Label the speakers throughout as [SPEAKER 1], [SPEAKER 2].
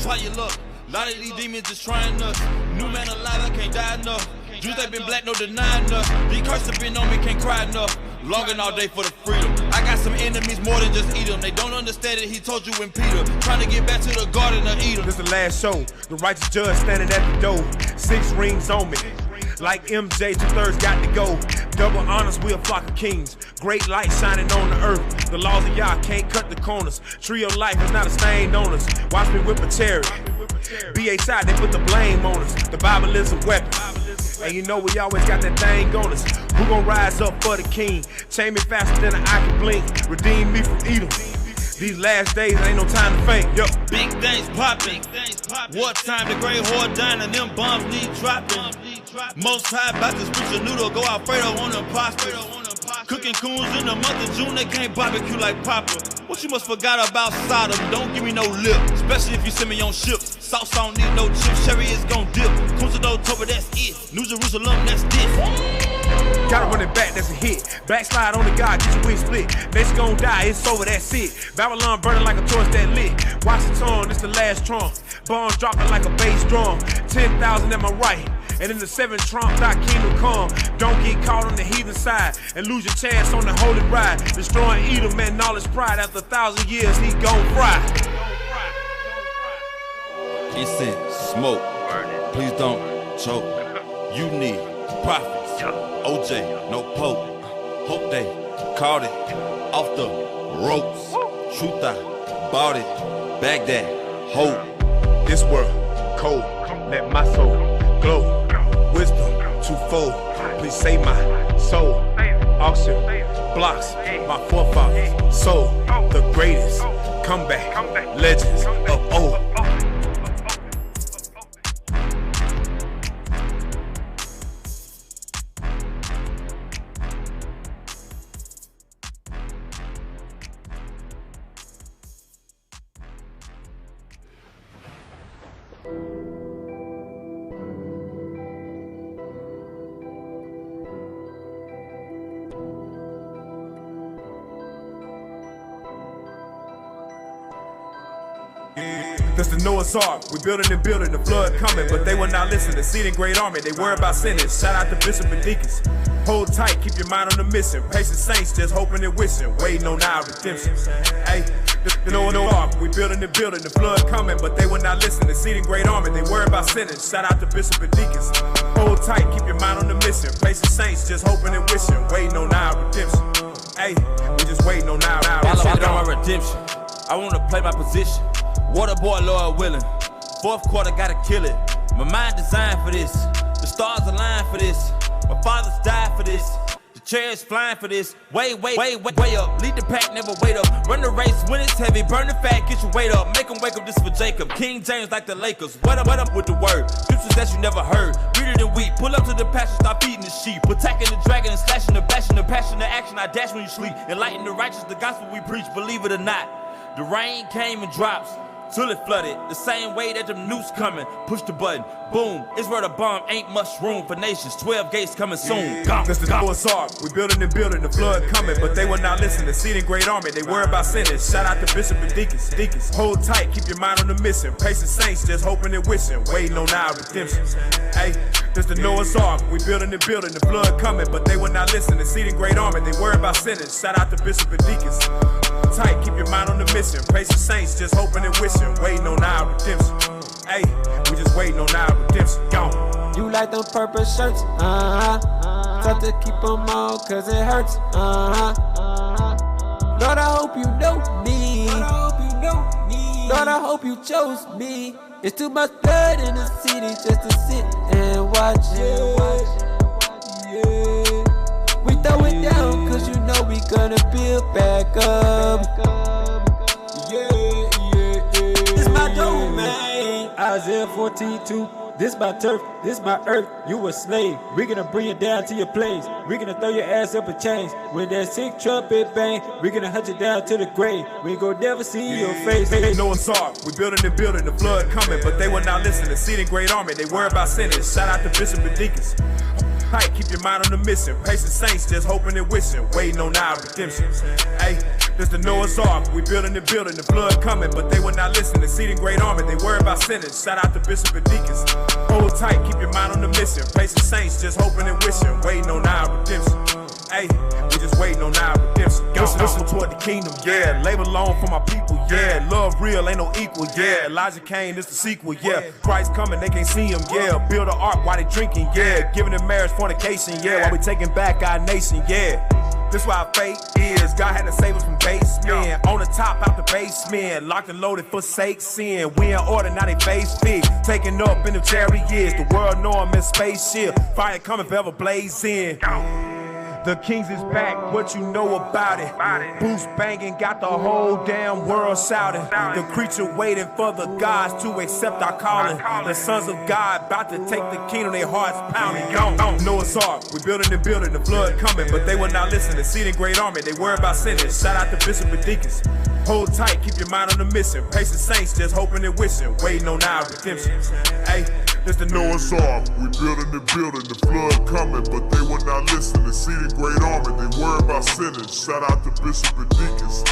[SPEAKER 1] Try your luck. A lot of these demons just trying us. New man alive, I can't die enough. Jews they been black, no denying us. These curses have been on me, can't cry enough. Longing all day for the freedom. I got some enemies more than just Edom. They don't understand it, he told you in Peter. Trying to get back to the garden of Edom.
[SPEAKER 2] This the last show, the righteous judge standing at the door. 6 rings on me, like MJ, 2/3 got to go. Double honors, we a flock of kings. Great light shining on the earth. The laws of Yah can't cut the corners. Tree of life is not a stain on us. Watch me whip a chariot. BHI, they put the blame on us. The Bible is a weapon. And you know we always got that thing on us. Who gon' rise up for the king? Chain me faster than an eye can blink. Redeem me from Edom. These last days ain't no time to faint. Yo.
[SPEAKER 1] Big things popping. What time the great whore dying and them bombs need dropping. Most high about to switch a noodle, go Alfredo on them pasta. Cooking coons in the month of June, they can't barbecue like Papa. What you must forgot about Sodom, don't give me no lip. Especially if you send me on ships. Sauce, I don't need no chips, Sherry is gon' dip. Coons of October, that's it. New Jerusalem, that's this.
[SPEAKER 2] Gotta run it back, that's a hit. Backslide on the God, get your wings split. Bitch gon' die, it's over, that's it. Babylon burning like a torch that lit. Washington, this the last trump. Bombs dropping like a bass drum. 10,000 at my right. And in the 7th trump, thy kingdom come. Don't get caught on the heathen side and lose your chance on the holy ride. Destroying Edom, man, knowledge pride. After 1,000 years, he gon' fry.
[SPEAKER 1] Incense, smoke, please don't choke. You need prophets, OJ, no pope. Hope they caught it off the ropes. Truth, I bought it, Baghdad, hope.
[SPEAKER 2] This world, cold, let my soul glow. Wisdom, twofold, please save my soul. Auction, blocks, my forefathers, soul. The greatest, comeback, legends of old. That's the Noah's Ark. We building and building, the flood coming, but they will not listen. The seed in great army, they worry about sinning. Shout out to Bishop and Deacons. Hold tight, keep your mind on the mission. Patient saints, just hoping and wishing, waiting on our redemption. Hey, the Noah's Ark. We building and building, the flood coming, but they will not listen. The seed in great army, they worry about sinning. Shout out to Bishop and Deacons. Hold tight, keep your mind on the mission. Patient saints, just hoping and wishing, waiting on our redemption. Hey, we just waiting on our redemption.
[SPEAKER 1] I want my redemption. I wanna play my position. Water boy, Lord willing. 4th quarter, gotta kill it. My mind designed for this. The stars aligned for this. My fathers died for this. The chairs flying for this. Way up. Lead the pack, never wait up. Run the race when it's heavy. Burn the fat, get your weight up. Make them wake up, this for Jacob. King James like the Lakers. What up with the word? Scriptures that you never heard. Read it and weep. Pull up to the pasture, stop feeding the sheep. Attacking the dragon and slashing the bashing the passion, the action. I dash when you sleep. Enlighten the righteous, the gospel we preach. Believe it or not. The rain came and drops. Till it flooded, the same way that them nukes coming. Push the button, boom. It's where the bomb ain't much room for nations. 12 gates coming soon.
[SPEAKER 2] That's the Noah's Ark. We building and building, the flood coming, but they will not listen. The seed in great army, they worry about sinning. Shout out to Bishop and Deacons. Hold tight, keep your mind on the mission. Patient saints, just hoping and wishing, waiting on our redemption. Hey, that's the Noah's Ark. We building and building, the flood coming, but they will not listen. The seed in great army, they worry about sinning. Shout out to Bishop and Deacons. Tight, keep your mind on the mission. Patient saints, just hoping and wishing, waiting on our redemption. Hey, we just waiting on our redemption. Gone.
[SPEAKER 3] You like them purple shirts, tough to keep them on, cause it hurts, Lord, I hope you know me. Lord, I hope you chose me. It's too much blood in the city just to sit and watch it. We throw it down, cause you know we gonna build back up. It's my domain.
[SPEAKER 4] Isaiah 14:2. This my turf, this my earth, you a slave. We're gonna bring you down to your place. We're gonna throw your ass up in chains. When that sick trumpet bang, we're gonna hunt you down to the grave. We ain't gonna never see your face.
[SPEAKER 2] Noah's Ark, we building and building, the flood coming, but they will not listen. The seed in great army, they worry about sinning. Shout out to Bishop and Deacons. Tight, keep your mind on the mission. Patient saints, just hoping and wishing, waiting on our redemption. Hey, This the Noah's Ark, we building the building, the flood coming, but they will not listen. Exceeding great army, they worry about sinners. Shout out to Bishop and Deacons. Hold tight, keep your mind on the mission. Facing saints, just hoping and wishing, waiting on our redemption. Hey, we just waiting on our redemption. Listen toward the kingdom, yeah. Labor long for my people, yeah. Love real, ain't no equal, yeah. Elijah came, it's the sequel, yeah. Christ coming, they can't see him, yeah. Build an ark while they drinking, yeah. Giving them marriage fornication, yeah. While we taking back our nation, yeah. This why our fate is. God had to save us from basement. On the top, out the basement. Locked and loaded, forsake sin. We in order, now they face fit. Taking up in the chariots. The world know I'm in spaceship. Fire coming, forever blazing. The Kings is back, what you know about it? Boost banging, got the whole damn world shouting. The creature waiting for the gods to accept our calling. The sons of God about to take the kingdom, their hearts pounding. Noah's Ark, we building the building, the flood coming, but they will not listen. Exceeding great army, they worry about sinners. Shout out to Bishop and Deacons. Hold tight, keep your mind on the mission. Patient saints, just hoping and wishing, waiting on our redemption. Hey, this the Noah's Ark, we building the building, the flood coming, but they will not listen. Exceeding great army, they worry about sinners. Shout out to Bishop and Deacons.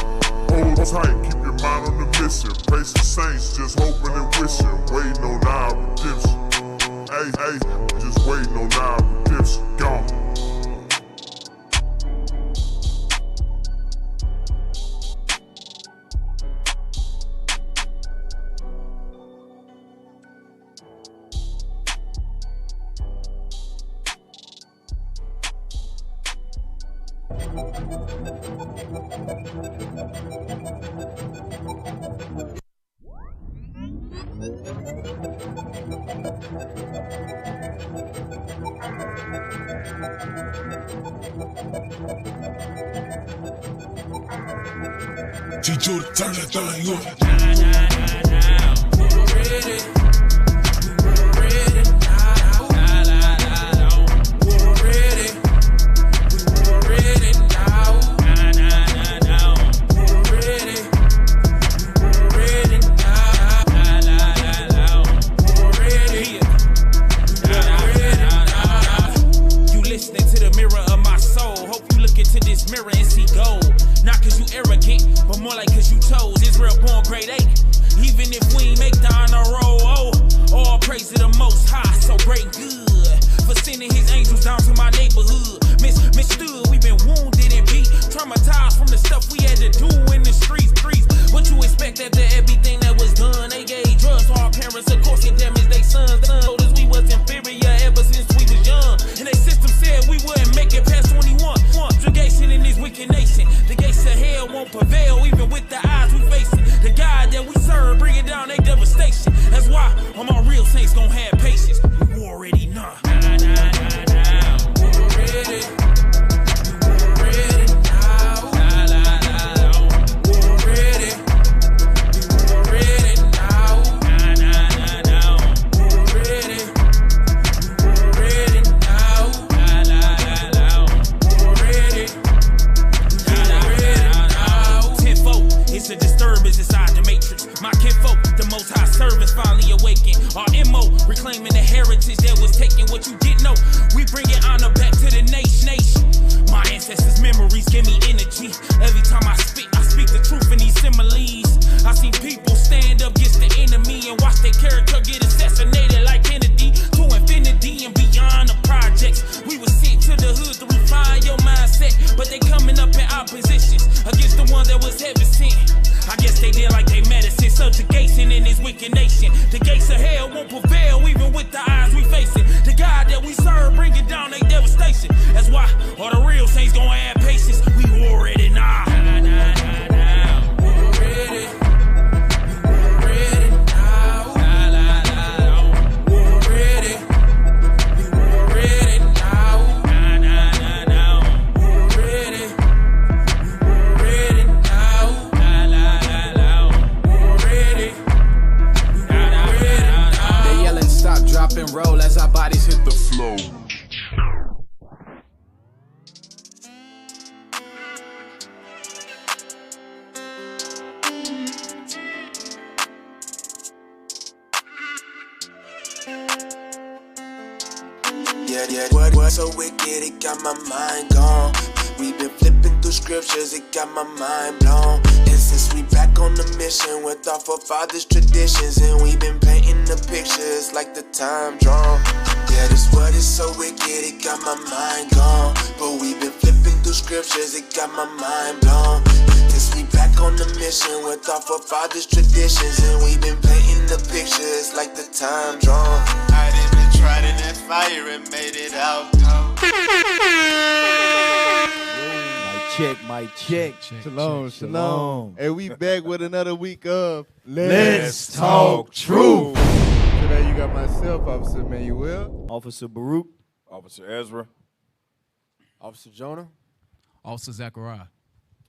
[SPEAKER 2] Hold tight, keep your mind on the mission. Patient saints, just hoping and wishing, waiting on our redemption. Hey, just waiting on our redemption. Gone.
[SPEAKER 5] Teach you to turn that thing up. Segregation in this wicked nation. The gates of hell won't prevail even with the eyes we facing. The God that we serve bringing down their devastation. That's why all the real saints gonna have patience. We already know.
[SPEAKER 6] And roll as our bodies hit the floor.
[SPEAKER 7] Yeah, what so wicked, it got my mind gone. We've been flipping through scriptures, it got my mind blown. And since we back on the mission with our forefathers' traditions, and we've been painting the pictures like the time drawn. Yeah, this world is so wicked, it got my mind gone. But we've been flipping through scriptures, it got my mind blown. Since we back on the mission with our forefathers' traditions, and we've been painting the pictures like the time drawn. I done been tried in that fire and made it out.
[SPEAKER 8] Mic check.
[SPEAKER 9] Shalom. Hey, we back with another week of
[SPEAKER 8] Let's Talk Truth.
[SPEAKER 9] Today you got myself, Officer Emmanuel,
[SPEAKER 8] Officer Baruch,
[SPEAKER 2] Officer Ezra,
[SPEAKER 8] Officer Jonah,
[SPEAKER 5] Officer Zachariah.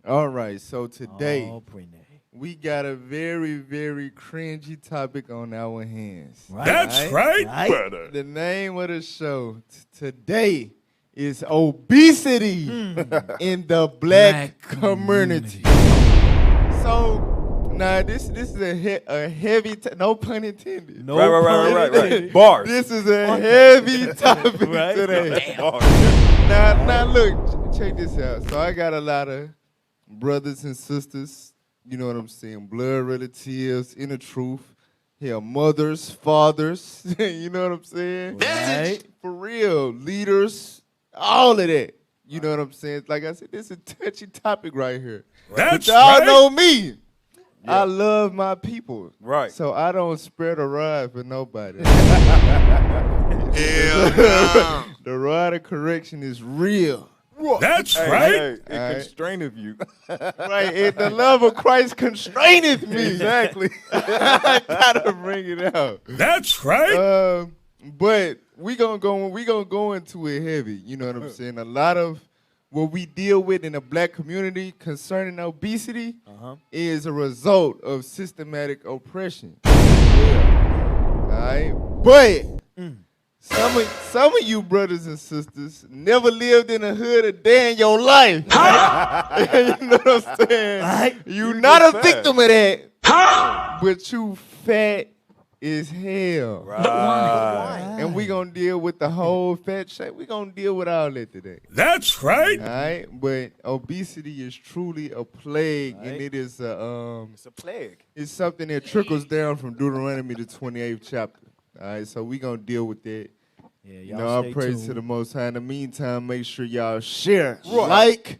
[SPEAKER 9] All right, so today
[SPEAKER 8] Prenay.
[SPEAKER 9] we got a very, very cringy topic on our hands.
[SPEAKER 5] That's right.
[SPEAKER 2] brother.
[SPEAKER 9] The name of the show today is Obesity in the black community. So, now this is a heavy, no pun intended.
[SPEAKER 8] No
[SPEAKER 2] Right. Bars.
[SPEAKER 9] This is a heavy topic today. Now look, check this out. So I got a lot of brothers and sisters, you know what I'm saying, blood relatives, inner truth, hell, mothers, fathers, you know what I'm saying?
[SPEAKER 8] Right.
[SPEAKER 9] For real, leaders, all of that. You know what I'm saying? Like I said, this is a touchy topic right here.
[SPEAKER 5] That's
[SPEAKER 9] But y'all
[SPEAKER 5] right.
[SPEAKER 9] know me. I love my people.
[SPEAKER 2] Right.
[SPEAKER 9] So I don't spread a rod for nobody. The rod of correction is real.
[SPEAKER 5] That's
[SPEAKER 2] Hey,
[SPEAKER 5] right.
[SPEAKER 2] it
[SPEAKER 9] Alright.
[SPEAKER 2] constraineth you.
[SPEAKER 9] Right, and the love of Christ constraineth me. Exactly. I gotta bring it out.
[SPEAKER 5] That's right.
[SPEAKER 9] But we gonna go into it heavy. You know what I'm saying? A lot of what we deal with in the black community concerning obesity is a result of systematic oppression. All right, but some of you brothers and sisters never lived in a hood a day in your life. You know what I'm saying? You're not a victim of that, but you fat as hell.
[SPEAKER 2] Right.
[SPEAKER 9] And we gonna deal with the whole fat shape. We gonna deal with all that today.
[SPEAKER 5] That's right.
[SPEAKER 9] All right, but obesity is truly a plague, and it is
[SPEAKER 2] It's a plague.
[SPEAKER 9] it's something that trickles down from Deuteronomy the 28th chapter. All right, so we gonna deal with that.
[SPEAKER 8] Yeah,
[SPEAKER 9] You
[SPEAKER 8] y'all
[SPEAKER 9] know, I
[SPEAKER 8] stay
[SPEAKER 9] praise
[SPEAKER 8] tuned.
[SPEAKER 9] to the Most High. In the meantime, make sure y'all share, like,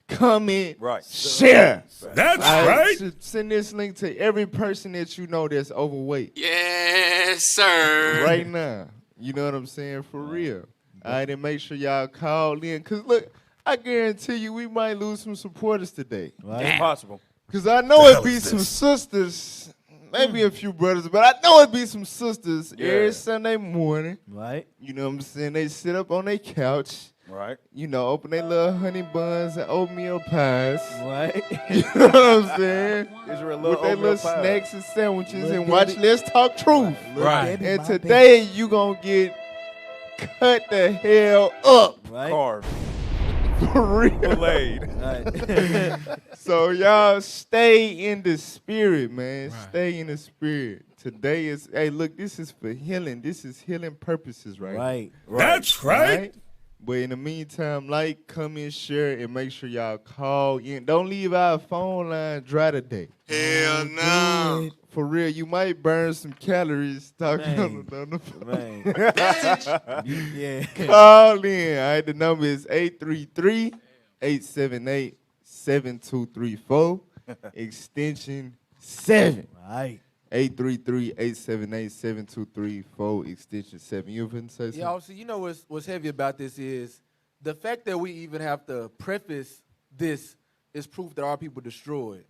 [SPEAKER 9] comment,
[SPEAKER 2] Right.
[SPEAKER 9] share.
[SPEAKER 5] That's
[SPEAKER 9] All
[SPEAKER 5] right.
[SPEAKER 9] Send this link to every person that you know that's overweight
[SPEAKER 7] Yes, sir.
[SPEAKER 9] right now. You know what I'm saying? For real. All right, and make sure y'all call in. Because, look, I guarantee you we might lose some supporters today.
[SPEAKER 2] It's possible.
[SPEAKER 9] Because I know it be some sisters, maybe a few brothers, but I know it be some sisters every Sunday morning.
[SPEAKER 8] Right.
[SPEAKER 9] You know what I'm saying? They sit up on their couch,
[SPEAKER 2] Right.
[SPEAKER 9] you know, open their little honey buns and oatmeal pies.
[SPEAKER 8] Right.
[SPEAKER 9] You know what I'm saying?
[SPEAKER 2] Israel
[SPEAKER 9] With their
[SPEAKER 2] oatmeal
[SPEAKER 9] little
[SPEAKER 2] pie.
[SPEAKER 9] snacks and sandwiches
[SPEAKER 8] Look
[SPEAKER 9] and
[SPEAKER 8] at
[SPEAKER 9] watch
[SPEAKER 8] it.
[SPEAKER 9] Let's Talk Truth.
[SPEAKER 5] Right.
[SPEAKER 9] And today you gonna get cut the hell up.
[SPEAKER 8] Right.
[SPEAKER 2] Carved.
[SPEAKER 9] For real.
[SPEAKER 2] Filleted.
[SPEAKER 8] Right.
[SPEAKER 9] So y'all stay in the spirit, man.
[SPEAKER 5] Right.
[SPEAKER 9] Stay in the spirit. Today is, hey, look, this is for healing. This is healing purposes, right?
[SPEAKER 8] Right.
[SPEAKER 5] That's right.
[SPEAKER 9] But in the meantime, like, comment, share, and make sure y'all call in. Don't leave our phone line dry today.
[SPEAKER 7] Hell no.
[SPEAKER 9] For real, you might burn some calories talking on the phone.
[SPEAKER 8] Man. Yeah.
[SPEAKER 9] Call in. All right, the number is 833-878-7234, extension 7.
[SPEAKER 8] Right.
[SPEAKER 9] 833-878-7234, extension 7. You finna say something?
[SPEAKER 10] Yeah, obviously, you know what's heavy about this is the fact that we even have to preface this is proof that our people destroyed.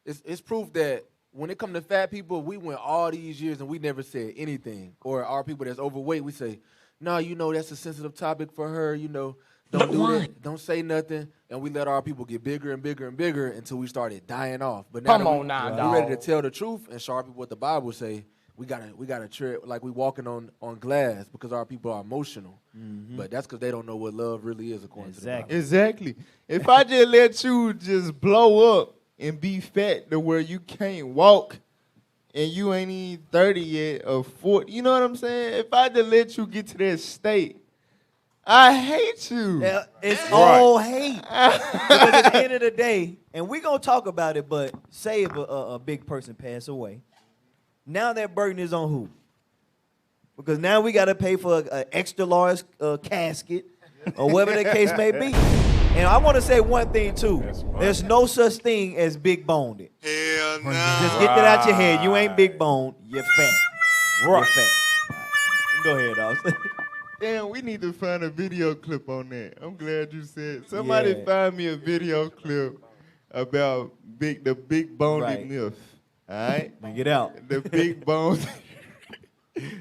[SPEAKER 10] It's proof that when it comes to fat people, we went all these years and we never said anything. Or our people that's overweight, we say, no, you know, that's a sensitive topic for her, you know, don't do that, don't say nothing. And we let our people get bigger and bigger and bigger until we started dying off. But now we're ready to tell the truth and show our people what the Bible say. We gotta tread like we walking on glass because our people are emotional. But that's because they don't know what love really is according to the Bible.
[SPEAKER 9] Exactly. If I just let you just blow up and be fat to where you can't walk and you ain't even 30 yet or 40, you know what I'm saying? If I just let you get to that state, I hate you.
[SPEAKER 11] Yeah, it's all hate. Because at the end of the day, and we're going to talk about it, but say if a big person passed away, now that burden is on who? Because now we got to pay for an extra large casket or whatever the case may be. And I want to say one thing, too. There's no such thing as big boned.
[SPEAKER 7] Hell no.
[SPEAKER 11] Just get that out your head. You ain't big boned. You're fat. You're fat. All right. Go ahead, dog.
[SPEAKER 9] Damn, we need to find a video clip on that. I'm glad you said. Somebody find me a video clip about the big boned myth. All right?
[SPEAKER 11] Bring it out.
[SPEAKER 9] The big bone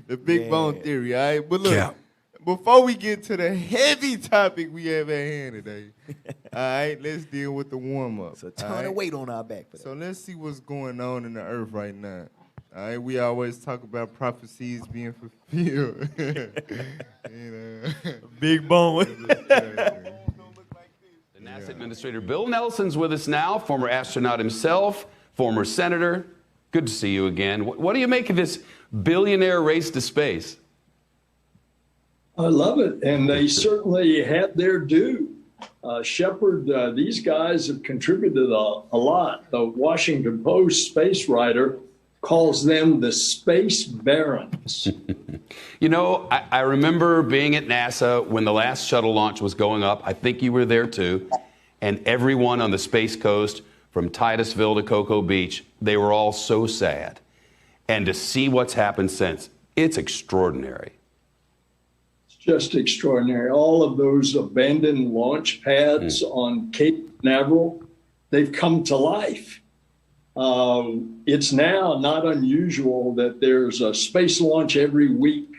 [SPEAKER 9] the big bone theory, all right? But look, before we get to the heavy topic we have at hand today, all right, let's deal with the warm-up.
[SPEAKER 11] It's a ton of weight on our back for that.
[SPEAKER 9] So let's see what's going on in the earth right now. All right, we always talk about prophecies being fulfilled.
[SPEAKER 11] Big bone.
[SPEAKER 12] The NASA Administrator Bill Nelson's with us now, former astronaut himself, former senator. Good to see you again. What do you make of this billionaire race to space?
[SPEAKER 13] I love it, and they certainly had their due. Shepard, these guys have contributed a lot. The Washington Post space writer calls them the space barons.
[SPEAKER 12] You know, I remember being at NASA when the last shuttle launch was going up. I think you were there too. And everyone on the Space Coast, from Titusville to Cocoa Beach, they were all so sad. And to see what's happened since, it's extraordinary.
[SPEAKER 13] It's just extraordinary. All of those abandoned launch pads on Cape Canaveral, they've come to life. It's now not unusual that there's a space launch every week.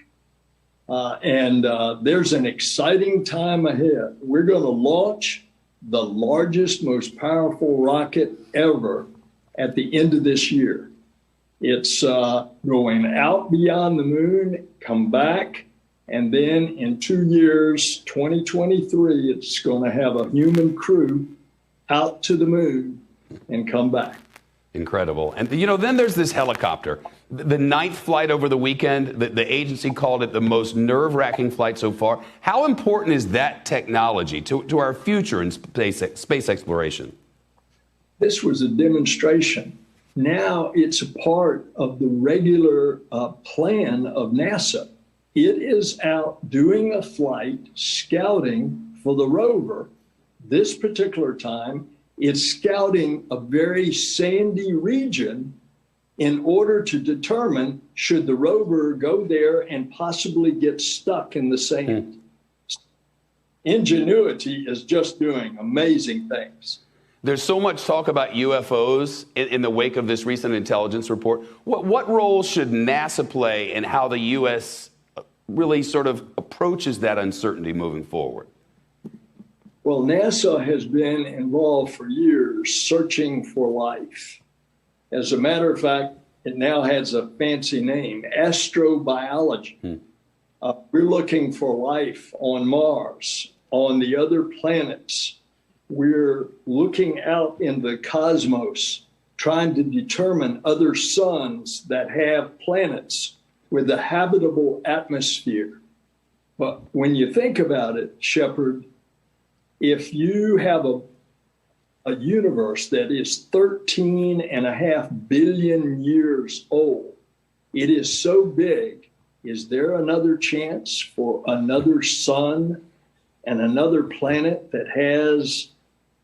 [SPEAKER 13] And there's an exciting time ahead. We're going to launch the largest, most powerful rocket ever at the end of this year. It's going out beyond the moon, come back, and then in 2 years, 2023, it's going to have a human crew out to the moon and come back.
[SPEAKER 12] Incredible. And, you know, then there's this helicopter. The ninth flight over the weekend, the agency called it the most nerve-wracking flight so far. How important is that technology to our future in space exploration?
[SPEAKER 13] This was a demonstration. Now it's a part of the regular plan of NASA. It is out doing a flight, scouting for the rover. This particular time, it's scouting a very sandy region in order to determine should the rover go there and possibly get stuck in the sand. Ingenuity is just doing amazing things.
[SPEAKER 12] There's so much talk about UFOs in the wake of this recent intelligence report. What role should NASA play in how the U.S. really sort of approaches that uncertainty moving forward?
[SPEAKER 13] Well, NASA has been involved for years searching for life. As a matter of fact, it now has a fancy name, astrobiology. We're looking for life on Mars, on the other planets. We're looking out in the cosmos, trying to determine other suns that have planets with a habitable atmosphere. But when you think about it, Shepard, if you have a universe that is 13.5 billion years old, it is so big. Is there another chance for another sun and another planet that has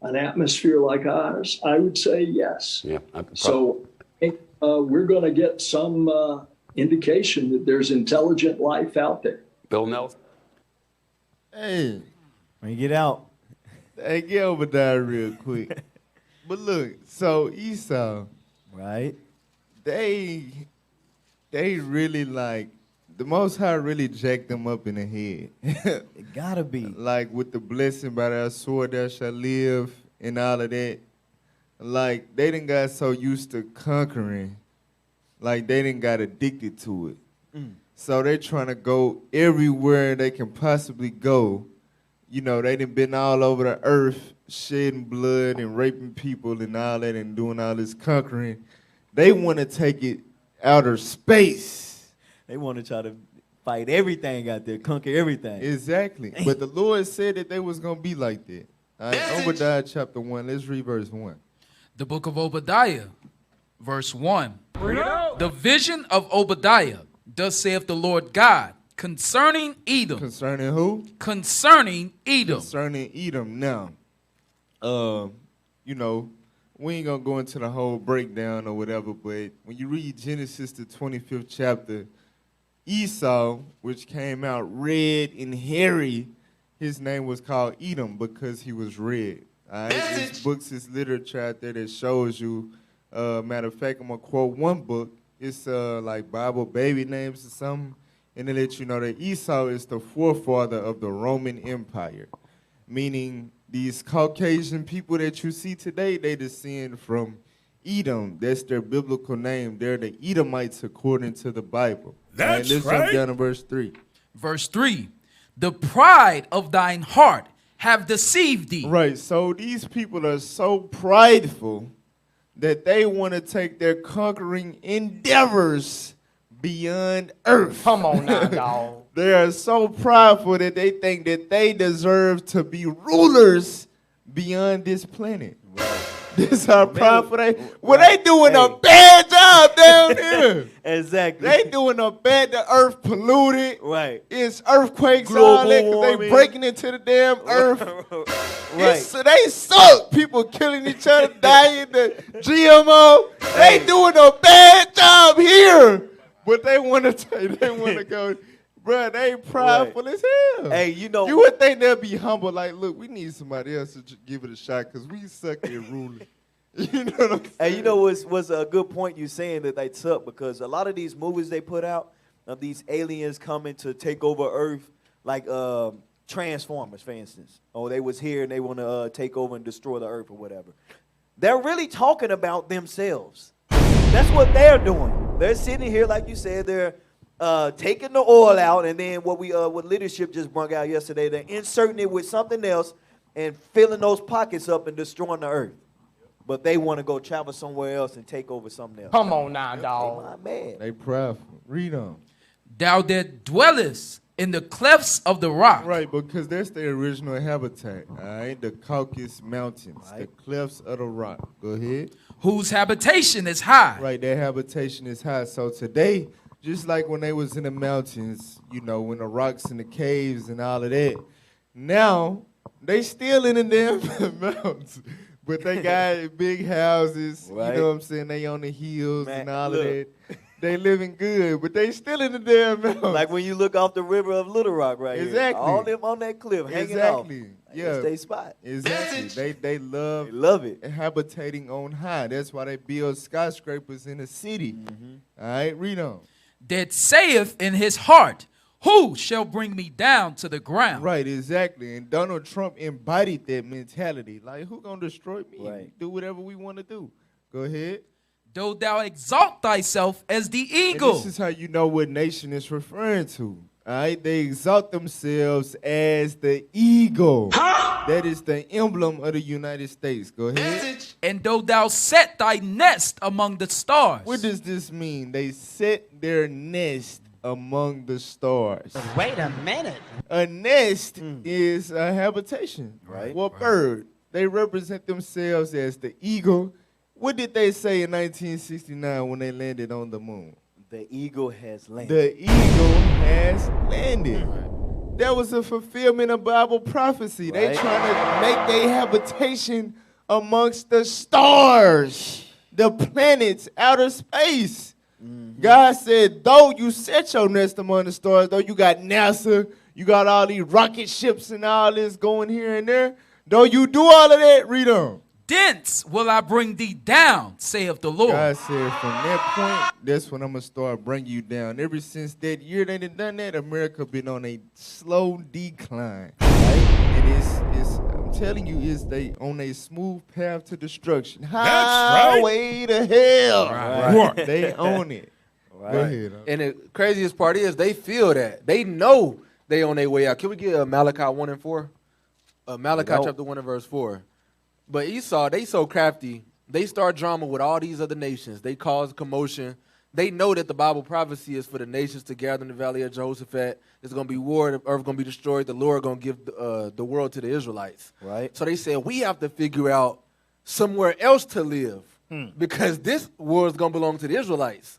[SPEAKER 13] an atmosphere like ours? I would say yes.
[SPEAKER 12] Yeah,
[SPEAKER 13] so I think we're going to get some indication that there's intelligent life out there.
[SPEAKER 12] Bill Nelson.
[SPEAKER 9] Hey.
[SPEAKER 11] Bring it out.
[SPEAKER 9] Hey, get over there real quick. But look, so Esau,
[SPEAKER 11] right?
[SPEAKER 9] They really like, the Most High really jacked them up in the head.
[SPEAKER 11] It gotta be.
[SPEAKER 9] Like with the blessing by that sword that shall live and all of that. Like they done got so used to conquering, like they done got addicted to it. So they trying to go everywhere they can possibly go. You know, they done been all over the earth, shedding blood and raping people and all that and doing all this conquering. They want to take it outer space.
[SPEAKER 11] They want to try to fight everything out there, conquer everything.
[SPEAKER 9] Exactly. But the Lord said that they was going to be like that. All right, Obadiah chapter 1. Let's read verse 1.
[SPEAKER 14] The book of Obadiah, verse 1. The vision of Obadiah, thus saith the Lord God, concerning Edom.
[SPEAKER 9] Concerning who?
[SPEAKER 14] Concerning Edom.
[SPEAKER 9] Concerning Edom. Now, you know, we ain't going to go into the whole breakdown or whatever, but when you read Genesis, the 25th chapter, Esau, which came out red and hairy, his name was called Edom because he was red. All right? There's books, there's literature out there that shows you. Matter of fact, I'm going to quote one book. It's like Bible baby names or something. And it lets you know that Esau is the forefather of the Roman Empire. Meaning these Caucasian people that you see today, they descend from Edom. That's their biblical name. They're the Edomites according to the Bible.
[SPEAKER 14] That's
[SPEAKER 9] let's
[SPEAKER 14] right.
[SPEAKER 9] jump down to verse 3.
[SPEAKER 14] Verse 3. The pride of thine heart have deceived thee.
[SPEAKER 9] Right, so these people are so prideful that they want to take their conquering endeavors beyond earth.
[SPEAKER 15] Come on now, dog.
[SPEAKER 9] They are so prideful that they think that they deserve to be rulers beyond this planet. This is how prideful they. Well, they doing a bad job down here.
[SPEAKER 11] Exactly.
[SPEAKER 9] They doing a bad. The earth polluted.
[SPEAKER 11] Right.
[SPEAKER 9] It's earthquakes
[SPEAKER 11] Global
[SPEAKER 9] all that 'cause they
[SPEAKER 11] warming.
[SPEAKER 9] breaking into the damn earth.
[SPEAKER 11] Right.
[SPEAKER 9] So they suck. People killing each other, dying. The GMO. They doing a bad job here, but they want to. They want to go. Bruh, they prideful as hell.
[SPEAKER 11] Hey, you know.
[SPEAKER 9] You would think they'll be humble. Like, look, we need somebody else to give it a shot because we suck at ruling. You know what I'm saying?
[SPEAKER 11] Hey, you know what's a good point you saying that they suck, because a lot of these movies they put out of these aliens coming to take over Earth, like Transformers, for instance. Oh, they was here and they want to take over and destroy the Earth or whatever. They're really talking about themselves. That's what they're doing. They're sitting here, like you said, they're taking the oil out, and then what leadership just brought out yesterday, they're inserting it with something else and filling those pockets up and destroying the earth. But they want to go travel somewhere else and take over something else.
[SPEAKER 15] Come on now, dog.
[SPEAKER 11] They not mad.
[SPEAKER 9] They prideful. Read on.
[SPEAKER 14] Thou that dwellest in the clefts of the rock.
[SPEAKER 9] Right, because that's their original habitat. All right, the Caucasus Mountains, the clefts of the rock. Go ahead.
[SPEAKER 14] Whose habitation is high.
[SPEAKER 9] Right, their habitation is high. So today, just like when they was in the mountains, you know, when the rocks and the caves and all of that, now they still in the damn mountains. But they got big houses,
[SPEAKER 11] Right.
[SPEAKER 9] you know what I'm saying? They on the hills
[SPEAKER 11] Man,
[SPEAKER 9] and all
[SPEAKER 11] look.
[SPEAKER 9] of that. They living good, but they still in the damn mountains.
[SPEAKER 11] Like when you look off the river of Little Rock right here.
[SPEAKER 9] Exactly.
[SPEAKER 11] All them on that cliff hanging off.
[SPEAKER 9] Exactly.
[SPEAKER 11] That's
[SPEAKER 9] Yeah.
[SPEAKER 11] their spot.
[SPEAKER 9] Exactly. They love
[SPEAKER 11] it.
[SPEAKER 9] Habitating on high. That's why they build skyscrapers in the city. All right, read on.
[SPEAKER 14] That saith in his heart, who shall bring me down to the ground?
[SPEAKER 9] Right, exactly. And Donald Trump embodied that mentality. Like, who gonna destroy me?
[SPEAKER 11] Right.
[SPEAKER 9] Do whatever we want to do. Go ahead.
[SPEAKER 14] Though thou exalt thyself as the
[SPEAKER 9] And
[SPEAKER 14] eagle.
[SPEAKER 9] this is how you know what nation is referring to. All right, they exalt themselves as the eagle. That is the emblem of the United States. Go ahead.
[SPEAKER 14] And though thou set thy nest among the stars.
[SPEAKER 9] What does this mean? They set their nest among the stars.
[SPEAKER 15] Wait a minute.
[SPEAKER 9] A nest is a habitation.
[SPEAKER 11] Right.
[SPEAKER 9] Well, bird. They represent themselves as the eagle. What did they say in 1969 when they landed on the moon?
[SPEAKER 11] The eagle has landed.
[SPEAKER 9] The eagle has landed. That was a fulfillment of Bible prophecy. They
[SPEAKER 11] Right.
[SPEAKER 9] trying to make their habitation amongst the stars, the planets, outer space. God said, though you set your nest among the stars, though you got NASA, you got all these rocket ships and all this going here and there, though you do all of that, read on.
[SPEAKER 14] Thence will I bring thee down, saith the Lord.
[SPEAKER 9] God said, from that point, that's when I'm going to start bringing you down. Ever since that year they done done that, America been on a slow decline. Right? And it's I'm telling you, they on a smooth path to destruction. Highway to hell.
[SPEAKER 10] Right.
[SPEAKER 9] They own it.
[SPEAKER 11] Right.
[SPEAKER 9] Go ahead.
[SPEAKER 10] And the craziest part is they feel that. They know they on their way out. Can we get Malachi 1 and 4? Malachi
[SPEAKER 11] Nope.
[SPEAKER 10] chapter 1 and verse 4. But Esau, they so crafty. They start drama with all these other nations. They cause commotion. They know that the Bible prophecy is for the nations to gather in the valley of Jehoshaphat. There's going to be war. The earth going to be destroyed. The Lord going to give the world to the Israelites.
[SPEAKER 11] Right.
[SPEAKER 10] So they said, we have to figure out somewhere else to live because this world's going to belong to the Israelites.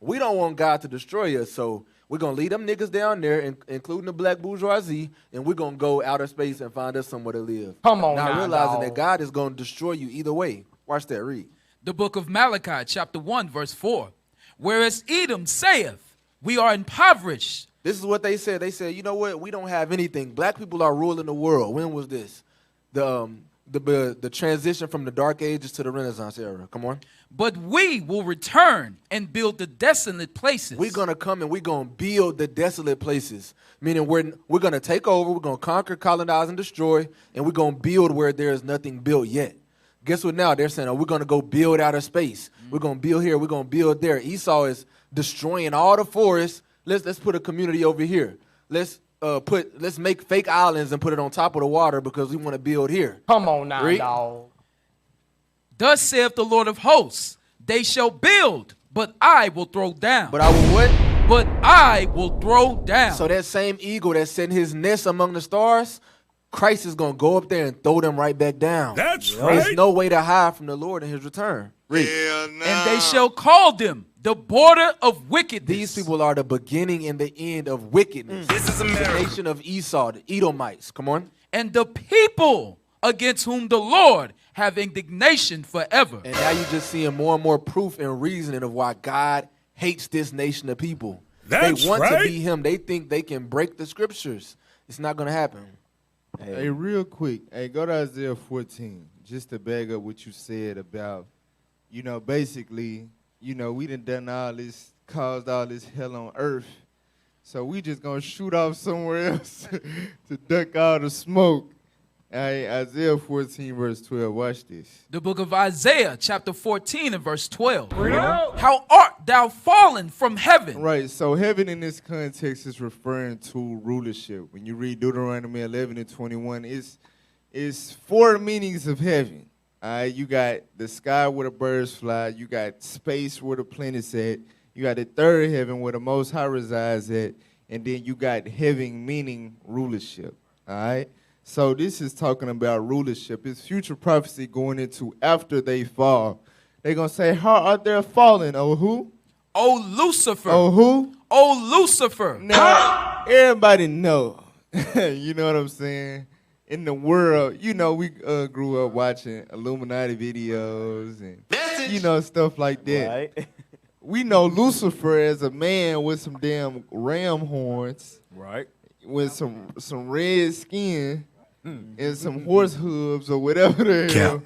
[SPEAKER 10] We don't want God to destroy us, so we're going to leave them niggas down there, including the black bourgeoisie, and we're going to go outer space and find us somewhere to live.
[SPEAKER 15] Come on
[SPEAKER 10] now
[SPEAKER 15] now,
[SPEAKER 10] realizing
[SPEAKER 15] dog.
[SPEAKER 10] that God is going to destroy you either way. Watch that, read.
[SPEAKER 14] The book of Malachi, chapter 1, verse 4. Whereas Edom saith, we are impoverished.
[SPEAKER 10] This is what they said. They said, you know what? We don't have anything. Black people are ruling the world. When was this? The transition from the Dark Ages to the Renaissance era. Come on.
[SPEAKER 14] But we will return and build the desolate places.
[SPEAKER 10] We're going to come and we're going to build the desolate places. Meaning we're going to take over, we're going to conquer, colonize, and destroy, and we're going to build where there is nothing built yet. Guess what now? They're saying, oh, we're going to go build outer space. We're going to build here, we're going to build there. Esau is destroying all the forests. Let's put a community over here. Let's make fake islands and put it on top of the water because we want to build here.
[SPEAKER 15] Come on now,
[SPEAKER 10] Read.
[SPEAKER 15] dog.
[SPEAKER 14] Thus saith the Lord of hosts, they shall build, but I will throw down.
[SPEAKER 10] But I will what?
[SPEAKER 14] But I will throw down.
[SPEAKER 10] So that same eagle that set his nest among the stars, Christ is going to go up there and throw them right back down.
[SPEAKER 2] That's
[SPEAKER 10] There's no way to hide from the Lord in his return. Read.
[SPEAKER 14] And they shall call them the border of wickedness.
[SPEAKER 10] These people are the beginning and the end of wickedness.
[SPEAKER 2] This is America.
[SPEAKER 10] The nation of Esau, the Edomites. Come on.
[SPEAKER 14] And the people against whom the Lord have indignation forever.
[SPEAKER 10] And now you're just seeing more and more proof and reasoning of why God hates this nation of people.
[SPEAKER 2] That's
[SPEAKER 10] they want
[SPEAKER 2] right.
[SPEAKER 10] to be him. They think they can break the scriptures. It's not going to happen.
[SPEAKER 9] Hey, real quick. Hey, go to Isaiah 14, just to back up what you said about, basically, we done all this, caused all this hell on earth. So we just going to shoot off somewhere else to duck all the smoke. Hey, Isaiah 14, verse 12. Watch this.
[SPEAKER 14] The book of Isaiah, chapter 14 and verse 12. How art thou fallen from heaven?
[SPEAKER 9] Right, so heaven in this context is referring to rulership. When you read Deuteronomy 11 and 21, it's four meanings of heaven. All right, you got the sky where the birds fly. You got space where the planets at. You got the third heaven where the Most High resides at. And then you got heaven meaning rulership. All right? So this is talking about rulership. It's future prophecy going into after they fall. They're going to say, how art thou fallen, oh who?
[SPEAKER 14] Oh Lucifer.
[SPEAKER 9] Oh who?
[SPEAKER 14] Oh Lucifer.
[SPEAKER 9] Now, everybody know. You know what I'm saying? In the world, we grew up watching Illuminati videos and, stuff like that.
[SPEAKER 11] Right.
[SPEAKER 9] We know Lucifer as a man with some damn ram horns.
[SPEAKER 2] Right.
[SPEAKER 9] With some red skin and some horse hooves or whatever the hell.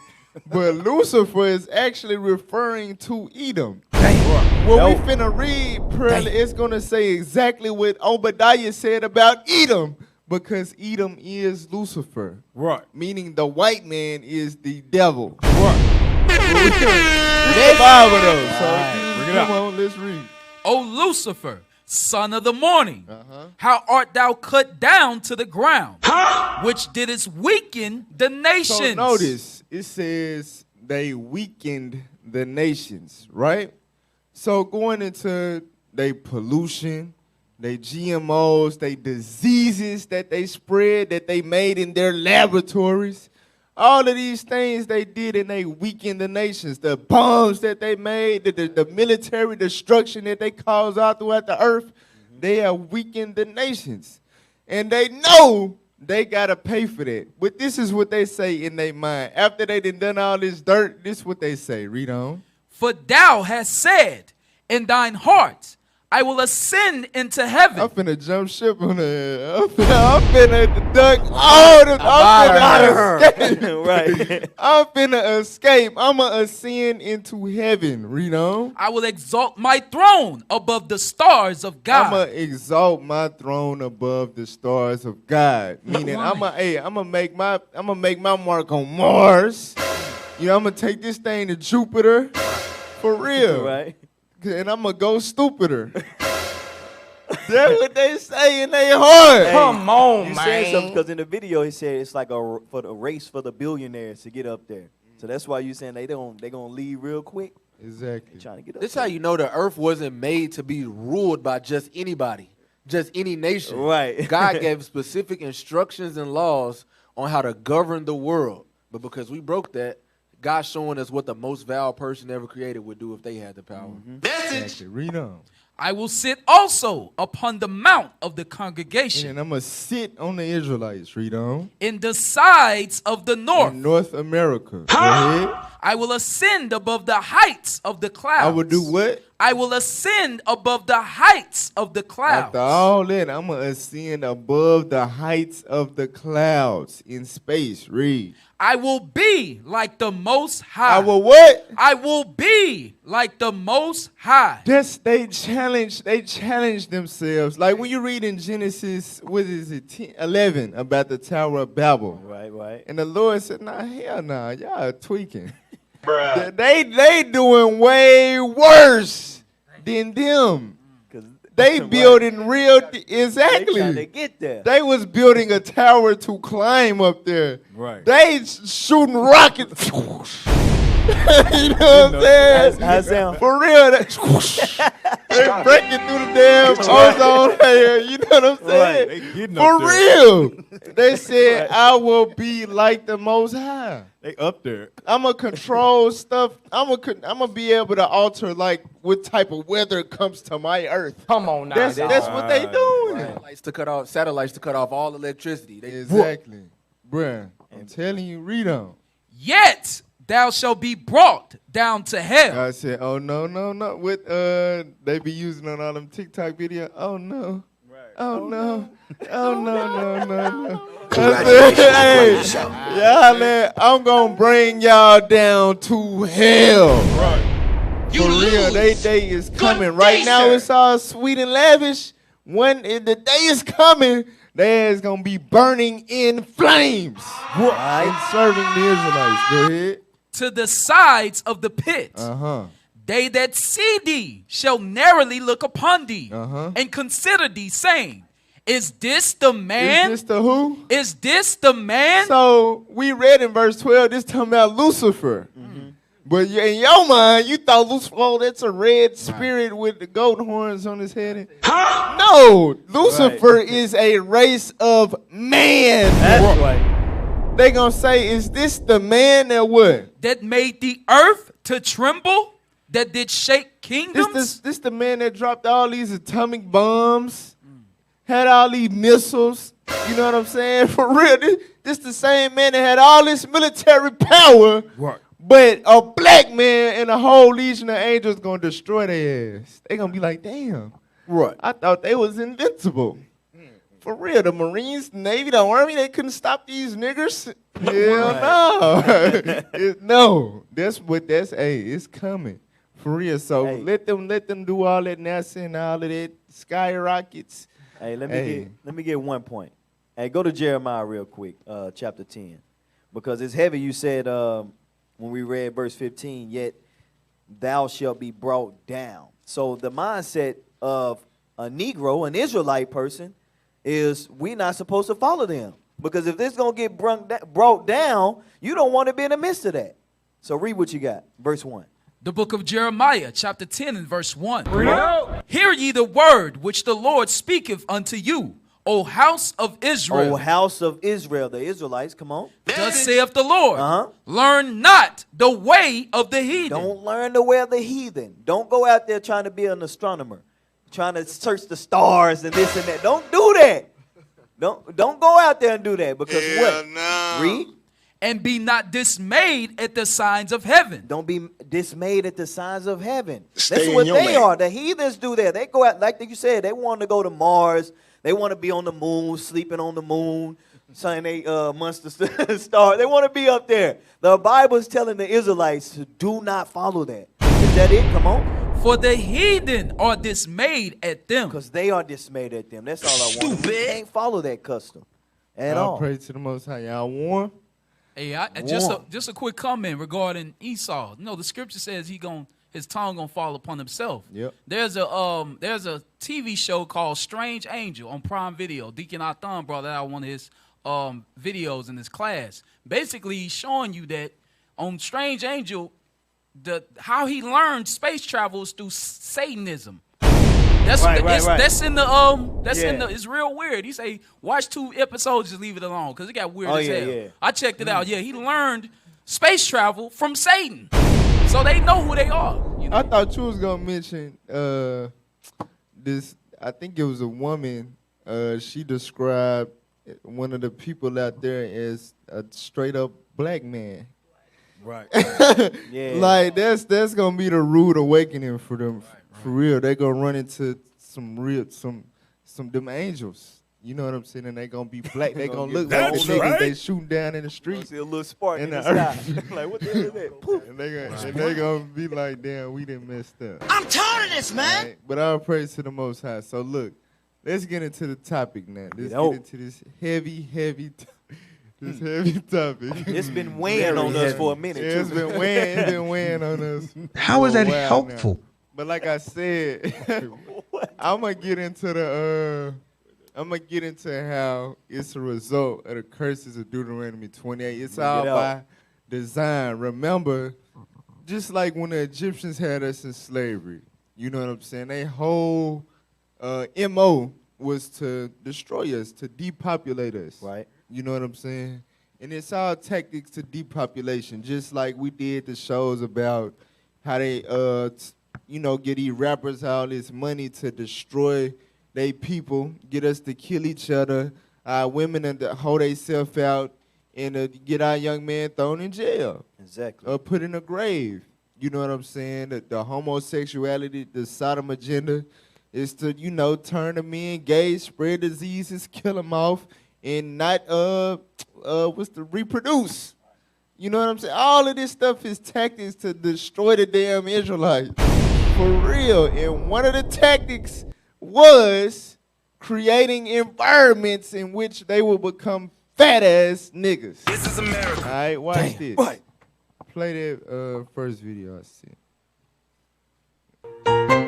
[SPEAKER 9] But Lucifer is actually referring to Edom. What we finna read, probably, it's going to say exactly what Obadiah said about Edom. Because Edom is Lucifer.
[SPEAKER 2] Right.
[SPEAKER 9] Meaning the white man is the devil. Right. Read the Bible, though. So
[SPEAKER 2] Bring it up.
[SPEAKER 9] come on, let's read.
[SPEAKER 14] O Lucifer, son of the morning, how art thou cut down to the ground, which didst weaken the nations.
[SPEAKER 9] So notice, it says they weakened the nations, right? So going into they pollution, they GMOs, they diseases that they spread, that they made in their laboratories, all of these things they did and they weakened the nations. The bombs that they made, the military destruction that they caused out throughout the earth, they have weakened the nations. And they know they got to pay for that. But this is what they say in their mind. After they done all this dirt, this is what they say. Read on.
[SPEAKER 14] For thou hast said in thine heart, I will ascend into heaven.
[SPEAKER 9] I'm finna jump ship on that. I'm finna duck all the. I'm finna escape.
[SPEAKER 11] Right.
[SPEAKER 9] I'm finna escape. I'ma ascend into heaven. Read on.
[SPEAKER 14] I will exalt my throne above the stars of God.
[SPEAKER 9] I'ma exalt my throne above the stars of God. Meaning, I'ma make my mark on Mars. I'ma take this thing to Jupiter. For real.
[SPEAKER 11] Right.
[SPEAKER 9] And I'm going to go stupider. That's what they say in their heart.
[SPEAKER 11] Hey,
[SPEAKER 15] Come on,
[SPEAKER 11] you
[SPEAKER 15] man.
[SPEAKER 11] said something because in the video he said it's like for the race for the billionaires to get up there. So that's why you saying they gonna leave real quick.
[SPEAKER 9] Exactly.
[SPEAKER 11] Trying to get up
[SPEAKER 10] This
[SPEAKER 11] there.
[SPEAKER 10] how you know the earth wasn't made to be ruled by just anybody, just any nation.
[SPEAKER 11] Right.
[SPEAKER 10] God gave specific instructions and laws on how to govern the world. But because we broke that, God's showing us what the most vile person ever created would do if they had the power.
[SPEAKER 9] Exactly. Read on.
[SPEAKER 14] I will sit also upon the mount of the congregation
[SPEAKER 9] And I'm going to sit on the Israelites. Read on.
[SPEAKER 14] in the sides of the north.
[SPEAKER 9] In North America. Go ahead.
[SPEAKER 14] I will ascend above the heights of the clouds.
[SPEAKER 9] I will do what?
[SPEAKER 14] I will ascend above the heights of the clouds.
[SPEAKER 9] After all that, I'm going to ascend above the heights of the clouds in space. Read.
[SPEAKER 14] I will be like the Most High.
[SPEAKER 9] I will what?
[SPEAKER 14] I will be like the Most High.
[SPEAKER 9] They challenge themselves. Like when you read in Genesis, what is it, 10, 11, about the Tower of Babel.
[SPEAKER 11] Right.
[SPEAKER 9] And the Lord said, nah, hell nah, y'all are tweaking. They doing way worse than them. They building real, exactly.
[SPEAKER 11] They trying to get there.
[SPEAKER 9] They was building a tower to climb up there.
[SPEAKER 8] Right.
[SPEAKER 9] They shooting rockets. You know what I'm saying?
[SPEAKER 11] How it sound?
[SPEAKER 9] For real. They breaking through the damn ozone layer. You know what I'm saying?
[SPEAKER 8] Right. They getting
[SPEAKER 9] For
[SPEAKER 8] up there.
[SPEAKER 9] real. They said, I will be like the Most High.
[SPEAKER 8] They up there.
[SPEAKER 9] I'm going to control stuff. I'm gonna be able to alter, like, what type of weather comes to my earth.
[SPEAKER 15] Come on now.
[SPEAKER 9] That's what they doing.
[SPEAKER 10] Satellites to cut off all electricity.
[SPEAKER 9] Exactly. Bruh, I'm telling you, read on.
[SPEAKER 14] Yet thou shalt be brought down to hell.
[SPEAKER 9] God said, oh, no. What they be using on all them TikTok videos? Oh, no. Right. Oh, no. Oh, no. Hey, y'all, I'm going to bring y'all down to hell. Right. For real, they day is coming. Right now, it's all sweet and lavish. When the day is coming, they is going to be burning in flames. And serving the Israelites. Go ahead.
[SPEAKER 14] To the sides of the pit.
[SPEAKER 9] Uh-huh.
[SPEAKER 14] They that see thee shall narrowly look upon thee and consider thee, saying, is this the man?
[SPEAKER 9] Is this the who?
[SPEAKER 14] Is this the man?
[SPEAKER 9] So we read in verse 12, this talking about Lucifer. But in your mind, you thought Lucifer, oh, that's a red spirit with the goat horns on his head. No, Lucifer is a race of man.
[SPEAKER 11] That's right.
[SPEAKER 9] They gonna say, is this the man that what?
[SPEAKER 14] That made the earth to tremble, that did shake kingdoms?
[SPEAKER 9] This the man that dropped all these atomic bombs, had all these missiles. You know what I'm saying? For real, this the same man that had all this military power.
[SPEAKER 8] Right.
[SPEAKER 9] But a black man and a whole legion of angels gonna destroy their ass. They gonna be like, damn.
[SPEAKER 10] Right.
[SPEAKER 9] I thought they was invincible. For real, the Marines, the Navy, the Army, they couldn't stop these niggers. Hell no. No. It's coming. For real. So let them do all that NASA and all of that skyrockets.
[SPEAKER 11] Hey, let me get 1 point. Hey, go to Jeremiah real quick, chapter 10. Because it's heavy. You said when we read verse 15, yet thou shalt be brought down. So the mindset of a Negro, an Israelite person, is we not supposed to follow them. Because if this going to get brought down, you don't want to be in the midst of that. So read what you got. Verse 1.
[SPEAKER 14] The book of Jeremiah, chapter 10 and verse 1. Hear ye the word which the Lord speaketh unto you, O house of Israel.
[SPEAKER 11] O house of Israel, the Israelites, come on.
[SPEAKER 14] Thus saith the Lord, learn not the way of the heathen.
[SPEAKER 11] Don't learn the way of the heathen. Don't go out there trying to be an astronomer, trying to search the stars and this and that. Don't do that. Don't go out there and do that, because what?
[SPEAKER 9] No.
[SPEAKER 11] Read.
[SPEAKER 14] And be not dismayed at the signs of heaven.
[SPEAKER 11] Don't be dismayed at the signs of heaven. That's what they are. The heathens do that. They go out, like you said, they want to go to Mars. They want to be on the moon, sleeping on the moon, saying they amongst the stars. They want to be up there. The Bible is telling the Israelites to do not follow that. Is that it? Come on.
[SPEAKER 14] For the heathen are dismayed at them.
[SPEAKER 11] Because they are dismayed at them. That's all I want. We can't follow that custom at all.
[SPEAKER 9] Praise to the Most High. Y'all warm?
[SPEAKER 14] Hey, just a quick comment regarding Esau. You know, the scripture says his tongue gonna fall upon himself.
[SPEAKER 9] Yep.
[SPEAKER 14] There's a TV show called Strange Angel on Prime Video. Deacon Athan brought out one of his videos in his class. Basically, he's showing you that on Strange Angel, how he learned space travel is through Satanism. That's in the it's real weird. He say watch 2 episodes, just leave it alone because it got weird as hell. Yeah. I checked it out. Yeah, he learned space travel from Satan, so they know who they are. You know?
[SPEAKER 9] I thought you was gonna mention this. I think it was a woman. She described one of the people out there as a straight up black man.
[SPEAKER 2] Right.
[SPEAKER 9] Yeah. Like that's gonna be the rude awakening for them. For real, they gonna run into some them angels. You know what I'm saying? And they gonna be black. They gonna look like the niggas they shooting down in the street.
[SPEAKER 11] See a little spark in the sky. Like what the hell is that? Poof.
[SPEAKER 9] And they gonna be like, damn, we done messed up.
[SPEAKER 15] I'm tired of this, man.
[SPEAKER 9] Right? But all praise to the Most High. So look, let's get into the topic now. Let's get into this heavy topic.
[SPEAKER 11] It's been weighing on us for a minute.
[SPEAKER 9] Yeah, it's been weighing on us.
[SPEAKER 16] How is that helpful?
[SPEAKER 9] Now. But like I said, I'm gonna get into how it's a result of the curses of Deuteronomy 28. It's all by design. Remember, just like when the Egyptians had us in slavery, you know what I'm saying? Their whole MO was to destroy us, to depopulate us.
[SPEAKER 11] Right.
[SPEAKER 9] You know what I'm saying? And it's all tactics to depopulation, just like we did the shows about how they get these rappers all this money to destroy they people, get us to kill each other, women and to hold themselves out, and get our young man thrown in jail.
[SPEAKER 11] Exactly.
[SPEAKER 9] Or put in a grave. You know what I'm saying? The homosexuality, the Sodom agenda is to, turn them in, gay, spread diseases, kill them off, and not reproduce. You know what I'm saying? All of this stuff is tactics to destroy the damn Israelites. For real. And one of the tactics was creating environments in which they will become fat-ass niggas.
[SPEAKER 7] This is America.
[SPEAKER 9] All right, watch this. What? Play that first video I see.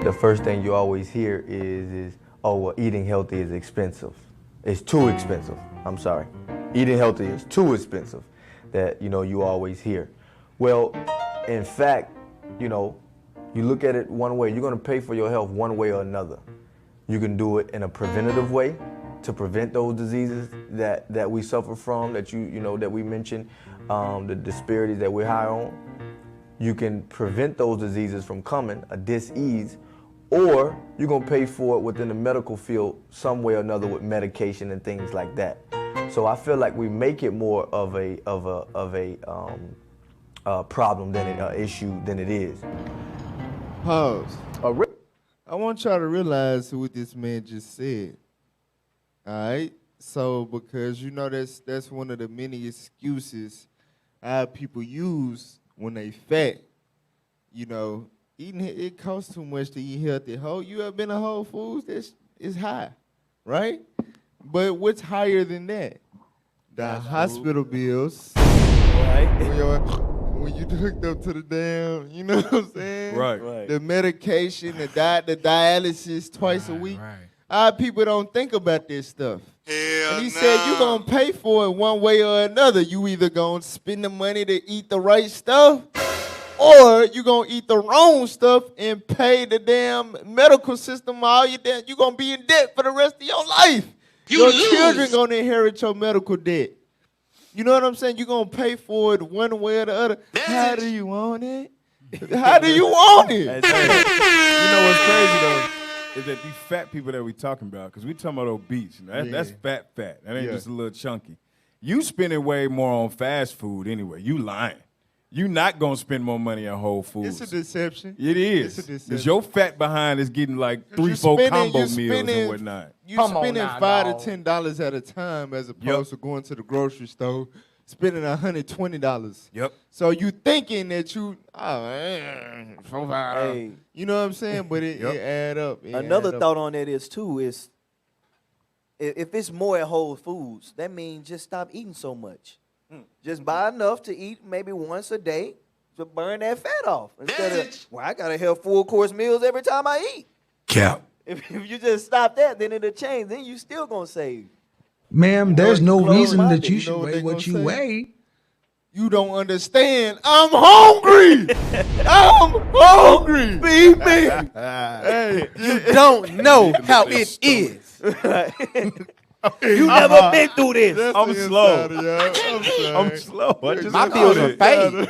[SPEAKER 17] The first thing you always hear is oh, well, eating healthy is expensive. It's too expensive. I'm sorry. Eating healthy is too expensive. That, you always hear. Well, in fact, you look at it one way. You're going to pay for your health one way or another. You can do it in a preventative way to prevent those diseases that we suffer from, that that we mentioned, the disparities that we're high on. You can prevent those diseases from coming, a dis-ease, or you're going to pay for it within the medical field some way or another with medication and things like that. So I feel like we make it more of a problem than an issue than it is.
[SPEAKER 9] Pause. I want y'all to realize what this man just said. All right? So, because that's one of the many excuses people use when they fat. Eating it costs too much to eat healthy. You ever been to Whole Foods? It's high, right? But what's higher than that? The hospital bills.
[SPEAKER 11] Right.
[SPEAKER 9] When you hooked up to the damn, you know what I'm saying?
[SPEAKER 2] Right.
[SPEAKER 9] The medication, the dialysis twice a week. Right. Our people don't think about this stuff. And he said you're going to pay for it one way or another. You either going to spend the money to eat the right stuff, or you're going to eat the wrong stuff and pay the damn medical system all your damn. You're going to be in debt for the rest of your life. Your children going to inherit your medical debt. You know what I'm saying? You're going to pay for it one way or the other. How do you want it? How do you want it?
[SPEAKER 2] You know what's crazy, though, is that these fat people that we talking about, because we talking about obese. That's fat. That ain't just a little chunky. You spending way more on fast food anyway. You lying. You not going to spend more money on Whole Foods.
[SPEAKER 9] It's a deception.
[SPEAKER 2] It is.
[SPEAKER 9] It's a deception.
[SPEAKER 2] Because your fat behind is getting like 3-4 combo meals and whatnot.
[SPEAKER 9] You're spending $5 to $10 at a time as opposed to going to the grocery store, spending $120.
[SPEAKER 2] Yep.
[SPEAKER 9] So you thinking that you know what I'm saying? But it add up.
[SPEAKER 11] Another thought on that is if it's more at Whole Foods, that means just stop eating so much. Just buy enough to eat maybe once a day to burn that fat off. Instead of, I got to have full course meals every time I eat.
[SPEAKER 2] Cap.
[SPEAKER 11] If you just stop that, then it'll change. Then you still going to save.
[SPEAKER 16] Ma'am, there's no reason that you should weigh what you weigh.
[SPEAKER 9] You don't understand. I'm hungry. I'm hungry. Feed me.
[SPEAKER 10] Hey, you don't know how it is.
[SPEAKER 11] You never been through this.
[SPEAKER 16] I'm slow. I'm slow.
[SPEAKER 10] My bills are paid.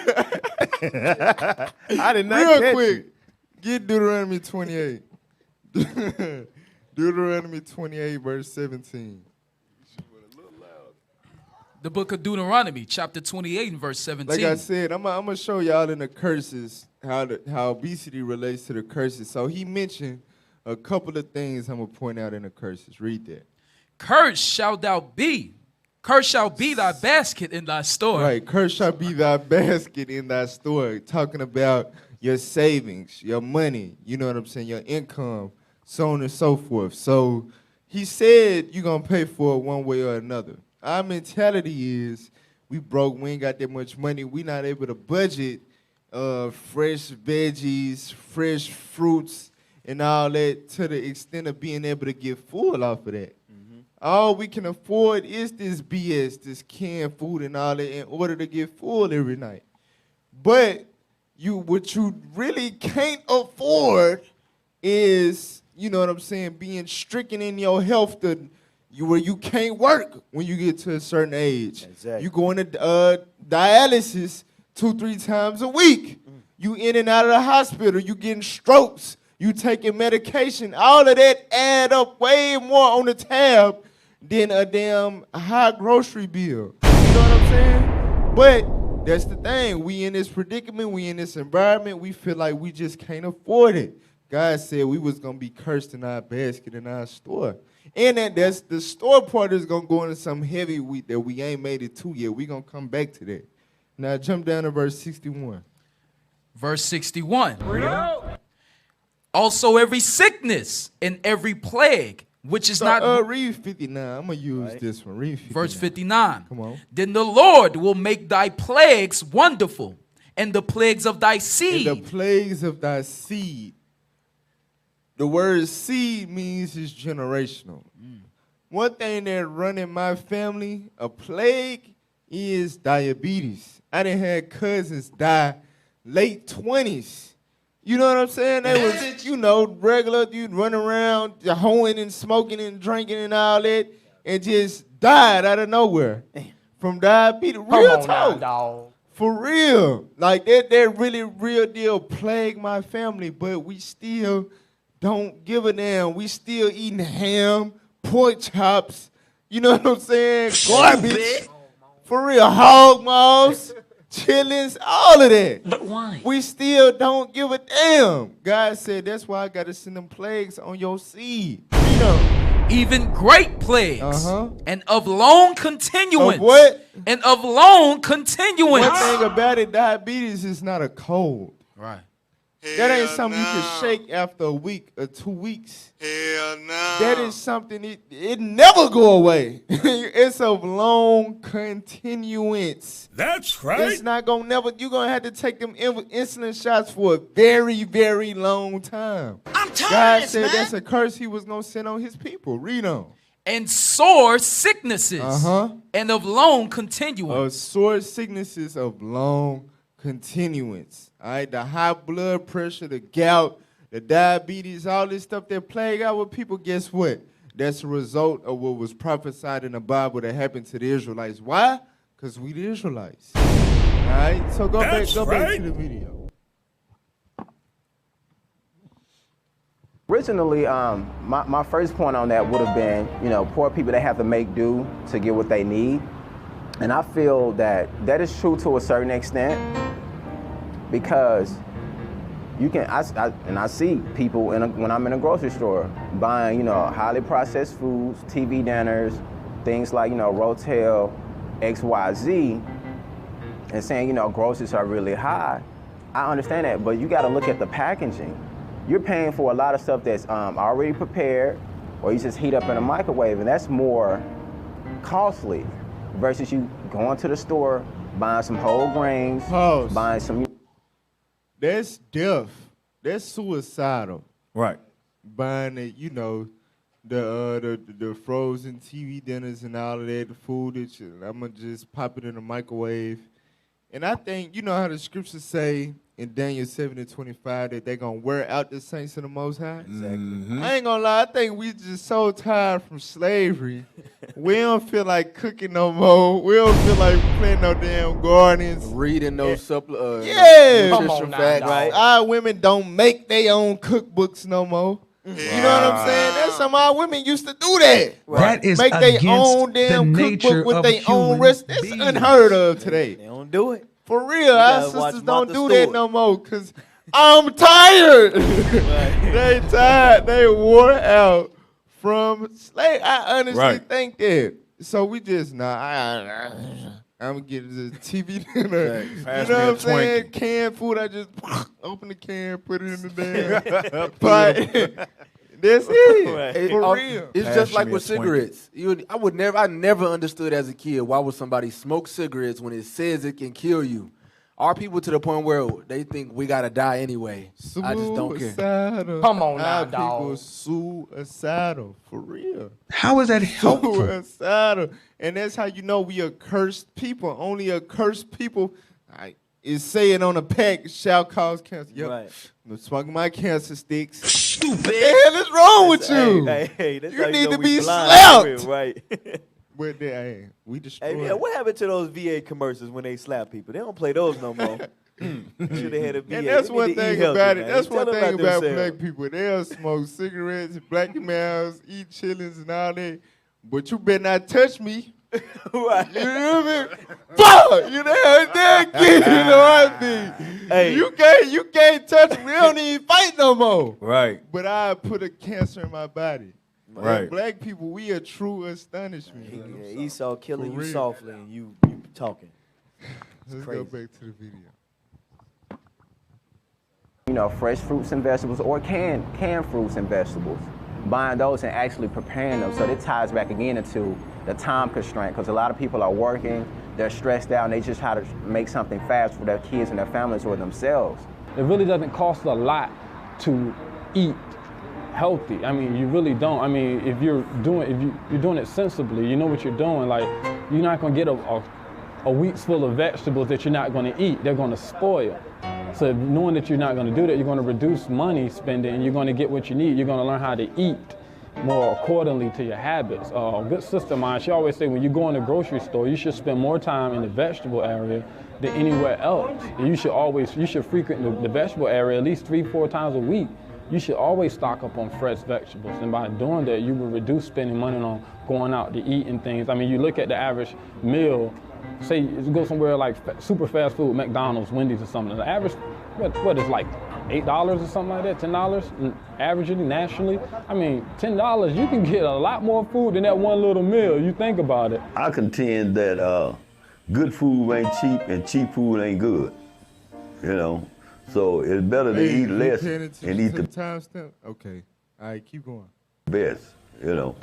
[SPEAKER 16] I did not
[SPEAKER 9] Real
[SPEAKER 16] catch
[SPEAKER 9] quick,
[SPEAKER 16] it.
[SPEAKER 9] get Deuteronomy 28. Deuteronomy 28, verse 17.
[SPEAKER 14] The book of Deuteronomy, chapter 28 and verse 17.
[SPEAKER 9] Like I said, I'm gonna show y'all in the curses how obesity relates to the curses. So he mentioned a couple of things I'm gonna point out in the curses. Read that.
[SPEAKER 14] Cursed shalt thou be. Cursed shall be thy basket in thy store.
[SPEAKER 9] Right, cursed shall be thy basket in thy store. Talking about your savings, your money, you know what I'm saying, your income, so on and so forth. So he said you're gonna pay for it one way or another. Our mentality is we broke, we ain't got that much money, we not able to budget fresh veggies, fresh fruits, and all that to the extent of being able to get full off of that. All we can afford is this BS, this canned food and all that in order to get full every night. But what you really can't afford is, you know what I'm saying, being stricken in your health where you can't work when you get to a certain age.
[SPEAKER 11] Exactly.
[SPEAKER 9] You going to dialysis 2-3 times a week. You in and out of the hospital. You getting strokes. You taking medication. All of that add up way more on the tab than a damn high grocery bill. You know what I'm saying? But that's the thing. We in this predicament. We in this environment. We feel like we just can't afford it. God said we was going to be cursed in our basket in our store. And that's the store part is going to go into some heavy wheat that we ain't made it to yet. We going to come back to that. Now jump down to verse 61.
[SPEAKER 14] Verse 61. Also every sickness and every plague, which is not...
[SPEAKER 9] read 59. I'm going to use this one. Read 59.
[SPEAKER 14] Verse 59.
[SPEAKER 9] Come on.
[SPEAKER 14] Then the Lord will make thy plagues wonderful, and the plagues of thy seed.
[SPEAKER 9] And the plagues of thy seed. The word seed means it's generational. One thing that run in my family, a plague, is diabetes. I done had cousins die late 20s. You know what I'm saying? They was, regular, you'd run around hoeing and smoking and drinking and all that, and just died out of nowhere from diabetes. Real talk. For real. Like, that really real deal plagued my family, but we still don't give a damn. We still eating ham, pork chops, you know what I'm saying? Garbage. For real. Hog maws, chillings, all of that.
[SPEAKER 15] But why?
[SPEAKER 9] We still don't give a damn. God said that's why I got to send them plagues on your seed. You know.
[SPEAKER 14] Even great plagues. And of long continuance.
[SPEAKER 9] Of what?
[SPEAKER 14] And of long continuance.
[SPEAKER 9] One thing about it, diabetes is not a cold.
[SPEAKER 14] Right.
[SPEAKER 9] That ain't something you can shake after a week or 2 weeks.
[SPEAKER 18] Hell no.
[SPEAKER 9] That is something, it never go away. It's of long continuance.
[SPEAKER 18] That's right.
[SPEAKER 9] It's not gonna never, you're gonna have to take them insulin shots for a very, very long time.
[SPEAKER 15] I'm tired
[SPEAKER 9] God
[SPEAKER 15] of this,
[SPEAKER 9] said
[SPEAKER 15] man.
[SPEAKER 9] that's a curse he was gonna send on his people. Read on.
[SPEAKER 14] And sore sicknesses. And of long continuance.
[SPEAKER 9] Sore sicknesses of long continuance. All right, the high blood pressure, the gout, the diabetes, all this stuff that plague our people, guess what? That's a result of what was prophesied in the Bible that happened to the Israelites. Why? Because we the Israelites. All right, so go back to the video.
[SPEAKER 19] Originally, my first point on that would have been, poor people, they have to make do to get what they need. And I feel that is true to a certain extent, because you can, I see people when I'm in a grocery store buying, highly processed foods, TV dinners, things like, Rotel, XYZ, and saying, groceries are really high. I understand that, but you got to look at the packaging. You're paying for a lot of stuff that's already prepared, or you just heat up in a microwave, and that's more costly versus you going to the store, buying some whole grains, buying some...
[SPEAKER 9] That's death. That's suicidal.
[SPEAKER 16] Right.
[SPEAKER 9] Buying it, the frozen TV dinners and all of that, the food that I'm going to just pop it in the microwave And I think, you know how the scriptures say in Daniel 7:25 that they're going to wear out the saints of the Most High?
[SPEAKER 16] Exactly.
[SPEAKER 9] I ain't going to lie. I think we just so tired from slavery. We don't feel like cooking no more. We don't feel like playing no damn gardens.
[SPEAKER 10] Reading no supplements.
[SPEAKER 9] Yeah.
[SPEAKER 10] Nutrition facts.
[SPEAKER 9] Right. Our women don't make their own cookbooks no more. You know what I'm saying? That's some of our women used to do that.
[SPEAKER 18] That is
[SPEAKER 9] make their
[SPEAKER 18] against
[SPEAKER 9] own damn
[SPEAKER 18] the nature
[SPEAKER 9] cookbook with
[SPEAKER 18] of
[SPEAKER 9] their own
[SPEAKER 18] human
[SPEAKER 9] recipe. It's
[SPEAKER 18] beings.
[SPEAKER 9] unheard of today.
[SPEAKER 11] They don't do it.
[SPEAKER 9] For real, our
[SPEAKER 11] gotta watch
[SPEAKER 9] sisters don't
[SPEAKER 11] Martha
[SPEAKER 9] do that
[SPEAKER 11] Stewart.
[SPEAKER 9] no more because I'm tired. They tired. They wore out from slave. I honestly think that. So we just I'm gonna get the TV dinner. You know what I'm saying? Canned food. I just open the can, put it in the damn pot. That's it. For real.
[SPEAKER 10] It's just like with cigarettes. I never understood as a kid why would somebody smoke cigarettes when it says it can kill you. Are people to the point where they think we gotta die anyway? I just don't care.
[SPEAKER 9] Suicidal.
[SPEAKER 15] Come on now,
[SPEAKER 9] Our
[SPEAKER 15] dog.
[SPEAKER 9] people suicidal. For real.
[SPEAKER 18] How is that helpful?
[SPEAKER 9] Suicidal. And that's how you know we are cursed people. Only a cursed people is saying on a pack shall cause cancer. Yep.
[SPEAKER 11] Right.
[SPEAKER 9] I'm smoking my cancer sticks. Stupid. What the hell is wrong with you?
[SPEAKER 11] Hey, that's
[SPEAKER 9] You
[SPEAKER 11] how
[SPEAKER 9] need
[SPEAKER 11] know
[SPEAKER 9] to
[SPEAKER 11] we
[SPEAKER 9] be
[SPEAKER 11] blind,
[SPEAKER 9] slapped.
[SPEAKER 11] for real, right?
[SPEAKER 9] But we destroyed.
[SPEAKER 11] Hey, yeah, what happened to those VA commercials when they slap people? They don't play those no more. Should have had a VA.
[SPEAKER 9] And that's
[SPEAKER 11] They
[SPEAKER 9] one
[SPEAKER 11] need to
[SPEAKER 9] thing
[SPEAKER 11] eat healthy,
[SPEAKER 9] about it.
[SPEAKER 11] man.
[SPEAKER 9] That's
[SPEAKER 11] Tell
[SPEAKER 9] one
[SPEAKER 11] them
[SPEAKER 9] thing about
[SPEAKER 11] themselves.
[SPEAKER 9] black people. They'll smoke cigarettes, black mouths, eat chillings and all that. But you better not touch me.
[SPEAKER 11] Right.
[SPEAKER 9] You know what I mean? Fuck! You know, they'll get you the right thing.
[SPEAKER 11] Hey.
[SPEAKER 9] You can't touch me. We don't even fight no more.
[SPEAKER 16] Right.
[SPEAKER 9] But I put a cancer in my body.
[SPEAKER 16] Right.
[SPEAKER 9] And black people, we are true astonishment.
[SPEAKER 11] Yeah, Esau killing
[SPEAKER 9] For
[SPEAKER 11] you
[SPEAKER 9] real.
[SPEAKER 11] softly and you talking.
[SPEAKER 9] Let's
[SPEAKER 11] crazy.
[SPEAKER 9] go back to the video.
[SPEAKER 19] You know, fresh fruits and vegetables or canned fruits and vegetables. Buying those and actually preparing them. So it ties back again into the time constraint because a lot of people are working, they're stressed out, and they just try to make something fast for their kids and their families or themselves.
[SPEAKER 20] It really doesn't cost a lot to eat healthy. I mean, you really don't. I mean, if you're doing it sensibly, you know what you're doing. Like, you're not gonna get a week's full of vegetables that you're not gonna eat. They're gonna spoil. So knowing that you're not gonna do that, you're gonna reduce money spending and you're gonna get what you need. You're gonna learn how to eat more accordingly to your habits. A good sister of mine, she always say when you go in the grocery store, you should spend more time in the vegetable area than anywhere else. And you should frequent the vegetable area at least 3-4 times a week. You should always stock up on fresh vegetables. And by doing that, you will reduce spending money on going out to eat and things. I mean, you look at the average meal, say you go somewhere like super fast food, McDonald's, Wendy's or something. The average, what is like $8 or something like that, $10, averaging nationally. I mean, $10, you can get a lot more food than that one little meal. You think about it.
[SPEAKER 21] I contend that good food ain't cheap and cheap food ain't good, you know. So it's better to eat less and eat the
[SPEAKER 9] timestamp. Okay, all right, keep going.
[SPEAKER 21] best, you know.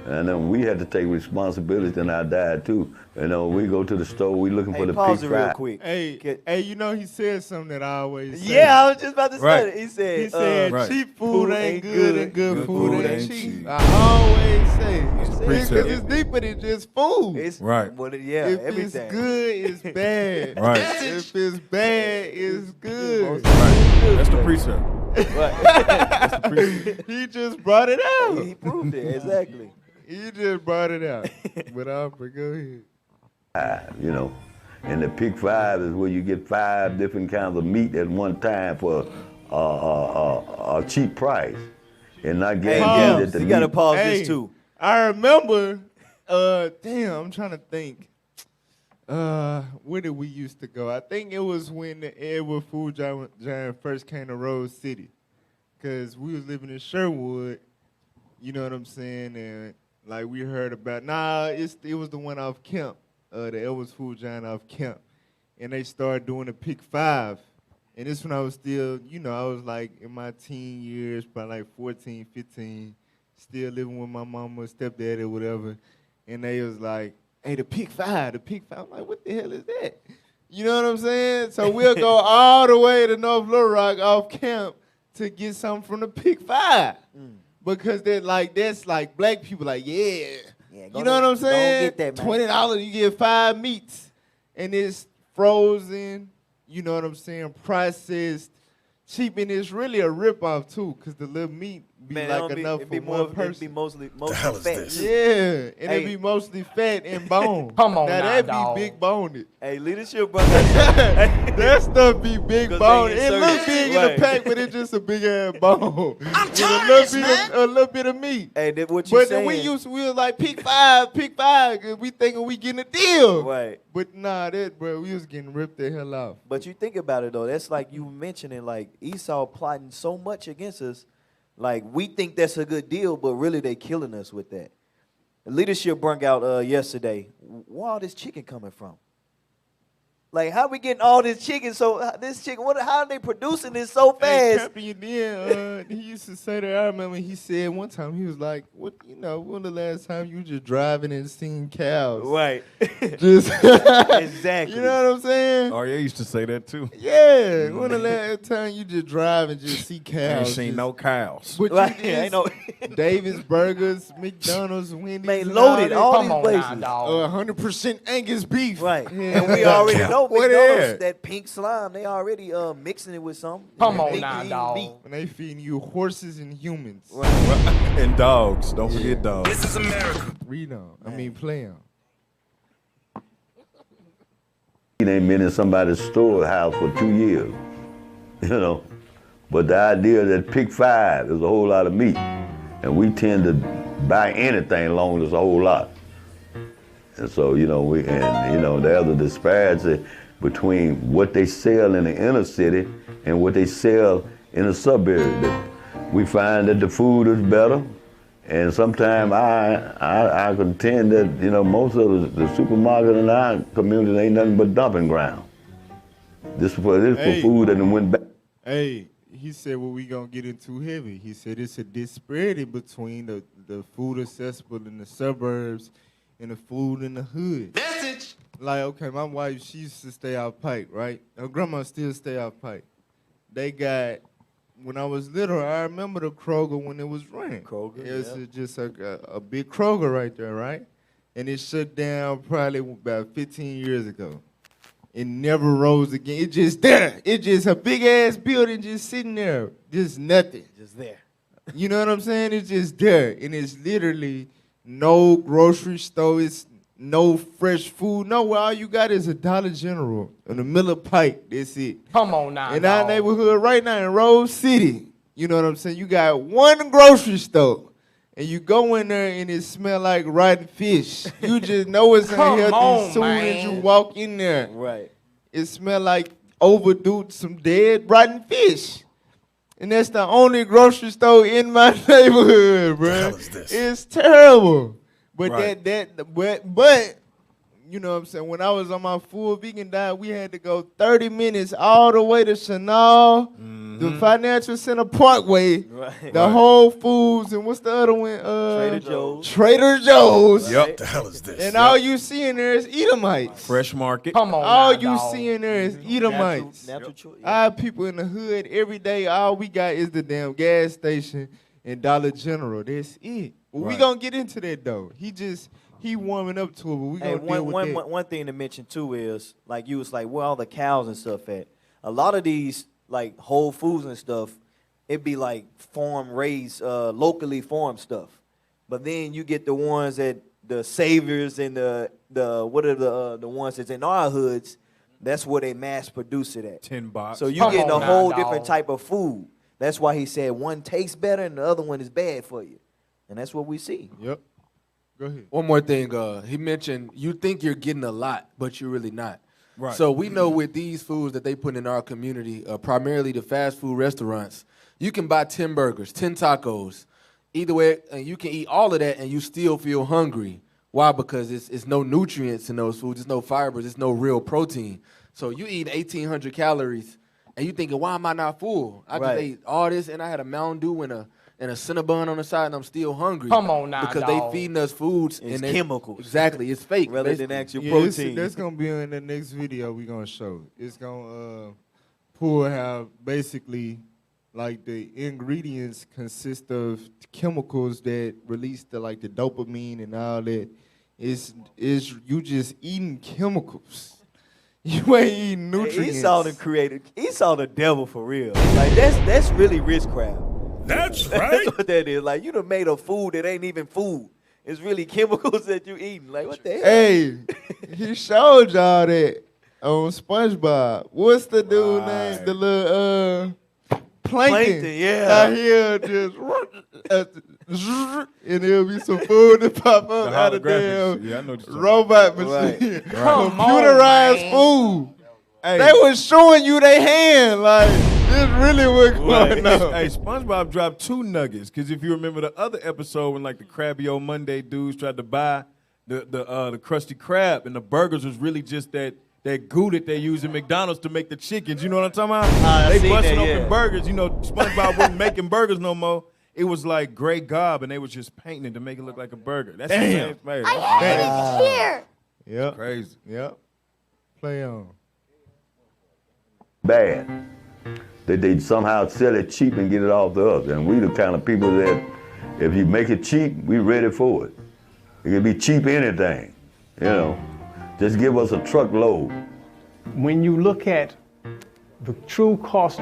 [SPEAKER 21] And then we had to take responsibility in our diet too. You know, we go to the store, we looking for the
[SPEAKER 11] pause
[SPEAKER 21] pig
[SPEAKER 11] it real
[SPEAKER 21] fry.
[SPEAKER 11] quick.
[SPEAKER 9] Hey, you know he said something that I always say.
[SPEAKER 11] Yeah, I was just about to say
[SPEAKER 9] Right.
[SPEAKER 11] it. He said,
[SPEAKER 9] cheap food ain't good and good food ain't cheap. I always say it. Because it's deeper than just food.
[SPEAKER 11] It's
[SPEAKER 16] Right.
[SPEAKER 11] If
[SPEAKER 9] it's good, it's bad.
[SPEAKER 16] Right.
[SPEAKER 9] If it's bad, it's good.
[SPEAKER 16] Right. That's the precept.
[SPEAKER 11] That's
[SPEAKER 16] the precept.
[SPEAKER 9] He just brought it out.
[SPEAKER 11] He proved it, exactly.
[SPEAKER 9] He just brought it out. But go ahead.
[SPEAKER 21] You know, and the pig five is where you get 5 different kinds of meat at one time for a cheap price, and not guaranteed that the
[SPEAKER 11] you gotta
[SPEAKER 21] meat-
[SPEAKER 11] pause this too.
[SPEAKER 9] I remember, I'm trying to think. Where did we used to go? I think it was when the Edward Food Giant first came to Rose City. Because we was living in Sherwood, you know what I'm saying? And like we heard about, it was the one off Kemp, the Edwards Food Giant off Kemp. And they started doing the Pick 5. And this when I was still, I was like in my teen years, probably like 14, 15, still living with my mama, stepdad or whatever. And they was like, hey, the Pick 5, the Pick 5. I'm like, what the hell is that? You know what I'm saying? So we'll go all the way to North Little Rock off Camp to get something from the Pick 5. Because that's like black people like, you know what I'm saying?
[SPEAKER 11] Don't get that, man.
[SPEAKER 9] $20, you get 5 meats. And it's frozen, you know what I'm saying, processed, cheap, and it's really a ripoff too, cause the little meat be like enough for one person.
[SPEAKER 11] It'd be mostly fat.
[SPEAKER 9] Yeah, and it be mostly fat and bone.
[SPEAKER 15] Come on
[SPEAKER 9] now
[SPEAKER 15] now,
[SPEAKER 9] that
[SPEAKER 15] dog.
[SPEAKER 9] be big boned.
[SPEAKER 11] Hey, leadership, brother.
[SPEAKER 9] That stuff be big
[SPEAKER 11] 'Cause
[SPEAKER 9] bone.
[SPEAKER 11] they
[SPEAKER 9] It
[SPEAKER 11] insert
[SPEAKER 9] look
[SPEAKER 11] it.
[SPEAKER 9] big in
[SPEAKER 11] Right.
[SPEAKER 9] the pack, but it's just a big ass bone.
[SPEAKER 11] I'm
[SPEAKER 9] With a
[SPEAKER 11] tired
[SPEAKER 9] little
[SPEAKER 11] of this,
[SPEAKER 9] bit of, a little bit of meat.
[SPEAKER 11] Hey, that what you
[SPEAKER 9] But
[SPEAKER 11] saying?
[SPEAKER 9] then we was like pick five, cause we thinking we getting a deal.
[SPEAKER 11] Right.
[SPEAKER 9] But nah, bro, we was getting ripped the hell off.
[SPEAKER 11] But you think about it though, that's like you mentioning like Esau plotting so much against us. Like we think that's a good deal, but really they killing us with that. The leadership brung out yesterday. Where all this chicken coming from? Like how we getting all this chicken? So this chicken, how are they producing this so fast?
[SPEAKER 9] Hey, Captain, you did. He used to say that. I remember he said one time he was like, "What? When the last time you just driving and seeing cows?"
[SPEAKER 11] Right.
[SPEAKER 9] Just
[SPEAKER 11] exactly.
[SPEAKER 9] You know what I'm saying?
[SPEAKER 16] Oh, yeah, used to say that too.
[SPEAKER 9] Yeah. When the last time you just drive and just see cows?
[SPEAKER 16] I ain't seen no cows.
[SPEAKER 9] But
[SPEAKER 11] Right,
[SPEAKER 9] you
[SPEAKER 11] ain't no-
[SPEAKER 9] Davis Burgers, McDonald's, Wendy's,
[SPEAKER 11] Man,
[SPEAKER 9] and
[SPEAKER 11] loaded
[SPEAKER 9] all
[SPEAKER 11] all
[SPEAKER 9] these
[SPEAKER 11] these places.
[SPEAKER 9] 100% Angus beef.
[SPEAKER 11] Right.
[SPEAKER 9] Yeah.
[SPEAKER 11] And we already know
[SPEAKER 9] What
[SPEAKER 11] McDonald's,
[SPEAKER 9] is?
[SPEAKER 11] that pink slime, they already mixing it with something.
[SPEAKER 15] Come on
[SPEAKER 11] Making
[SPEAKER 15] now,
[SPEAKER 11] it eat
[SPEAKER 15] dog.
[SPEAKER 11] meat.
[SPEAKER 9] When they feeding you horses and humans.
[SPEAKER 16] And dogs. Don't forget dogs.
[SPEAKER 1] This is America.
[SPEAKER 9] Read on. Play on.
[SPEAKER 21] He ain't been in somebody's storehouse for 2 years, But the idea that pick five is a whole lot of meat, and we tend to buy anything long as a whole lot. And so, there's a disparity between what they sell in the inner city and what they sell in the suburb. We find that the food is better, and sometimes I contend that most of the supermarket in our community ain't nothing but dumping ground. This for food that went back.
[SPEAKER 9] Hey, he said what we gonna get into heavy. He said it's a disparity between the food accessible in the suburbs and the food in the hood.
[SPEAKER 1] Message.
[SPEAKER 9] Like, okay, my wife, she used to stay out Pike, right? Her grandma still stay out Pike. They got, when I was little, I remember the Kroger when it was running.
[SPEAKER 11] Kroger,
[SPEAKER 9] It was just a big Kroger right there, right? And it shut down probably about 15 years ago. It never rose again. It just there. It just a big ass building just sitting there. Just nothing.
[SPEAKER 11] Just there.
[SPEAKER 9] You know what I'm saying? It's just there. And it's literally no grocery store. It's no fresh food. No, all you got is a Dollar General in the middle of Pike. That's it.
[SPEAKER 15] Come on now,
[SPEAKER 9] In
[SPEAKER 15] dog.
[SPEAKER 9] our neighborhood right now in Rose City, you know what I'm saying? You got one grocery store. And you go in there and it smell like rotten fish. You just know it's
[SPEAKER 15] Come
[SPEAKER 9] unhealthy
[SPEAKER 15] on,
[SPEAKER 9] as soon as you
[SPEAKER 15] man.
[SPEAKER 9] walk in there.
[SPEAKER 11] Right.
[SPEAKER 9] It smell like overdue some dead rotten fish. And that's the only grocery store in my neighborhood, bro.
[SPEAKER 16] The hell is this?
[SPEAKER 9] It's terrible. But
[SPEAKER 16] Right.
[SPEAKER 9] but you know what I'm saying? When I was on my full vegan diet, we had to go 30 minutes all the way to Chanel, the Financial Center Parkway,
[SPEAKER 11] Right.
[SPEAKER 9] the Whole Foods, and what's the other one?
[SPEAKER 11] Trader Joe's.
[SPEAKER 9] Trader Joe's.
[SPEAKER 16] Yep. The hell is this?
[SPEAKER 9] And all you see in there is Edomites.
[SPEAKER 16] Fresh market.
[SPEAKER 15] Come on
[SPEAKER 9] All
[SPEAKER 15] now,
[SPEAKER 9] you
[SPEAKER 15] dog.
[SPEAKER 9] see in there is Edomites.
[SPEAKER 11] Natural choice. Yeah.
[SPEAKER 9] Our people in the hood, every day, all we got is the damn gas station and Dollar General. That's it. Well, we
[SPEAKER 16] Right.
[SPEAKER 9] gonna get into that, though. He warming up to it, but we
[SPEAKER 11] Hey,
[SPEAKER 9] gonna deal with that.
[SPEAKER 11] one thing to mention too is like you was like where all the cows and stuff at. A lot of these like Whole Foods and stuff, it be like farm raised, locally farmed stuff. But then you get the ones that the Saviors and the what are the ones that's in our hoods. That's where they mass produce it at.
[SPEAKER 16] 10 box.
[SPEAKER 11] So you
[SPEAKER 15] Come
[SPEAKER 11] getting a
[SPEAKER 15] on now,
[SPEAKER 11] whole
[SPEAKER 15] dog.
[SPEAKER 11] different type of food. That's why he said one tastes better and the other one is bad for you. And that's what we see.
[SPEAKER 9] Yep. Go ahead.
[SPEAKER 10] One more thing, he mentioned you think you're getting a lot, but you're really not.
[SPEAKER 16] Right.
[SPEAKER 10] So we know with these foods that they put in our community, primarily the fast food restaurants, you can buy 10 burgers, 10 tacos, either way, and you can eat all of that and you still feel hungry. Why? Because it's no nutrients in those foods, it's no fibers, it's no real protein. So you eat 1,800 calories and you thinking, why am I not full? I just ate all this and I had a Mountain Dew and a Cinnabon on the side and I'm still hungry.
[SPEAKER 15] Come on now,
[SPEAKER 10] because
[SPEAKER 15] dog.
[SPEAKER 10] they feeding us foods
[SPEAKER 11] It's
[SPEAKER 10] and they-
[SPEAKER 11] chemicals.
[SPEAKER 10] Exactly, it's fake.
[SPEAKER 11] Rather
[SPEAKER 10] basically.
[SPEAKER 11] than actual
[SPEAKER 9] Yeah,
[SPEAKER 11] protein.
[SPEAKER 9] that's gonna be in the next video we gonna show. It's gonna pull how basically like the ingredients consist of chemicals that release the dopamine and all that. Is you just eating chemicals. You ain't eating nutrients.
[SPEAKER 11] Esau the devil for real. Like Esau the devil for real. Like that's really witchcraft.
[SPEAKER 16] That's
[SPEAKER 11] That's what that is. Like you done made a food that ain't even food. It's really chemicals that you eating. Like what the hell?
[SPEAKER 9] Hey, he showed y'all that on SpongeBob. What's the dude name? The little Plankton.
[SPEAKER 11] Yeah.
[SPEAKER 9] Out here just and there'll be some food that pop up out of damn
[SPEAKER 16] Yeah, I know what you're talking
[SPEAKER 9] robot
[SPEAKER 16] about.
[SPEAKER 9] machine.
[SPEAKER 16] Come
[SPEAKER 9] Computerized food.
[SPEAKER 16] Hey.
[SPEAKER 9] They was showing you their hand. Like, this really was going on.
[SPEAKER 16] Hey, SpongeBob dropped 2 nuggets because if you remember the other episode when like the Krabby Old Monday dudes tried to buy the Krusty Krab and the burgers was really just that goo that they use in McDonald's to make the chickens. You know what I'm talking about? They busting open burgers. You know, SpongeBob wasn't making burgers no more. It was like gray gob, and they was just painting it to make it look like a burger. That's the same thing.
[SPEAKER 18] I had it here.
[SPEAKER 9] Yep.
[SPEAKER 16] Crazy.
[SPEAKER 9] Yep. Play on.
[SPEAKER 21] Bad. That they somehow sell it cheap and get it off to us. And we the kind of people that if you make it cheap, we ready for it. It can be cheap anything, you know. Just give us a truckload.
[SPEAKER 20] When you look at the true cost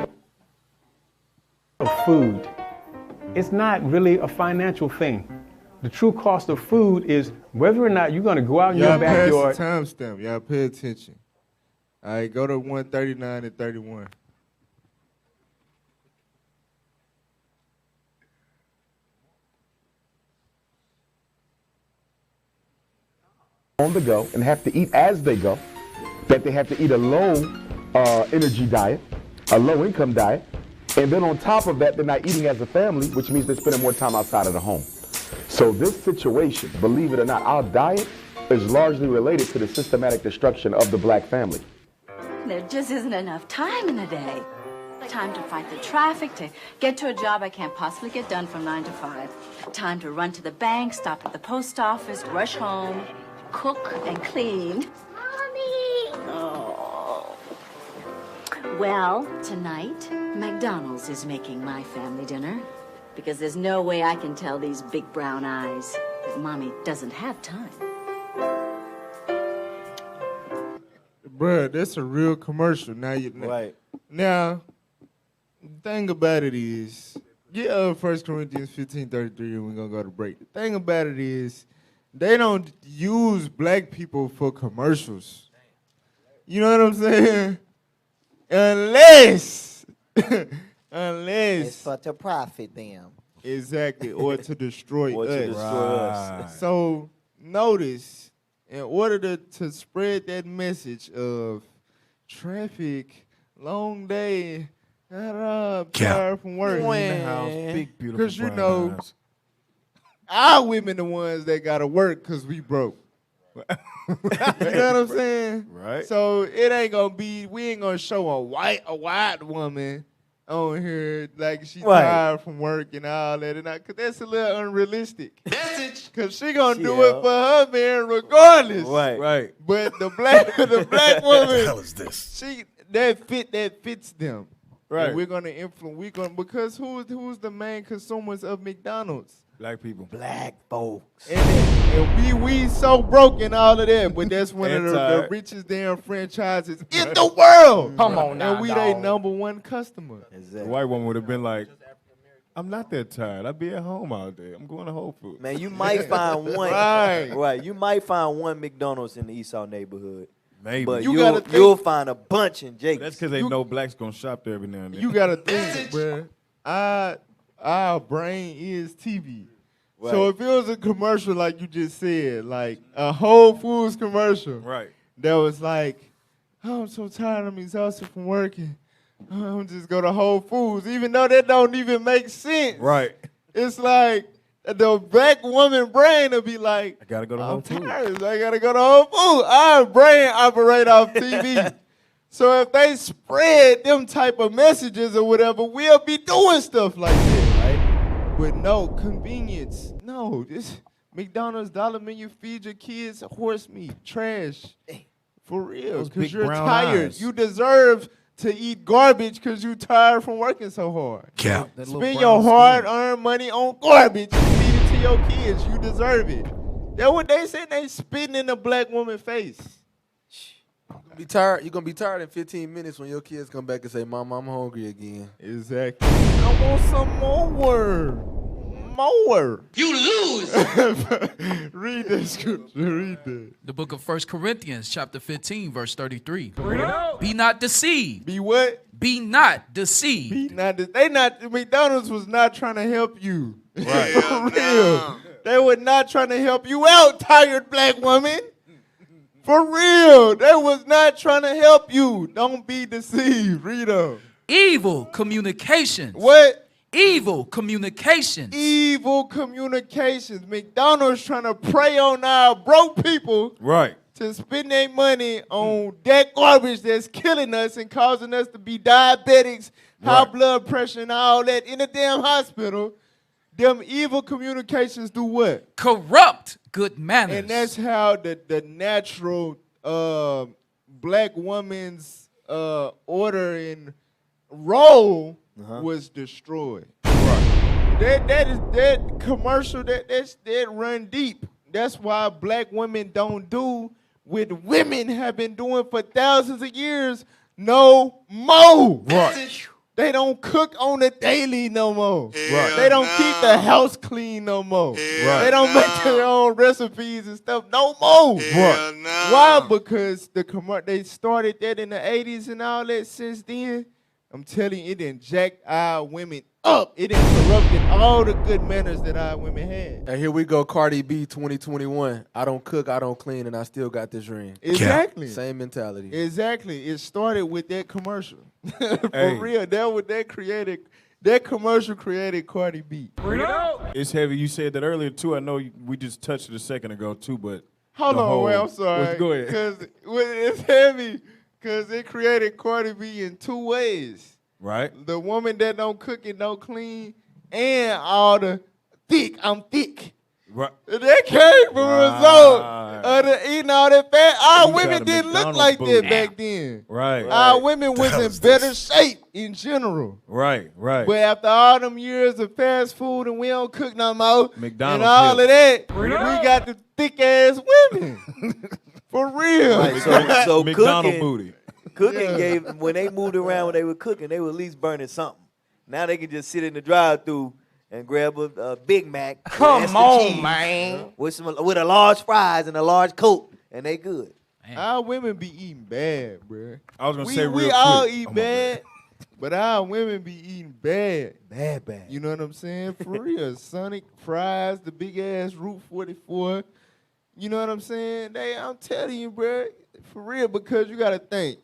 [SPEAKER 20] of food, it's not really a financial thing. The true cost of food is whether or not you're going to go out in your backyard.
[SPEAKER 9] Timestamp. Y'all pay attention. All right, go to 139 and 31.
[SPEAKER 22] On the go and have to eat as they go, that they have to eat a low energy diet, a low income diet, and then on top of that, they're not eating as a family, which means they're spending more time outside of the home. So this situation, believe it or not, our diet is largely related to the systematic destruction of the black family.
[SPEAKER 23] There just isn't enough time in the day. Time to fight the traffic, to get to a job I can't possibly get done from 9 to 5. Time to run to the bank, stop at the post office, rush home, cook and clean.
[SPEAKER 18] Mommy!
[SPEAKER 23] Oh. Well, tonight, McDonald's is making my family dinner because there's no way I can tell these big brown eyes that Mommy doesn't have time.
[SPEAKER 9] Bruh, that's a real commercial. Now Now, the thing about it is, 1 Corinthians 15:33, and we're gonna go to break. The thing about it is, they don't use black people for commercials. You know what I'm saying? Unless
[SPEAKER 15] It's for to profit them.
[SPEAKER 9] Exactly, or to destroy us.
[SPEAKER 15] Right.
[SPEAKER 9] So notice, in order to spread that message of traffic, long day, tired from work,
[SPEAKER 16] in the house, big beautiful.
[SPEAKER 9] because you
[SPEAKER 16] brown
[SPEAKER 9] know,
[SPEAKER 16] eyes.
[SPEAKER 9] our women the ones that gotta work because we broke. You know what I'm saying?
[SPEAKER 16] Right.
[SPEAKER 9] So it ain't gonna be. We ain't gonna show a white woman on here like she tired from work and all that, and cause that's a little unrealistic. Cause she gonna do it for her man regardless.
[SPEAKER 16] Right.
[SPEAKER 9] But the black woman,
[SPEAKER 16] What the hell is this?
[SPEAKER 9] that fits them.
[SPEAKER 16] Right.
[SPEAKER 9] And we're gonna influence. Because who's the main consumers of McDonald's?
[SPEAKER 16] Black people.
[SPEAKER 11] Black folks.
[SPEAKER 9] And we so broke and all of that, but that's one of the
[SPEAKER 16] Tired.
[SPEAKER 9] richest damn franchises in the world.
[SPEAKER 15] Come on now,
[SPEAKER 9] And we
[SPEAKER 15] dog.
[SPEAKER 9] they number one customer.
[SPEAKER 16] The white woman would have been like, I'm not that tired. I be at home all day. I'm going to Whole Foods.
[SPEAKER 11] Man, you might find one.
[SPEAKER 9] Right.
[SPEAKER 11] You might find one McDonald's in the Esau neighborhood.
[SPEAKER 16] Maybe.
[SPEAKER 11] But
[SPEAKER 9] You
[SPEAKER 11] you'll find a bunch in Jake's.
[SPEAKER 16] That's because they know blacks going to shop there every now and then.
[SPEAKER 9] You gotta think, bruh. Our brain is TV.
[SPEAKER 11] Right.
[SPEAKER 9] So if it was a commercial like you just said, like a Whole Foods commercial,
[SPEAKER 16] Right.
[SPEAKER 9] that was like, oh, I'm so tired, I'm exhausted from working. I'm just go to Whole Foods, even though that don't even make sense.
[SPEAKER 16] Right.
[SPEAKER 9] It's like the black woman brain will be like,
[SPEAKER 16] I got to go to Whole Foods.
[SPEAKER 9] tired, I gotta go to Whole Foods. Our brain operate off TV. So if they spread them type of messages or whatever, we'll be doing stuff like that, right? With no convenience. No, this McDonald's dollar menu feed your kids horse meat, trash. For real,
[SPEAKER 16] Those
[SPEAKER 9] because
[SPEAKER 16] big
[SPEAKER 9] you're
[SPEAKER 16] brown
[SPEAKER 9] tired.
[SPEAKER 16] eyes.
[SPEAKER 9] You deserve to eat garbage because you're tired from working so hard.
[SPEAKER 16] Cap.
[SPEAKER 9] Spend your hard-earned money on garbage and feed it to your kids. You deserve it. That's what they said. They spitting in a black woman's face.
[SPEAKER 10] Be tired. You're gonna be tired in 15 minutes when your kids come back and say, "Mom, I'm hungry again."
[SPEAKER 9] Exactly. I want some more.
[SPEAKER 14] You lose.
[SPEAKER 9] Read that scripture. Read that.
[SPEAKER 14] The book of 1 Corinthians, chapter 15, verse 33. Be not deceived.
[SPEAKER 9] Be what?
[SPEAKER 14] Be not deceived.
[SPEAKER 9] Be not. McDonald's was not trying to help you. Right. For real. They were not trying to help you out, tired black woman. For real. They was not trying to help you. Don't be deceived. Read on.
[SPEAKER 14] Evil communications.
[SPEAKER 9] What?
[SPEAKER 14] Evil communications.
[SPEAKER 9] Evil communications. McDonald's trying to prey on our broke people.
[SPEAKER 16] Right.
[SPEAKER 9] To spend their money on that garbage that's killing us and causing us to be diabetics, high blood pressure, and all that in a damn hospital. Them evil communications do what?
[SPEAKER 14] Corrupt good manners.
[SPEAKER 9] And that's how the natural black woman's order and role was destroyed. Right. That commercial that run deep. That's why black women don't do what women have been doing for thousands of years no more.
[SPEAKER 16] Right.
[SPEAKER 9] They don't cook on the daily no more.
[SPEAKER 16] Right.
[SPEAKER 9] They don't keep the house clean no more.
[SPEAKER 16] Right.
[SPEAKER 9] They don't make their own recipes and stuff no more.
[SPEAKER 16] Right.
[SPEAKER 9] Why? Because they started that in the 80s and all that. Since then, I'm telling you, it done jacked our women up. It done corrupted all the good manners that our women had.
[SPEAKER 10] And here we go, Cardi B 2021. I don't cook, I don't clean, and I still got this ring.
[SPEAKER 9] Exactly.
[SPEAKER 10] Same mentality.
[SPEAKER 9] Exactly. It started with that commercial. For real. That commercial created Cardi B.
[SPEAKER 16] It's heavy. You said that earlier too. I know we just touched it a second ago too, but
[SPEAKER 9] Hold on, wait, I'm sorry.
[SPEAKER 16] Go ahead.
[SPEAKER 9] Because it's heavy. Because it created Cardi B in two ways.
[SPEAKER 16] Right.
[SPEAKER 9] The woman that don't cook and don't clean, and all the I'm thick.
[SPEAKER 16] Right.
[SPEAKER 9] That came from a result of the eating all that fat. Our women didn't look like that back then.
[SPEAKER 16] Right.
[SPEAKER 9] Our women was in better shape in general.
[SPEAKER 16] Right, right.
[SPEAKER 9] But after all them years of fast food and we don't cook no more,
[SPEAKER 16] McDonald's
[SPEAKER 9] and all of that,
[SPEAKER 16] Bring it
[SPEAKER 9] we
[SPEAKER 16] up.
[SPEAKER 9] got the thick ass women. For real.
[SPEAKER 11] Right, so
[SPEAKER 16] McDonald
[SPEAKER 11] cooking,
[SPEAKER 16] booty.
[SPEAKER 11] Cooking gave when they moved around when they were cooking, they were at least burning something. Now they can just sit in the drive-thru and grab a Big Mac.
[SPEAKER 15] Come on, man.
[SPEAKER 11] With a large fries and a large Coke, and they good.
[SPEAKER 9] Our women be eating bad, bruh.
[SPEAKER 16] I was gonna say real
[SPEAKER 9] we
[SPEAKER 16] quick.
[SPEAKER 9] all eat bad, but our women be eating bad.
[SPEAKER 11] Bad.
[SPEAKER 9] You know what I'm saying? For real. Sonic fries, the big ass Route 44. You know what I'm saying? I'm telling you, bruh, for real, because you gotta think.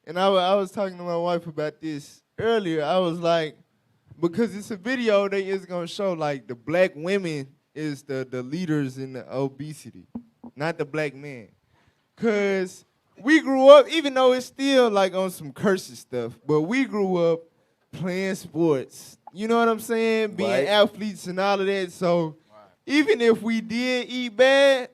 [SPEAKER 9] And I was talking to my wife about this earlier. I was like, because it's a video that is gonna show like the black women is the leaders in the obesity, not the black men. Cause we grew up, even though it's still like on some cursed stuff, but we grew up playing sports. You know what I'm saying? Being athletes and all of that. So even if we did eat bad,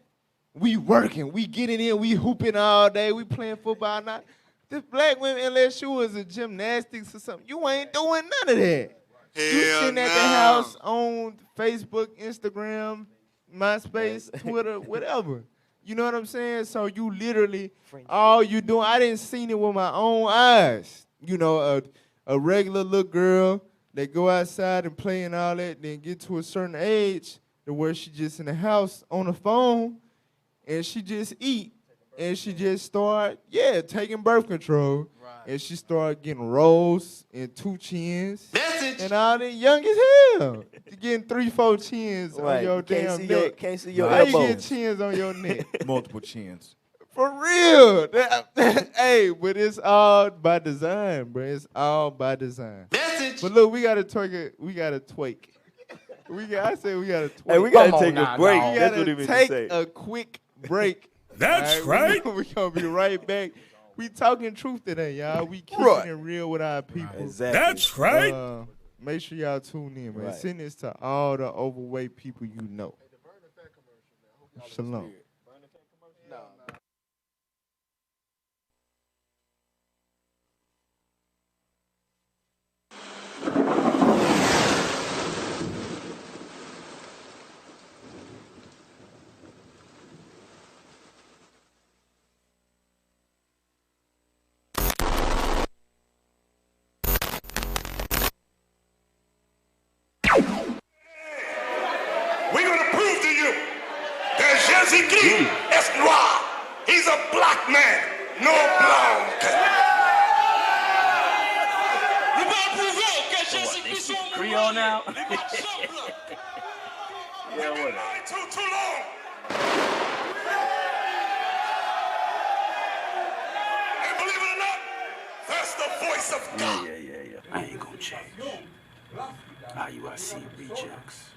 [SPEAKER 9] we working, we getting in, we hooping all day, we playing football now. The black women, unless you was a gymnastics or something, you ain't doing none of that. You sitting at the house on Facebook, Instagram, MySpace, Twitter, whatever. You know what I'm saying? So you literally, all you doing, I didn't see it with my own eyes. You know, a regular little girl that go outside and play and all that, then get to a certain age to where she just in the house on the phone and she just eat. And she just start, taking birth control. Right. And she started getting rolls and 2 chins. Message. And all that young as hell. Getting 3-4 chins on your damn neck.
[SPEAKER 11] Can't see your
[SPEAKER 9] How
[SPEAKER 11] elbows.
[SPEAKER 9] you get chins on your neck?
[SPEAKER 16] Multiple chins.
[SPEAKER 9] For real. Hey, but it's all by design, bro. It's all by design. Message. But look, we gotta twake. I said we gotta twake.
[SPEAKER 11] Hey, we gotta take a break.
[SPEAKER 9] We
[SPEAKER 11] That's what he
[SPEAKER 9] gotta
[SPEAKER 11] meant
[SPEAKER 9] take
[SPEAKER 11] to say.
[SPEAKER 9] a quick break.
[SPEAKER 16] That's
[SPEAKER 9] all
[SPEAKER 16] right.
[SPEAKER 9] We're going to be right back. We talking truth today, y'all. We keeping it real with our people.
[SPEAKER 11] Exactly.
[SPEAKER 16] That's right.
[SPEAKER 9] Make sure y'all tune in, man.
[SPEAKER 11] Right.
[SPEAKER 9] Send this to all the overweight people you know. Shalom.
[SPEAKER 3] Ezekiel is noir. He's a black man, no blonde.
[SPEAKER 4] Creole now? Yeah, what?
[SPEAKER 3] Too long. And believe it or not, that's the voice of God.
[SPEAKER 4] Yeah. I ain't gonna change. IUIC rejects.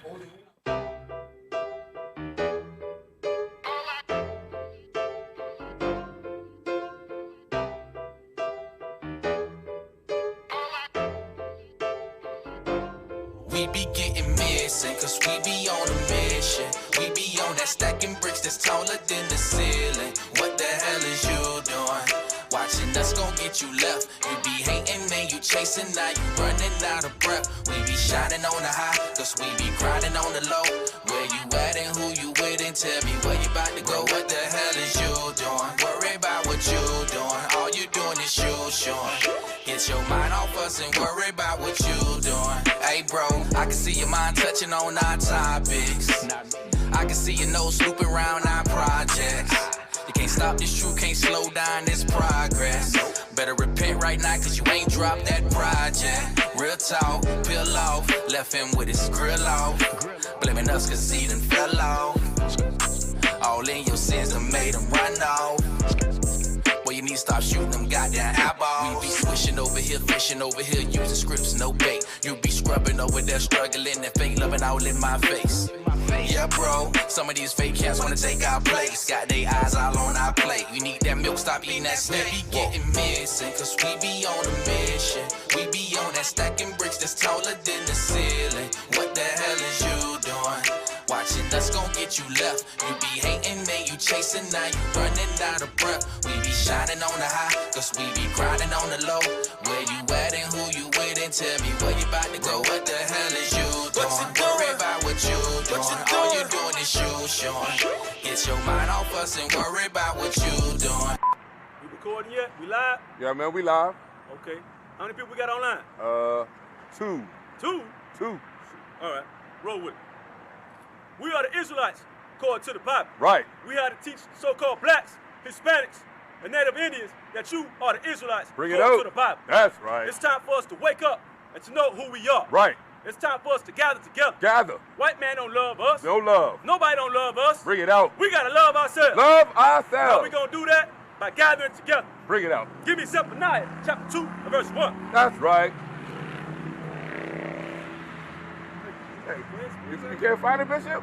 [SPEAKER 6] We be getting missing, cause we be on a mission. We be on that stacking bricks that's taller than the ceiling. What the hell is you doing? Watching us gon' get you left. You be hating, man, you chasing, now you running out of breath. We be shining on the high, cause we be grinding on the low. Where you at and who you with, and tell me where you about to go. What the hell is you doing? Worry about what you doing. All you doing is shoe showing. Get your mind off us and worry about what you doing. Hey bro, I can see your mind touching on our topics. I can see your nose snooping around our projects. You can't stop this truth, can't slow down this progress. Better repent right now, cause you ain't dropped that project. Real talk, peel off, left him with his grill off. Blaming us cause he done fell off. All in your sins done made him run off. Well, you need to stop shooting them goddamn eyeballs. We be swishing over here, fishing over here, using scripts, no bait. You be scrubbing over there, struggling and fake loving all in my face. Yeah, bro, some of these fake cats wanna take our place. Got their eyes all on our plate. You need that milk, stop eating that steak. We be getting missing, cause we be on a mission. We be on that stacking bricks that's taller than the ceiling. What the hell is you doing? Watching us gon' get you left. You be hating, man, you chasing, now you running out of breath. We be shining on the high, cause we be grinding on the low. Where you at and who you with, and tell me where you about to go. What the hell is you doing? Worry about what you doing. All you doing is shoe showing. Get your mind off us and worry about what you doing.
[SPEAKER 2] We recording yet? We live?
[SPEAKER 24] Yeah, man, we live.
[SPEAKER 2] Okay. How many people we got online?
[SPEAKER 24] 2.
[SPEAKER 2] 2?
[SPEAKER 24] 2.
[SPEAKER 2] All right. Roll with it. We are the Israelites, according to the Bible.
[SPEAKER 24] Right.
[SPEAKER 2] We are to teach so-called blacks, Hispanics, and Native Indians that you are the Israelites,
[SPEAKER 24] Bring it
[SPEAKER 2] according
[SPEAKER 24] out.
[SPEAKER 2] to the Bible.
[SPEAKER 24] That's right.
[SPEAKER 2] It's time for us to wake up and to know who we are.
[SPEAKER 24] Right.
[SPEAKER 2] It's time for us to gather together.
[SPEAKER 24] Gather.
[SPEAKER 2] White man don't love us.
[SPEAKER 24] No love.
[SPEAKER 2] Nobody don't love us.
[SPEAKER 24] Bring it out.
[SPEAKER 2] We gotta love ourselves.
[SPEAKER 24] Love
[SPEAKER 2] How
[SPEAKER 24] ourselves.
[SPEAKER 2] we gonna do that? By gathering together.
[SPEAKER 24] Bring it out.
[SPEAKER 2] Give me Zephaniah, chapter 2, and verse 1.
[SPEAKER 24] That's right. Hey, you can't find it, Bishop?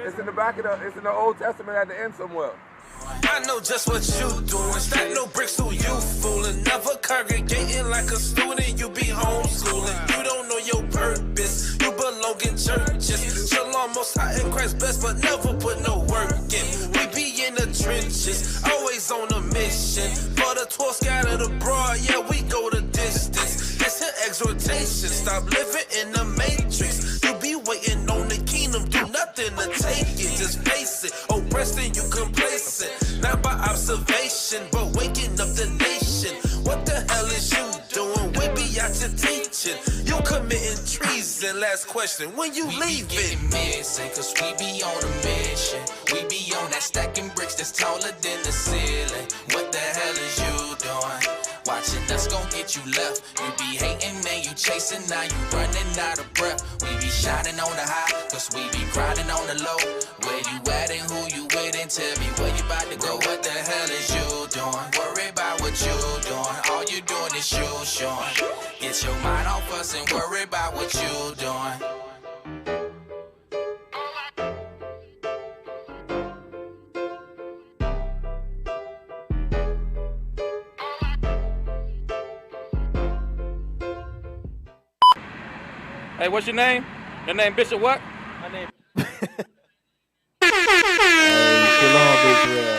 [SPEAKER 24] It's in the back of it's in the Old Testament at the end somewhere.
[SPEAKER 6] I know just what you doing. Stack no bricks, who you fooling. Never congregating like a student. You be homeschooling. You don't know your purpose. You belong in churches. Shalom, most high in Christ blessed, but never put no work in. We be in the trenches, always on a mission. For the 12 scattered abroad, yeah, we go the distance. It's an exhortation. Stop living in the matrix. You be waiting on the kingdom, do nothing to take it. Just face it. Oppressed and you complacent. Not by observation, but waking up the nation. What the hell is you doing? We be out your teaching. You committing treason. Last question, when you leaving? We getting missing, cause we be on a mission. We be on that stacking bricks that's taller than the ceiling. What the hell is you doing? Watching us gon' get you left. You be hating, man, you chasing, now you running out of breath. We be shining on the high, cause we be grinding on the low. Where you at and who you with, and tell me where you about to go. What the hell is you doing? Worry about what you doing. All you doing is shoe showing. Get your mind off us and worry about what you doing.
[SPEAKER 4] Hey, what's your name? Your name Bishop what?
[SPEAKER 11] My name. Shalom, Israel.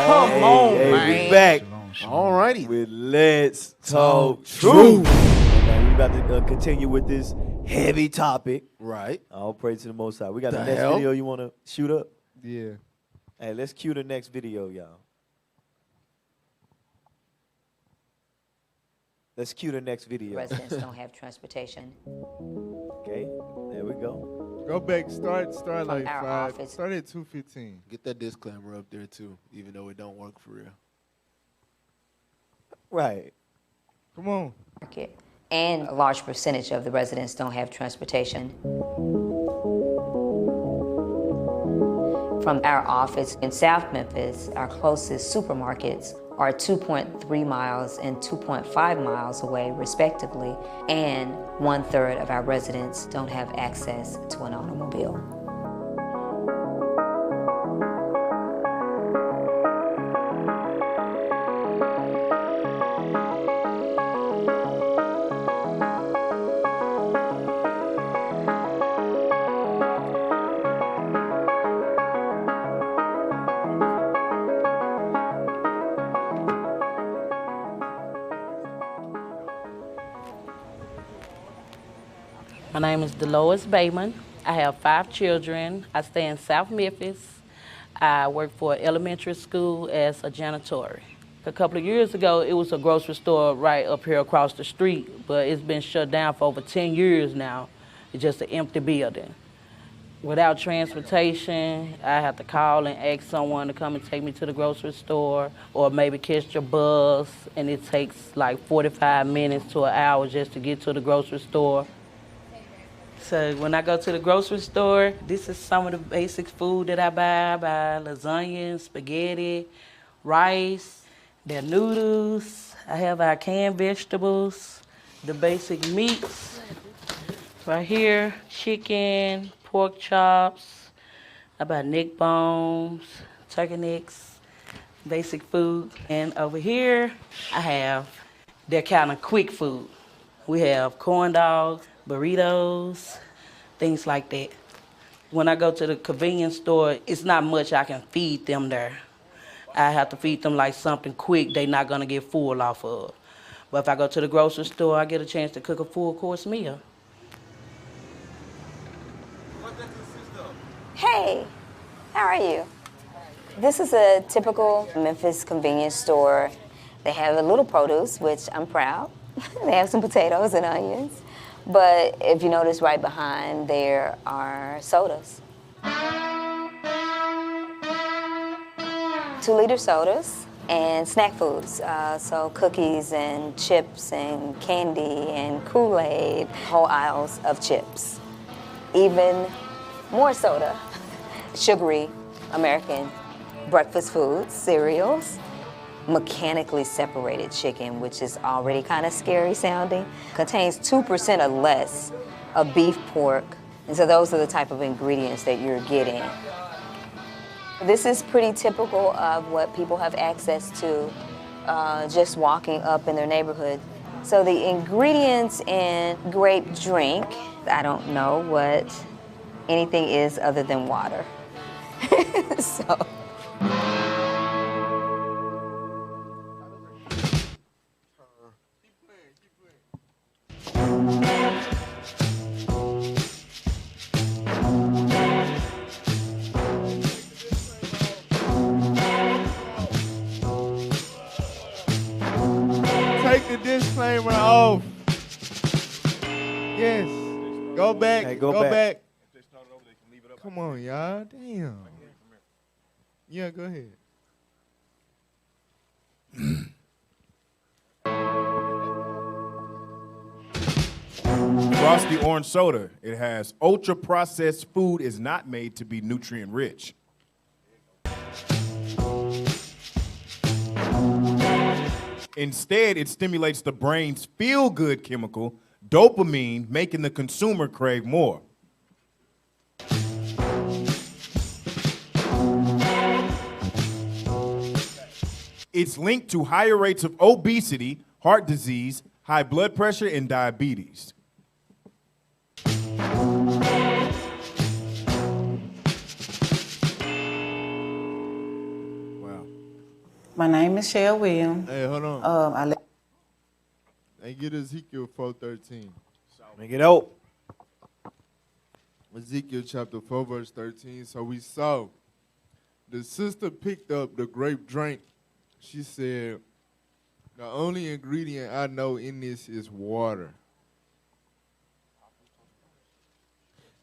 [SPEAKER 8] Come on,
[SPEAKER 11] hey,
[SPEAKER 8] man.
[SPEAKER 11] We back.
[SPEAKER 8] All righty.
[SPEAKER 11] With Let's Talk Truth. And we about to continue with this heavy topic.
[SPEAKER 8] Right.
[SPEAKER 11] All praise to the Most High. We got the
[SPEAKER 8] The
[SPEAKER 11] next
[SPEAKER 8] hell?
[SPEAKER 11] video you want to shoot up?
[SPEAKER 9] Yeah.
[SPEAKER 11] Hey, let's cue the next video, y'all. Let's cue the next video.
[SPEAKER 25] Residents don't have transportation.
[SPEAKER 11] Okay, there we go.
[SPEAKER 9] Go back. Start like
[SPEAKER 5] our
[SPEAKER 9] 5.
[SPEAKER 5] office.
[SPEAKER 9] Start at 2:15.
[SPEAKER 7] Get that disclaimer up there too, even though it don't work for real.
[SPEAKER 11] Right.
[SPEAKER 9] Come on.
[SPEAKER 5] Market. And a large percentage of the residents don't have transportation. From our office in South Memphis, our closest supermarkets are 2.3 miles and 2.5 miles away, respectively, and 1/3 of our residents don't have access to an automobile.
[SPEAKER 12] My name is Dolores Bayman. I have 5 children. I stay in South Memphis. I work for an elementary school as a janitor. A couple of years ago, it was a grocery store right up here across the street, but it's been shut down for over 10 years now. It's just an empty building. Without transportation, I have to call and ask someone to come and take me to the grocery store, or maybe catch a bus, and it takes like 45 minutes to an hour just to get to the grocery store. So when I go to the grocery store, this is some of the basic food that I buy. I buy lasagna, spaghetti, rice, their noodles. I have our canned vegetables, the basic meats. Right here, chicken, pork chops. I buy neck bones, turkey necks, basic food. And over here, I have their kind of quick food. We have corn dogs, burritos, things like that. When I go to the convenience store, it's not much I can feed them there. I have to feed them like something quick they're not gonna get full off of. But if I go to the grocery store, I get a chance to cook a full course meal.
[SPEAKER 5] Hey, how are you? This is a typical Memphis convenience store. They have a little produce, which I'm proud. They have some potatoes and onions. But if you notice right behind, there are sodas. 2-liter sodas and snack foods. So cookies and chips and candy and Kool-Aid, whole aisles of chips. Even more soda, sugary American breakfast foods, cereals, mechanically separated chicken, which is already kind of scary sounding, contains 2% or less of beef, pork, and so those are the type of ingredients that you're getting. This is pretty typical of what people have access to just walking up in their neighborhood. So the ingredients in grape drink, I don't know what anything is other than water. So.
[SPEAKER 9] Take the disclaimer off. Yes. Go back.
[SPEAKER 11] Hey,
[SPEAKER 9] go
[SPEAKER 11] go
[SPEAKER 9] back.
[SPEAKER 11] back.
[SPEAKER 9] Come on, y'all. Damn. Yeah, go ahead.
[SPEAKER 16] Frosty orange soda. It has ultra processed food is not made to be nutrient rich. Instead, it stimulates the brain's feel-good chemical, dopamine, making the consumer crave more. It's linked to higher rates of obesity, heart disease, high blood pressure, and diabetes.
[SPEAKER 13] My name is Shell Williams.
[SPEAKER 9] Hey, hold on. Hey, get Ezekiel 4:13.
[SPEAKER 11] Make it out.
[SPEAKER 9] Ezekiel chapter 4, verse 13. So we saw the sister picked up the grape drink. She said, the only ingredient I know in this is water.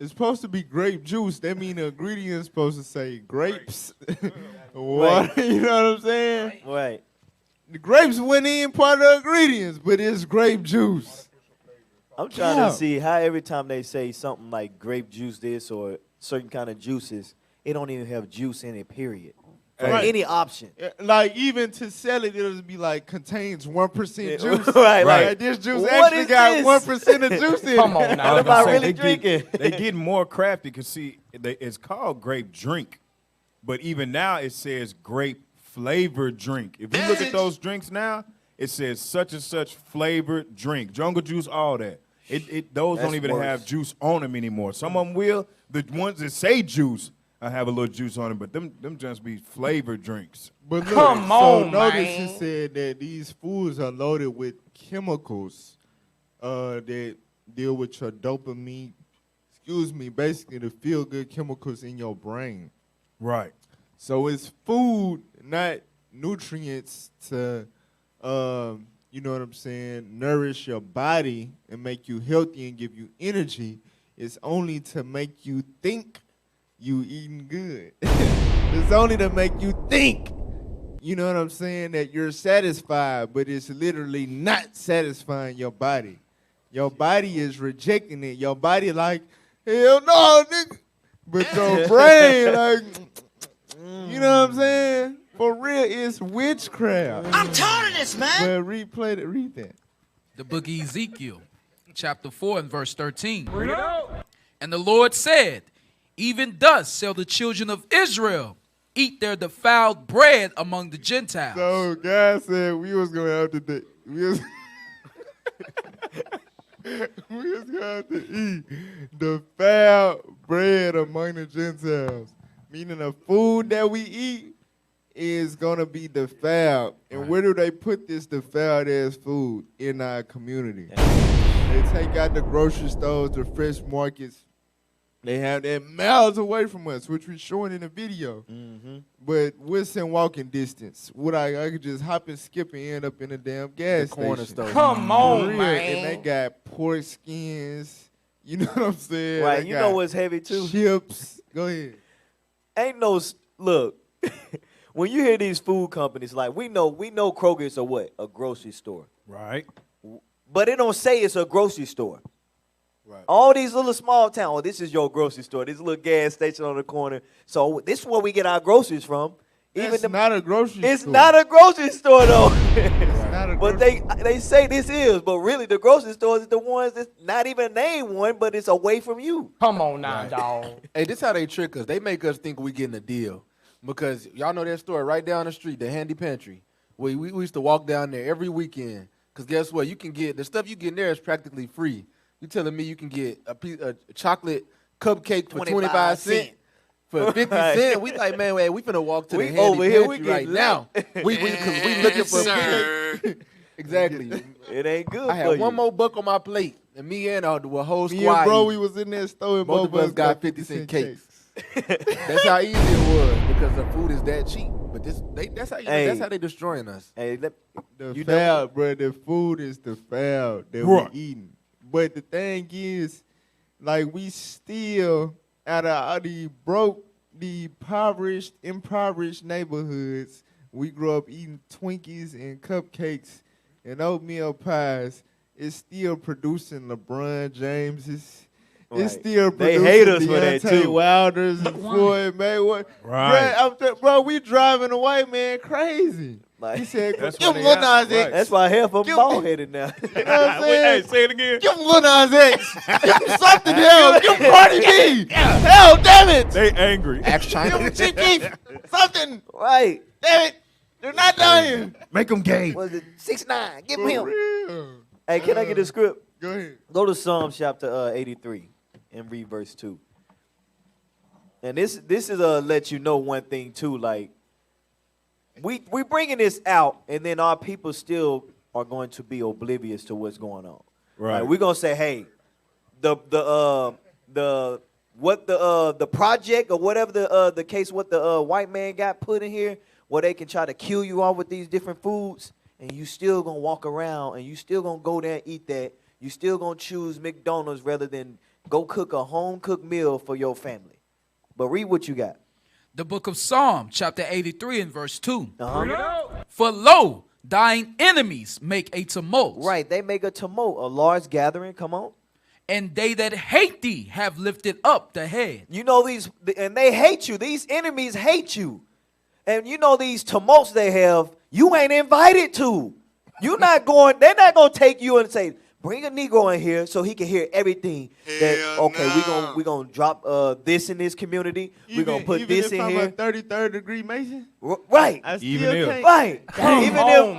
[SPEAKER 9] It's supposed to be grape juice. That mean the ingredient's supposed to say grapes, water.
[SPEAKER 11] Right.
[SPEAKER 9] You know what I'm saying?
[SPEAKER 11] Right.
[SPEAKER 9] The grapes went in part of the ingredients, but it's grape juice.
[SPEAKER 11] I'm trying to see how every time they say something like grape juice this or certain kind of juices, it don't even have juice in it, period. For any option.
[SPEAKER 9] Like, even to sell it, it'll be like, contains 1% juice.
[SPEAKER 11] Right.
[SPEAKER 9] Like, this juice
[SPEAKER 11] What
[SPEAKER 9] actually
[SPEAKER 11] is
[SPEAKER 9] got
[SPEAKER 11] this?
[SPEAKER 9] 1% of juice in it.
[SPEAKER 11] Come on now. What about really drinking?
[SPEAKER 16] They get more crafty because, see, it's called grape drink. But even now, it says grape flavored drink. If you look at those drinks now, it says such and such flavored drink. Jungle juice, all that. Those don't even have juice on them anymore. Some of them will. The ones that say juice, I have a little juice on them, but them just be flavored drinks.
[SPEAKER 9] But look, notice it said that these foods are loaded with chemicals that deal with your dopamine, basically the feel-good chemicals in your brain.
[SPEAKER 16] Right.
[SPEAKER 9] So it's food, not nutrients to, you know what I'm saying, nourish your body and make you healthy and give you energy. It's only to make you think you eating good. It's only to make you think, you know what I'm saying, that you're satisfied, but it's literally not satisfying your body. Your body is rejecting it. Your body like, hell no, nigga. But your brain like, you know what I'm saying? For real, it's witchcraft.
[SPEAKER 6] I'm tired of this, man.
[SPEAKER 9] But read that.
[SPEAKER 14] The book of Ezekiel, chapter 4 and verse 13. Bring it out. And the Lord said, even thus shall the children of Israel eat their defiled bread among the Gentiles.
[SPEAKER 9] So God said we was going to have to do, we was going to have to eat defiled bread among the Gentiles. Meaning the food that we eat is going to be defiled. And where do they put this defiled ass food? In our community. They take out the grocery stores, the fresh markets. They have that miles away from us, which we're showing in the video. But we're in walking distance. I could just hop and skip and end up in a damn gas station.
[SPEAKER 11] Come on, man.
[SPEAKER 9] And they got pork skins. You know what I'm saying?
[SPEAKER 11] Right.
[SPEAKER 9] They
[SPEAKER 11] You
[SPEAKER 9] got
[SPEAKER 11] know what's heavy too?
[SPEAKER 9] Chips. Go ahead.
[SPEAKER 11] Ain't no look. When you hear these food companies, like we know Kroger's a what? A grocery store.
[SPEAKER 16] Right.
[SPEAKER 11] But it don't say it's a grocery store.
[SPEAKER 9] Right.
[SPEAKER 11] All these little small towns, this is your grocery store. This little gas station on the corner. So this is where we get our groceries from.
[SPEAKER 9] It's not a grocery store.
[SPEAKER 11] It's not a grocery store though.
[SPEAKER 9] But
[SPEAKER 11] they say this is, but really the grocery stores is the ones that's not even named one, but it's away from you.
[SPEAKER 4] Come on now, dog.
[SPEAKER 10] Hey, this how they trick us. They make us think we getting a deal. Because y'all know that store right down the street, the Handy Pantry. We used to walk down there every weekend. Because guess what? You can get, the stuff you get in there is practically free. You telling me you can get a chocolate cupcake for 25 cents? For 50 cents? We like, man, we finna walk to the Handy
[SPEAKER 11] over here,
[SPEAKER 10] Pantry right now. we looking for Exactly.
[SPEAKER 11] It ain't good
[SPEAKER 10] I had one more buck on my plate. And me and the whole squad.
[SPEAKER 9] Me and bro, we was in that store and
[SPEAKER 10] both of us got 50-cent cakes. That's how easy it was because the food is that cheap. But that's how they destroying us.
[SPEAKER 11] Hey,
[SPEAKER 9] defiled, bro. The food is defiled that we're eating. But the thing is, like, we still out of all the broke, the impoverished neighborhoods, we grew up eating Twinkies and cupcakes and oatmeal pies. It's still producing LeBron Jameses.
[SPEAKER 11] Right.
[SPEAKER 9] It's still
[SPEAKER 11] they
[SPEAKER 9] producing
[SPEAKER 11] hate us for that too.
[SPEAKER 9] Wilders and Floyd Mayweather.
[SPEAKER 16] Right.
[SPEAKER 9] Bro, we driving a white man crazy.
[SPEAKER 11] Like,
[SPEAKER 9] he said,
[SPEAKER 16] That's
[SPEAKER 9] give
[SPEAKER 16] why
[SPEAKER 9] him
[SPEAKER 16] they
[SPEAKER 9] Lil
[SPEAKER 16] out,
[SPEAKER 9] Nas X.
[SPEAKER 16] right.
[SPEAKER 11] That's why half of them bald headed now.
[SPEAKER 9] You know what I'm saying?
[SPEAKER 16] Hey, say it again.
[SPEAKER 9] Give him Lil Nas X. Give him something else. Give him Cardi B. Hell, damn it.
[SPEAKER 16] They angry.
[SPEAKER 10] Ask China.
[SPEAKER 9] Give him Chief Keef. Something.
[SPEAKER 11] Right.
[SPEAKER 9] Damn it. They're not dying.
[SPEAKER 16] Make them gay.
[SPEAKER 11] Was it 6ix9ine? Give
[SPEAKER 9] For
[SPEAKER 11] him.
[SPEAKER 9] real.
[SPEAKER 11] Hey, can I get the script?
[SPEAKER 9] Go ahead.
[SPEAKER 11] Go to Psalm chapter 83 and read verse 2. And this is let you know one thing too. Like we bringing this out, and then our people still are going to be oblivious to what's going on.
[SPEAKER 16] Right.
[SPEAKER 11] Like, we're gonna say, hey, the project or whatever the case, what the white man got put in here, where they can try to kill you off with these different foods, and you still gonna walk around and you still gonna go there and eat that. You still gonna choose McDonald's rather than go cook a home-cooked meal for your family. But read what you got.
[SPEAKER 14] The book of Psalm, chapter 83 and verse 2.
[SPEAKER 11] Uh-huh.
[SPEAKER 14] For lo, thine enemies make a tumult.
[SPEAKER 11] Right, they make a tumult, a large gathering. Come on.
[SPEAKER 14] And they that hate thee have lifted up the head.
[SPEAKER 11] You know these, and they hate you. These enemies hate you. And you know these tumults they have, you ain't invited to. You're not going, they're not going to take you and say, bring a Negro in here so he can hear everything. That okay, we gonna drop this in this community. We're gonna put this in here.
[SPEAKER 9] Even if I'm a 33rd degree Mason,
[SPEAKER 11] right?
[SPEAKER 9] I still can't.
[SPEAKER 11] Right.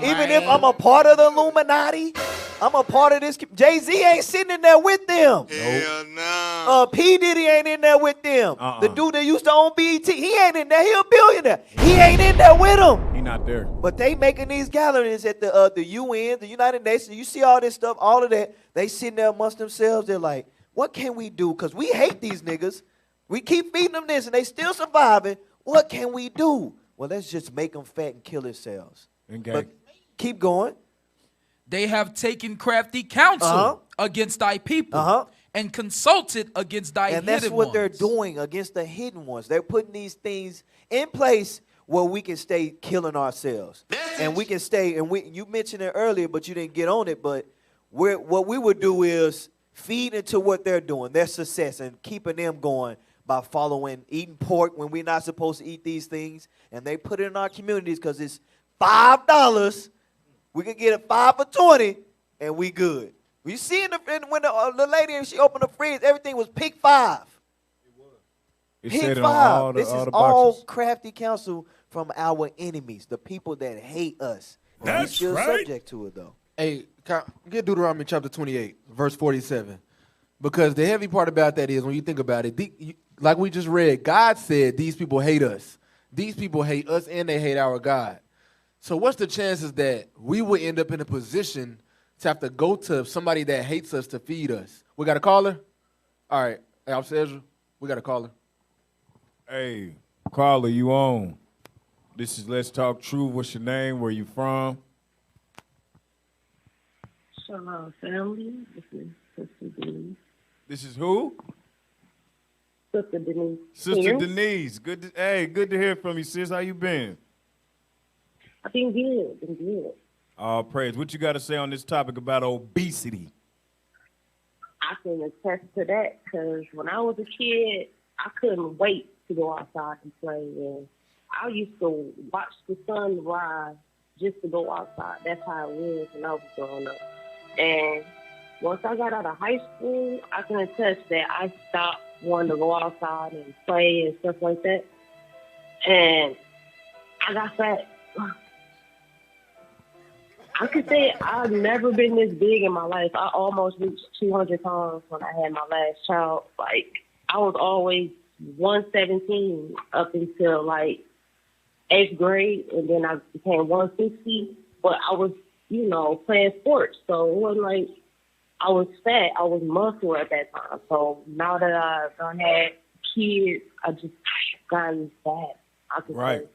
[SPEAKER 11] Even if I'm a part of the Illuminati, I'm a part of this. Jay-Z ain't sitting in there with them.
[SPEAKER 3] Hell no.
[SPEAKER 11] P. Diddy ain't in there with them. The dude that used to own BET, he ain't in there. He a billionaire. He ain't in there with them.
[SPEAKER 16] He not there.
[SPEAKER 11] But they making these gatherings at the UN, the United Nations. You see all this stuff, all of that. They sitting there amongst themselves. They're like, what can we do? Because we hate these niggas. We keep feeding them this, and they still surviving. What can we do? Well, let's just make them fat and kill themselves. But keep going.
[SPEAKER 14] They have taken crafty counsel against thy people and consulted against thy hidden ones.
[SPEAKER 11] And that's what they're doing against the hidden ones. They're putting these things in place where we can stay killing ourselves. And we can stay, and you mentioned it earlier, but you didn't get on it, but what we would do is feed into what they're doing, their success, and keeping them going by following, eating pork when we're not supposed to eat these things. And they put it in our communities because it's $5. We can get it 5 for 20, and we good. You see when the lady, she opened the fridge, everything was pick 5. Pick 5. This is all crafty counsel from our enemies, the people that hate us. We're still subject to it, though.
[SPEAKER 10] Hey, get Deuteronomy chapter 28, verse 47. Because the heavy part about that is when you think about it, like we just read, God said these people hate us. These people hate us and they hate our God. So what's the chances that we would end up in a position to have to go to somebody that hates us to feed us? We got a caller? All right. Hey, I'm Cedric. We got a caller.
[SPEAKER 16] Hey, caller, you on? This is Let's Talk Truth. What's your name? Where you from?
[SPEAKER 1] Shalom, family. This is Sister Denise.
[SPEAKER 16] This is who?
[SPEAKER 1] Sister Denise.
[SPEAKER 16] Sister Denise. Good to hear from you, sis. How you been?
[SPEAKER 1] I've been good.
[SPEAKER 16] All praise. What you got to say on this topic about obesity?
[SPEAKER 1] I can attest to that because when I was a kid, I couldn't wait to go outside and play. And I used to watch the sun rise just to go outside. That's how it was when I was growing up. And once I got out of high school, I can attest that I stopped wanting to go outside and play and stuff like that. And I got fat. I could say I've never been this big in my life. I almost reached 200 pounds when I had my last child. Like, I was always 117 up until, like, 8th grade, and then I became 160. But I was, playing sports, so it wasn't like I was fat. I was muscle at that time. So now that I've done had kids, I just gotten fat. I could say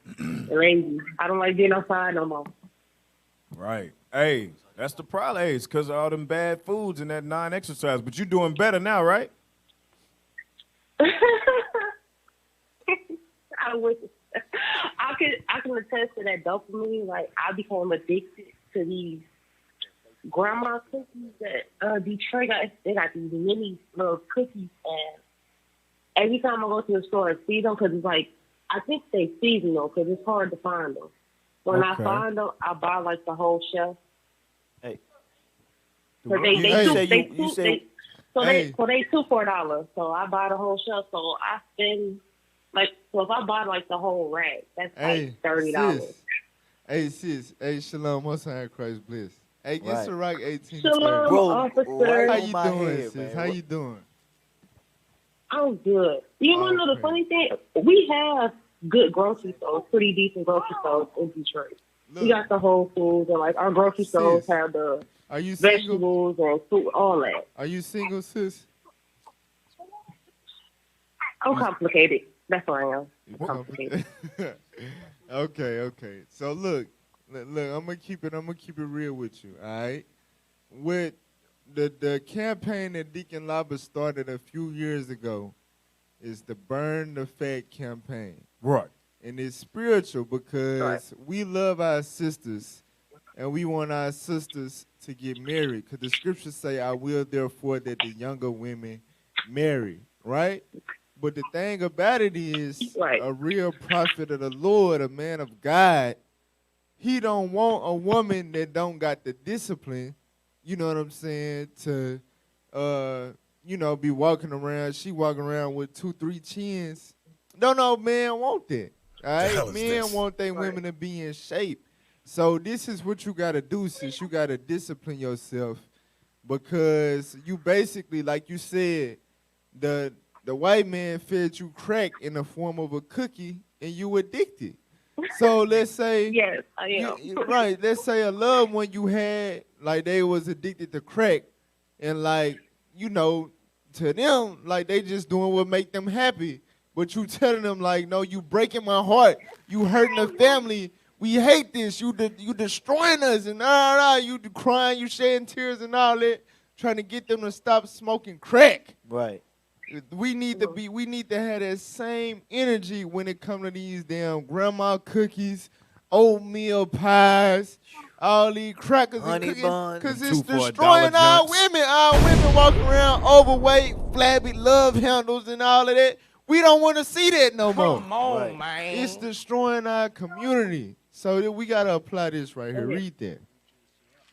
[SPEAKER 1] lazy. I don't like being outside no more.
[SPEAKER 16] Right. Hey, that's the problem. Hey, it's because of all them bad foods and that non-exercise. But you're doing better now, right?
[SPEAKER 1] I wish. I can attest to that dopamine. Like, I became addicted to these grandma cookies that Detroit got. They got these mini little cookies, and every time I go to the store and see them, because it's like, I think they seasonal because it's hard to find them. When I find them, I buy like the whole shelf.
[SPEAKER 11] Hey.
[SPEAKER 1] So they $2 for $4. So I buy the whole shelf. So I spend so if I buy like the whole rack, that's like $30.
[SPEAKER 9] Sis. Hey, shalom. Most high Christ bless. Hey, get Ciroc 18.
[SPEAKER 1] Shalom, officer.
[SPEAKER 9] How you doing, sis? How you doing?
[SPEAKER 1] I'm good. You want to know the funny thing? We have good grocery stores, pretty decent grocery stores in Detroit. Look, we got the Whole Foods, and like our grocery stores have the vegetables and fruit, all that.
[SPEAKER 9] Are you single, sis?
[SPEAKER 1] I'm complicated. That's what I am. I'm complicated.
[SPEAKER 9] Okay. So look, I'm gonna keep it real with you. All right, with the campaign that Deacon Laba started a few years ago is the Burn the Fat campaign.
[SPEAKER 16] Right.
[SPEAKER 9] And it's spiritual because we love our sisters and we want our sisters to get married. Because the scriptures say, I will therefore that the younger women marry, right? But the thing about it is, a real prophet of the Lord, a man of God, he don't want a woman that don't got the discipline, you know what I'm saying, to, be walking around. She walking around with 2-3 chins. No, man want that. All right? Men want their women to be in shape. So this is what you got to do, sis. You got to discipline yourself because you basically, like you said, the white man fed you crack in the form of a cookie and you addicted. So let's say,
[SPEAKER 1] yes, I am.
[SPEAKER 9] Right, let's say a loved one you had, like they was addicted to crack and like, to them, like they just doing what make them happy. But you telling them like, no, you breaking my heart. You hurting the family. We hate this. You destroying us and you crying, you shedding tears and all that, trying to get them to stop smoking crack.
[SPEAKER 11] Right.
[SPEAKER 9] We need to have that same energy when it comes to these damn grandma cookies, oatmeal pies, all these crackers and cookies, because it's destroying our women. Our women walking around overweight, flabby love handles and all of that. We don't want to see that no more.
[SPEAKER 8] Come on, man.
[SPEAKER 9] It's destroying our community. So we got to apply this right here. Read that.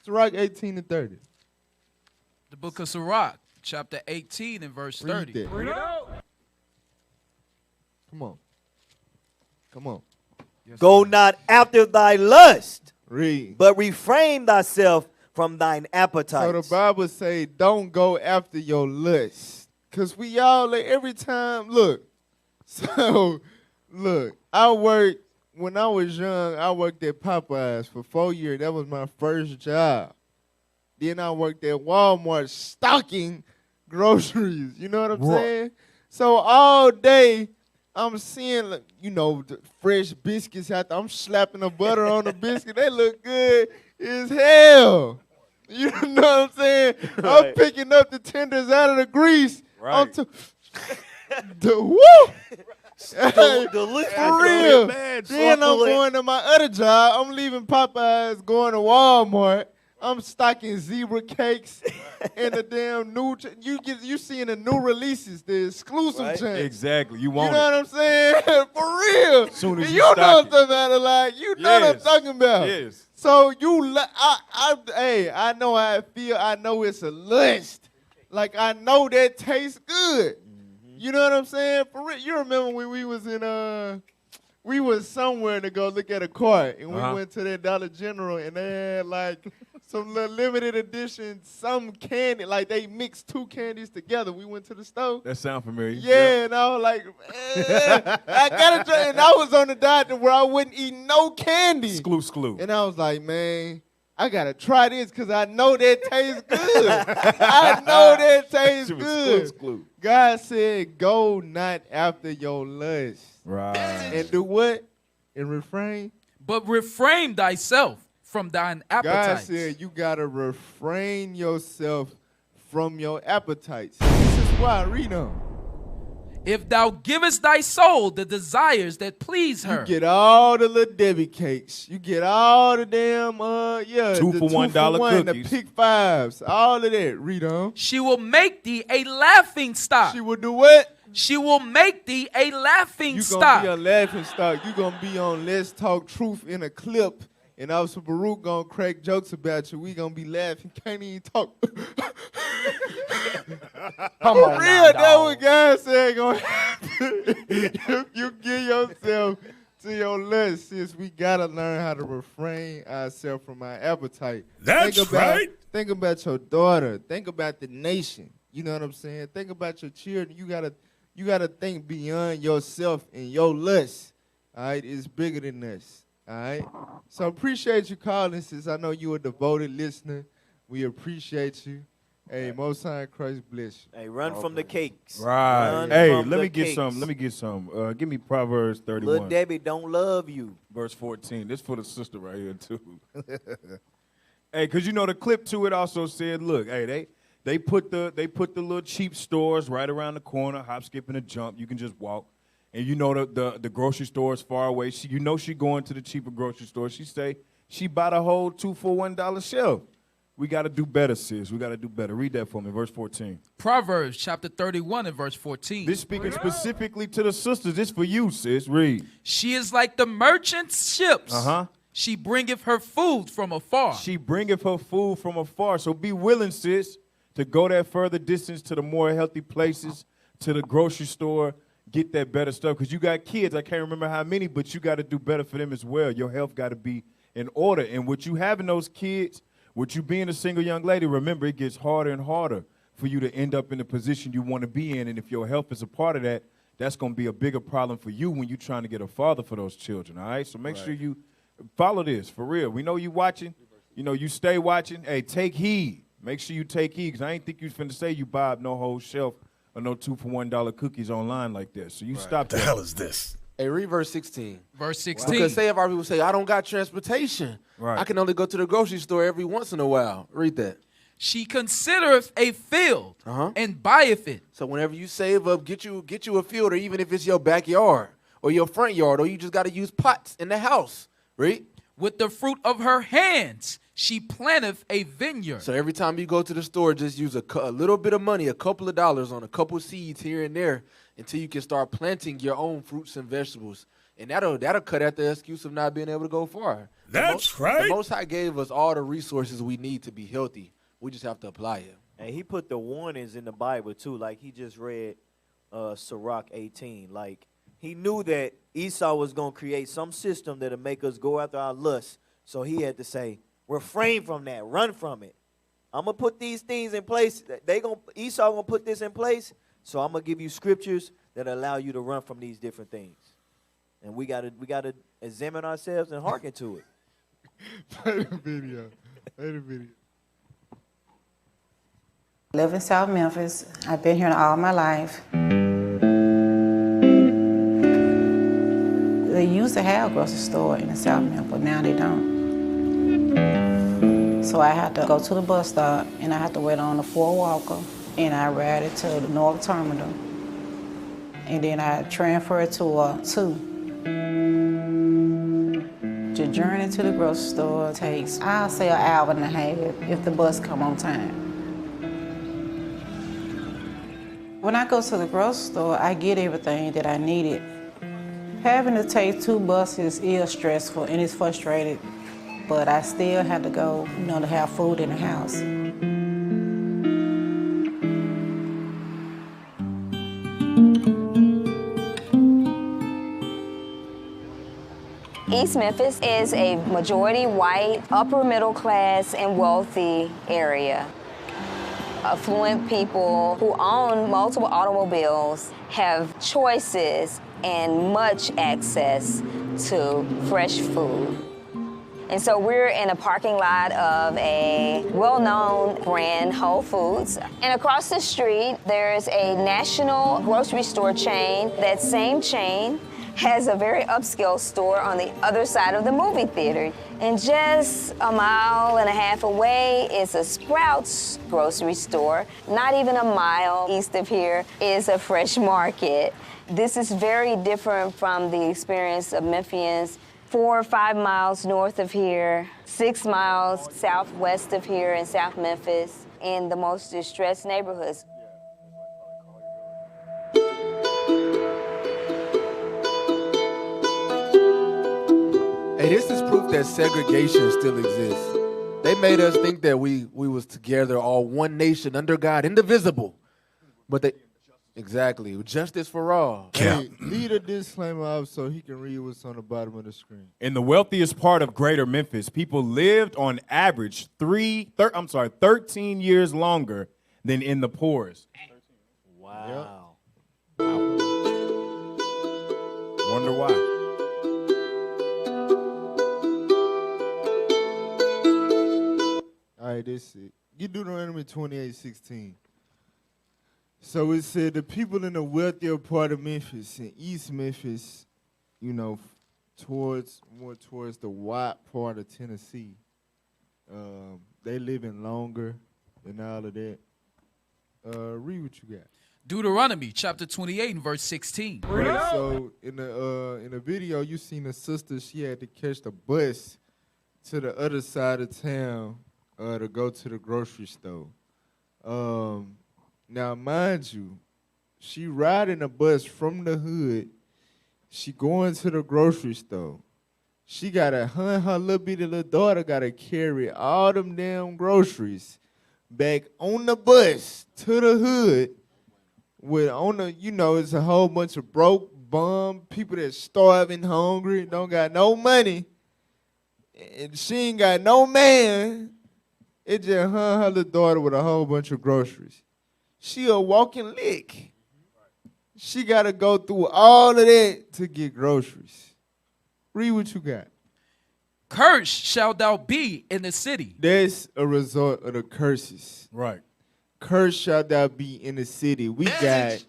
[SPEAKER 9] Sirach 18-30.
[SPEAKER 14] The book of Sirach, chapter 18 and verse 30.
[SPEAKER 9] Read it out. Come on.
[SPEAKER 11] Yes, Go not after thy lust,
[SPEAKER 9] Read.
[SPEAKER 11] but refrain thyself from thine appetite.
[SPEAKER 9] So the Bible say, don't go after your lust. Because we all, like, every time, look, when I was young, I worked at Popeyes for 4 years. That was my first job. Then I worked at Walmart stocking groceries. You know what I'm saying? So all day, I'm seeing, the fresh biscuits out there. I'm slapping the butter on the biscuit. They look good as hell. You know what I'm saying? Right. I'm picking up the tenders out of the grease. Right. Woo!
[SPEAKER 11] Delicious.
[SPEAKER 9] For real. Then I'm going to my other job. I'm leaving Popeyes, going to Walmart. I'm stocking zebra cakes and the damn new. You seeing the new releases, the exclusive change.
[SPEAKER 16] Exactly. You want
[SPEAKER 9] it. You know what I'm saying? For real.
[SPEAKER 16] As soon as
[SPEAKER 9] you know what I'm talking about. You know what I'm talking about.
[SPEAKER 16] Yes.
[SPEAKER 9] So I know how I feel. I know it's a lust. Like I know that tastes good. You know what I'm saying? For real. You remember when we was we was somewhere to go look at a car, and we went to that Dollar General, and they had like some little limited edition, some candy, like they mixed two candies together. We went to the store.
[SPEAKER 16] That sound familiar.
[SPEAKER 9] Yeah, and I was like, I gotta try. And I was on the diet where I wouldn't eat no candy.
[SPEAKER 16] Screw.
[SPEAKER 9] And I was like, man, I gotta try this because I know that tastes good. I know that tastes good. God said, go not after your lust.
[SPEAKER 16] Right.
[SPEAKER 9] And do what? And refrain?
[SPEAKER 14] But refrain thyself from thine appetites.
[SPEAKER 9] God said you gotta refrain yourself from your appetites. This is why. Read on.
[SPEAKER 14] If thou givest thy soul the desires that please her.
[SPEAKER 9] You get all the little Debbie cakes. You get all the damn,
[SPEAKER 16] $2 for $1 cookies.
[SPEAKER 9] The Pick Fives, all of that. Read on.
[SPEAKER 14] She will make thee a laughing stock.
[SPEAKER 9] She will do what?
[SPEAKER 14] She will make thee a laughing stock.
[SPEAKER 9] You gonna be a laughing stock. You gonna be on Let's Talk Truth in a clip, and Officer Baruch gonna crack jokes about you. We gonna be laughing. Can't even talk.
[SPEAKER 8] Come on,
[SPEAKER 9] real, that's what God said gonna happen. If you give yourself to your lust, sis, we gotta learn how to refrain ourselves from our appetite.
[SPEAKER 2] That's right.
[SPEAKER 9] Think about your daughter. Think about the nation. You know what I'm saying? Think about your children. You gotta think beyond yourself and your lust. All right, it's bigger than this. All right. So appreciate you calling, sis. I know you a devoted listener. We appreciate you. Hey, Most High Christ bless you.
[SPEAKER 11] Hey, run from the cakes.
[SPEAKER 16] Right. Hey, let me get some. Give me Proverbs 31.
[SPEAKER 11] Little Debbie don't love you.
[SPEAKER 16] Verse 14. This for the sister right here, too. Hey, because the clip to it also said, look, hey, They put the little cheap stores right around the corner, hop, skip, and a jump. You can just walk. And you know the grocery store is far away. She going to the cheaper grocery store. She bought a whole 2 for $1 shelf. We got to do better, sis. We got to do better. Read that for me, verse 14.
[SPEAKER 14] Proverbs chapter 31 and verse 14.
[SPEAKER 16] This speaking specifically to the sisters. This for you, sis. Read.
[SPEAKER 14] She is like the merchant's ships. She bringeth her food from afar.
[SPEAKER 16] She bringeth her food from afar. So be willing, sis, to go that further distance to the more healthy places, to the grocery store, get that better stuff. Because you got kids. I can't remember how many, but you got to do better for them as well. Your health got to be in order. And with you having those kids, with you being a single young lady, remember, it gets harder and harder for you to end up in the position you want to be in. And if your health is a part of that, that's going to be a bigger problem for you when you're trying to get a father for those children, all right? So make sure you follow this, for real. We know you watching. You know, you stay watching. Hey, take heed. Make sure you take heed, because I ain't think you was finna say you buy up no whole shelf or no 2 for $1 cookies online like that. So you stop that.
[SPEAKER 10] The hell
[SPEAKER 16] is this?
[SPEAKER 10] Hey, read verse 16.
[SPEAKER 14] Verse 16.
[SPEAKER 10] Because say if our people say, I don't got transportation.
[SPEAKER 16] Right.
[SPEAKER 10] I can only go to the grocery store every once in a while. Read that.
[SPEAKER 14] She considereth a field and buyeth it.
[SPEAKER 10] So whenever you save up, get you a field, or even if it's your backyard or your front yard, or you just got to use pots in the house. Read.
[SPEAKER 14] With the fruit of her hands, she planteth a vineyard.
[SPEAKER 10] So every time you go to the store, just use a little bit of money, a couple of dollars on a couple seeds here and there, until you can start planting your own fruits and vegetables. And that'll cut out the excuse of not being able to go far.
[SPEAKER 3] That's right.
[SPEAKER 10] The Most High gave us all the resources we need to be healthy. We just have to apply it.
[SPEAKER 11] And he put the warnings in the Bible too. Like he just read Sirach 18. Like he knew that Esau was going to create some system that'll make us go after our lusts. So he had to say, refrain from that. Run from it. I'm going to put these things in place. Esau going to put this in place. So I'm going to give you scriptures that allow you to run from these different things. And we gotta examine ourselves and hearken to it.
[SPEAKER 9] Play the video. Play the video.
[SPEAKER 13] I live in South Memphis. I've been here all my life. They used to have a grocery store in the South Memphis, but now they don't. So I had to go to the bus stop, and I had to wait on the 4-walker, and I ride it to the North Terminal. And then I transfer it to a 2. The journey to the grocery store takes, I'll say, an hour and a half if the bus come on time. When I go to the grocery store, I get everything that I needed. Having to take 2 buses is stressful and it's frustrating, but I still had to go, to have food in the house.
[SPEAKER 5] East Memphis is a majority white, upper middle class and wealthy area. Affluent people who own multiple automobiles have choices and much access to fresh food. And so we're in a parking lot of a well-known brand, Whole Foods. And across the street, there's a national grocery store chain. That same chain has a very upscale store on the other side of the movie theater. And just a mile and a half away is a Sprouts grocery store. Not even a mile east of here is a fresh market. This is very different from the experience of Memphians 4 or 5 miles north of here, 6 miles southwest of here in South Memphis, in the most distressed neighborhoods.
[SPEAKER 10] Hey, this is proof that segregation still exists. They made us think that we was together, all one nation, under God, indivisible. But they, exactly, justice for all.
[SPEAKER 9] Hey, leave a disclaimer up so he can read what's on the bottom of the screen.
[SPEAKER 16] In the wealthiest part of greater Memphis, people lived on average 13 years longer than in the poorest.
[SPEAKER 11] Wow.
[SPEAKER 16] Wonder why.
[SPEAKER 9] All right, this it. You Deuteronomy 28:16. So it said the people in the wealthier part of Memphis, in East Memphis, more towards the white part of Tennessee, they living longer and all of that. Read what you got.
[SPEAKER 14] Deuteronomy chapter 28 and verse 16.
[SPEAKER 9] Right, so in the video, you seen a sister. She had to catch the bus to the other side of town to go to the grocery store. Now, mind you, she riding a bus from the hood. She going to the grocery store. She got her little bitty little daughter got to carry all them damn groceries back on the bus to the hood. With it's a whole bunch of broke, bum people that's starving, hungry, don't got no money, and she ain't got no man. It just her little daughter with a whole bunch of groceries. She a walking lick. She got to go through all of that to get groceries. Read what you got.
[SPEAKER 14] Cursed shalt thou be in the city.
[SPEAKER 9] That's a result of the curses.
[SPEAKER 16] Right.
[SPEAKER 9] Cursed shalt thou be in the city. We got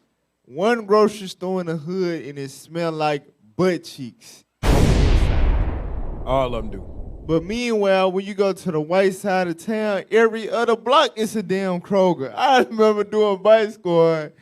[SPEAKER 9] one grocery store in the hood, and it smell like butt cheeks.
[SPEAKER 16] All of them do.
[SPEAKER 9] But meanwhile, when you go to the white side of town, every other block is a damn Kroger. I remember doing bike squad,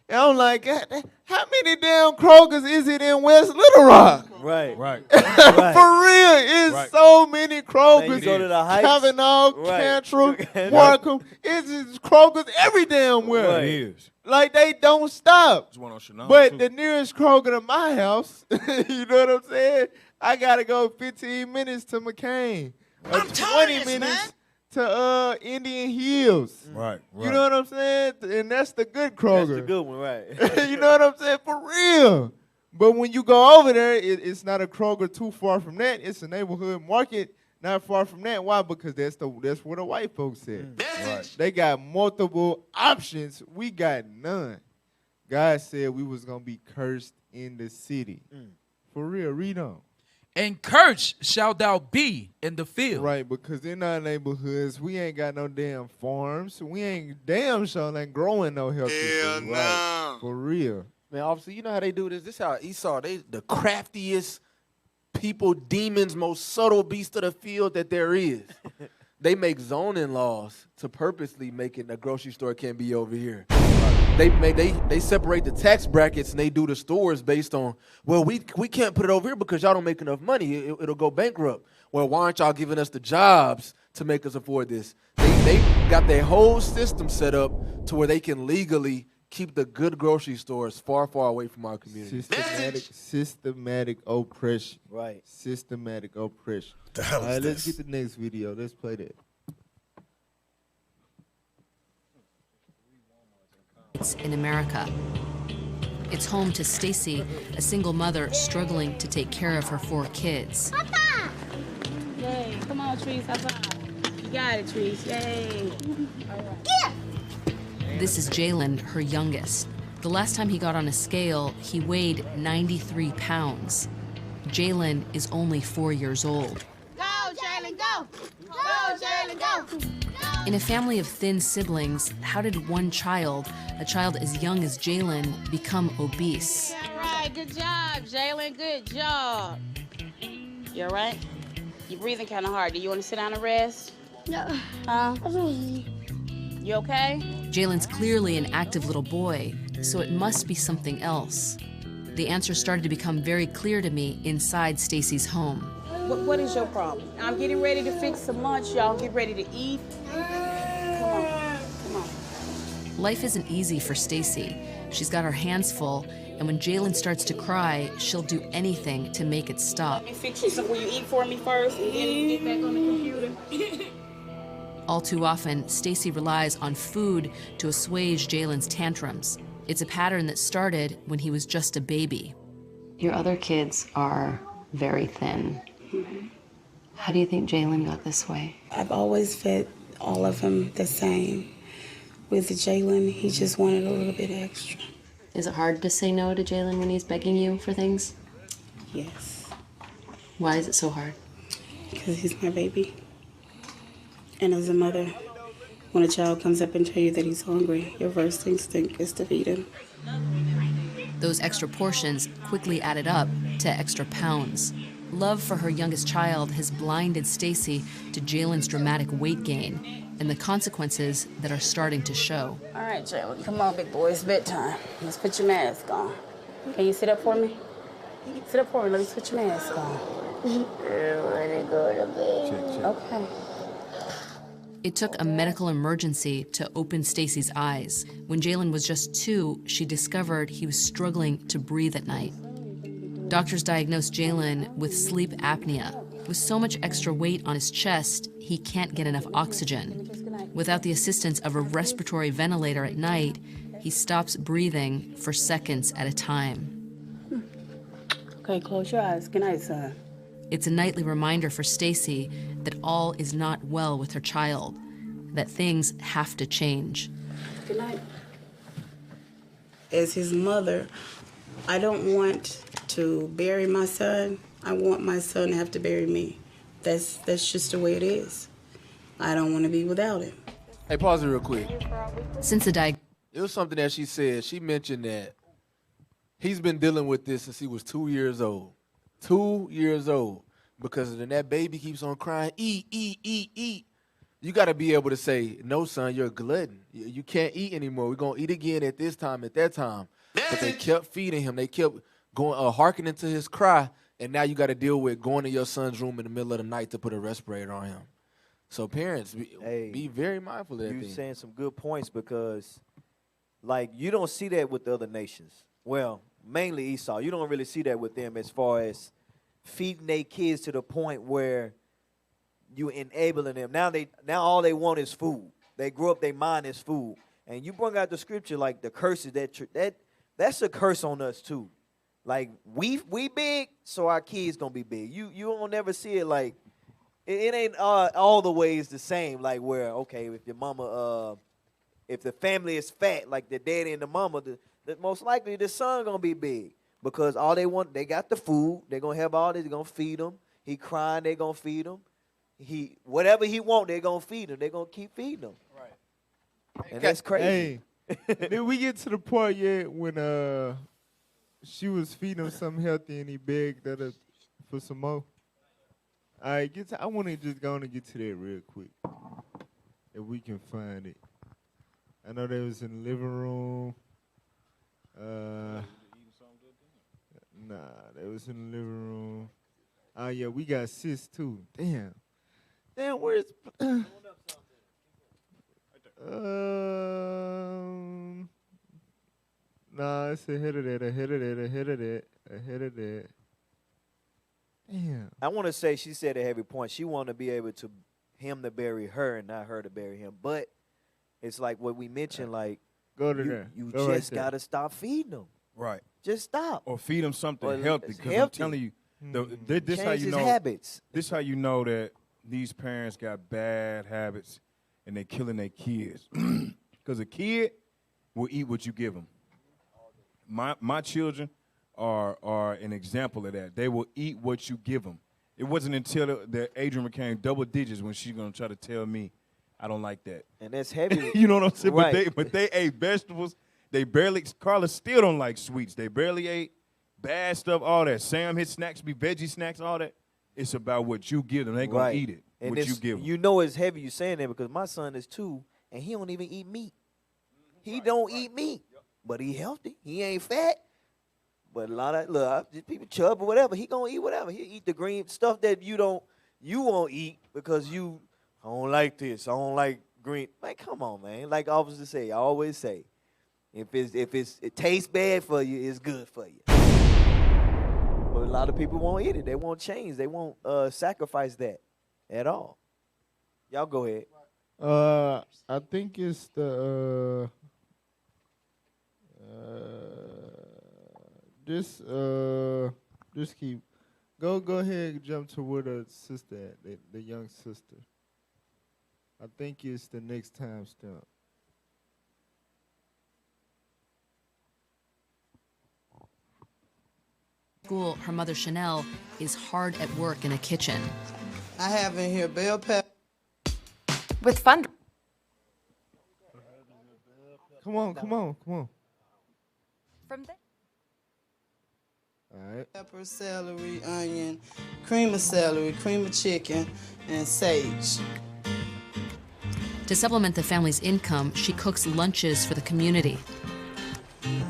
[SPEAKER 9] and I'm like, how many damn Krogers is it in West Little Rock?
[SPEAKER 11] Right.
[SPEAKER 9] For real, it's so many Krogers.
[SPEAKER 11] Man, you go to the Heights.
[SPEAKER 9] Kavanaugh, Cantrell, Markham. It's just Krogers every damn where.
[SPEAKER 16] It is.
[SPEAKER 9] Like, they don't stop.
[SPEAKER 16] There's one on Chanel,
[SPEAKER 9] But
[SPEAKER 16] too.
[SPEAKER 9] the nearest Kroger to my house, you know what I'm saying? I got to go 15 minutes to McCain. 20 minutes to Indian Hills.
[SPEAKER 16] Right.
[SPEAKER 9] You know what I'm saying? And that's the good Kroger.
[SPEAKER 11] That's the good one, right.
[SPEAKER 9] You know what I'm saying? For real. But when you go over there, it's not a Kroger too far from that. It's a neighborhood market not far from that. Why? Because that's where the white folks at.
[SPEAKER 16] Right.
[SPEAKER 9] They got multiple options. We got none. God said we was going to be cursed in the city. For real. Read on.
[SPEAKER 14] And cursed shalt thou be in the field.
[SPEAKER 9] Right, because in our neighborhoods, we ain't got no damn farms. We ain't ain't growing no healthy food. Right. For real.
[SPEAKER 10] Man, obviously, you know how they do this. This how Esau, they the craftiest people, demons, most subtle beast of the field that there is. They make zoning laws to purposely make it a grocery store can't be over here. They separate the tax brackets and they do the stores based on, well, we can't put it over here because y'all don't make enough money. It'll go bankrupt. Well, why aren't y'all giving us the jobs to make us afford this? They got their whole system set up to where they can legally keep the good grocery stores far, far away from our community.
[SPEAKER 9] Systematic oppression.
[SPEAKER 11] Right.
[SPEAKER 9] Systematic oppression.
[SPEAKER 3] What the hell is this?
[SPEAKER 9] Let's get the next video. Let's play that.
[SPEAKER 17] In America. It's home to Stacy, a single mother struggling to take care of her 4 kids.
[SPEAKER 18] Papa!
[SPEAKER 13] Yay, come on, Trees, high five. You got it, Trees, yay. All right.
[SPEAKER 18] Yeah.
[SPEAKER 17] This is Jalen, her youngest. The last time he got on a scale, he weighed 93 pounds. Jalen is only 4 years old.
[SPEAKER 18] Go, Jalen, go! Go, Jalen, go!
[SPEAKER 17] In a family of thin siblings, how did one child, a child as young as Jalen, become obese?
[SPEAKER 13] All right, good job, Jalen, good job. You all right? You're breathing kind of hard. Do you want to sit down and rest?
[SPEAKER 18] No.
[SPEAKER 13] You okay?
[SPEAKER 17] Jalen's clearly an active little boy, so it must be something else. The answer started to become very clear to me inside Stacy's home.
[SPEAKER 13] What is your problem? I'm getting ready to fix some lunch, y'all. Get ready to eat. Come on.
[SPEAKER 17] Life isn't easy for Stacy. She's got her hands full, and when Jalen starts to cry, she'll do anything to make it stop.
[SPEAKER 13] Let me fix you some. Will you eat for me first, and then get back on the computer?
[SPEAKER 17] All too often, Stacy relies on food to assuage Jalen's tantrums. It's a pattern that started when he was just a baby. Your other kids are very thin. How do you think Jalen got this way?
[SPEAKER 19] I've always fed all of them the same. With Jalen, he just wanted a little bit extra.
[SPEAKER 17] Is it hard to say no to Jalen when he's begging you for things?
[SPEAKER 19] Yes.
[SPEAKER 17] Why is it so hard?
[SPEAKER 19] Because he's my baby. And as a mother, when a child comes up and tells you that he's hungry, your first instinct is to feed him.
[SPEAKER 17] Those extra portions quickly added up to extra pounds. Love for her youngest child has blinded Stacy to Jalen's dramatic weight gain and the consequences that are starting to show.
[SPEAKER 19] All right, Jalen, come on, big boy, it's bedtime. Let's put your mask on. Can you sit up for me? Sit up for me, let me put your mask on. I want to go to bed. Okay.
[SPEAKER 17] It took a medical emergency to open Stacy's eyes. When Jalen was just 2, she discovered he was struggling to breathe at night. Doctors diagnosed Jalen with sleep apnea. With so much extra weight on his chest, he can't get enough oxygen. Without the assistance of a respiratory ventilator at night, he stops breathing for seconds at a time.
[SPEAKER 19] Okay, close your eyes. Good night, son.
[SPEAKER 17] It's a nightly reminder for Stacy that all is not well with her child, that things have to change.
[SPEAKER 19] Good night. As his mother, I don't want to bury my son. I want my son to have to bury me. That's just the way it is. I don't want to be without him.
[SPEAKER 10] Hey, pause it real quick.
[SPEAKER 17] Since the
[SPEAKER 10] it was something that she said. She mentioned that he's been dealing with this since he was 2 years old. 2 years old. Because then that baby keeps on crying, eat, eat, eat, eat. You got to be able to say, no, son, you're a glutton. You can't eat anymore. We're going to eat again at this time, at that time. But they kept feeding him. They kept going, hearkening to his cry. And now you got to deal with going to your son's room in the middle of the night to put a respirator on him. So parents, be very mindful of that.
[SPEAKER 11] You're saying some good points because, like, you don't see that with the other nations. Well, mainly Esau. You don't really see that with them as far as feeding their kids to the point where you enabling them. Now all they want is food. They grow up, their mind is food. And you bring out the scripture like the curses that's a curse on us too. Like we big, so our kids gonna be big. You don't never see it like it ain't all the ways the same. Like where okay, if your mama if the family is fat, like the daddy and the mama, the most likely the son gonna be big. Because all they want, they got the food. They're going to have all this. They're going to feed him. He crying, they're going to feed him. Whatever he want, they're going to feed him. They're going to keep feeding him. Right. And that's crazy.
[SPEAKER 9] Hey, did we get to the part yet when she was feeding him something healthy and he begged that for some more? All right, I want to just go on and get to that real quick. If we can find it. I know they was in the living room. Nah, they was in the living room. Oh, yeah, we got sis, too. Damn, where's... nah, it's ahead of that. Damn.
[SPEAKER 11] I want to say she said at every point she wanted to be able to him to bury her and not her to bury him. But it's like what we mentioned, like,
[SPEAKER 9] go to there.
[SPEAKER 11] You
[SPEAKER 9] go
[SPEAKER 11] just got to stop feeding them.
[SPEAKER 16] Right.
[SPEAKER 11] Just stop.
[SPEAKER 16] Or feed them something healthy. Because I'm telling you, this
[SPEAKER 11] Change
[SPEAKER 16] how you
[SPEAKER 11] his
[SPEAKER 16] know.
[SPEAKER 11] habits.
[SPEAKER 16] This how you know that these parents got bad habits and they're killing their kids. Because a kid will eat what you give them. My children are an example of that. They will eat what you give them. It wasn't until that Adrian became double digits when she's gonna try to tell me I don't like that.
[SPEAKER 11] And that's heavy.
[SPEAKER 16] You know what I'm saying?
[SPEAKER 11] Right.
[SPEAKER 16] But they ate vegetables. They barely, Carla still don't like sweets. They barely ate bad stuff, all that. Sam, his snacks be veggie snacks, all that. It's about what you give them. They gonna eat it.
[SPEAKER 11] And
[SPEAKER 16] what you give them.
[SPEAKER 11] You know it's heavy you saying that because my son is 2 and he don't even eat meat. He don't eat meat, but he healthy. He ain't fat. But a lot of people chub or whatever. He gonna eat whatever. He eat the green stuff that you won't eat because I don't like this. I don't like green. Man, come on, man. Like officers say, I always say, if it tastes bad for you, it's good for you. But a lot of people won't eat it. They won't change. They won't sacrifice that at all. Y'all go ahead.
[SPEAKER 9] I think it's the just keep go ahead and jump to where the sister at, the young sister. I think it's the next time stamp.
[SPEAKER 17] School, her mother Chanel is hard at work in a kitchen.
[SPEAKER 20] I have in here bell pepper.
[SPEAKER 21] With fun.
[SPEAKER 9] Come on.
[SPEAKER 21] From there.
[SPEAKER 9] All right.
[SPEAKER 20] Pepper, celery, onion, cream of celery, cream of chicken, and sage.
[SPEAKER 17] To supplement the family's income, she cooks lunches for the community.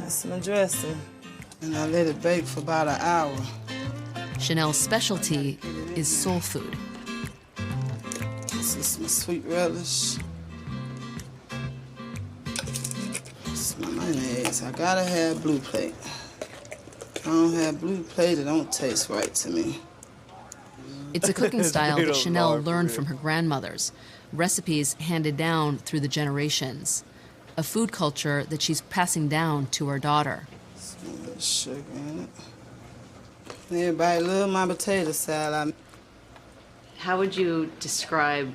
[SPEAKER 20] That's my dressing, and I let it bake for about an hour.
[SPEAKER 17] Chanel's specialty is soul food.
[SPEAKER 20] This is my sweet relish. This is my mayonnaise. I gotta have blue plate. If I don't have blue plate, it don't taste right to me.
[SPEAKER 17] It's a cooking style that Chanel learned from her grandmothers, recipes handed down through the generations, a food culture that she's passing down to her daughter.
[SPEAKER 20] Sugar in it. Everybody love my potato salad.
[SPEAKER 17] How would you describe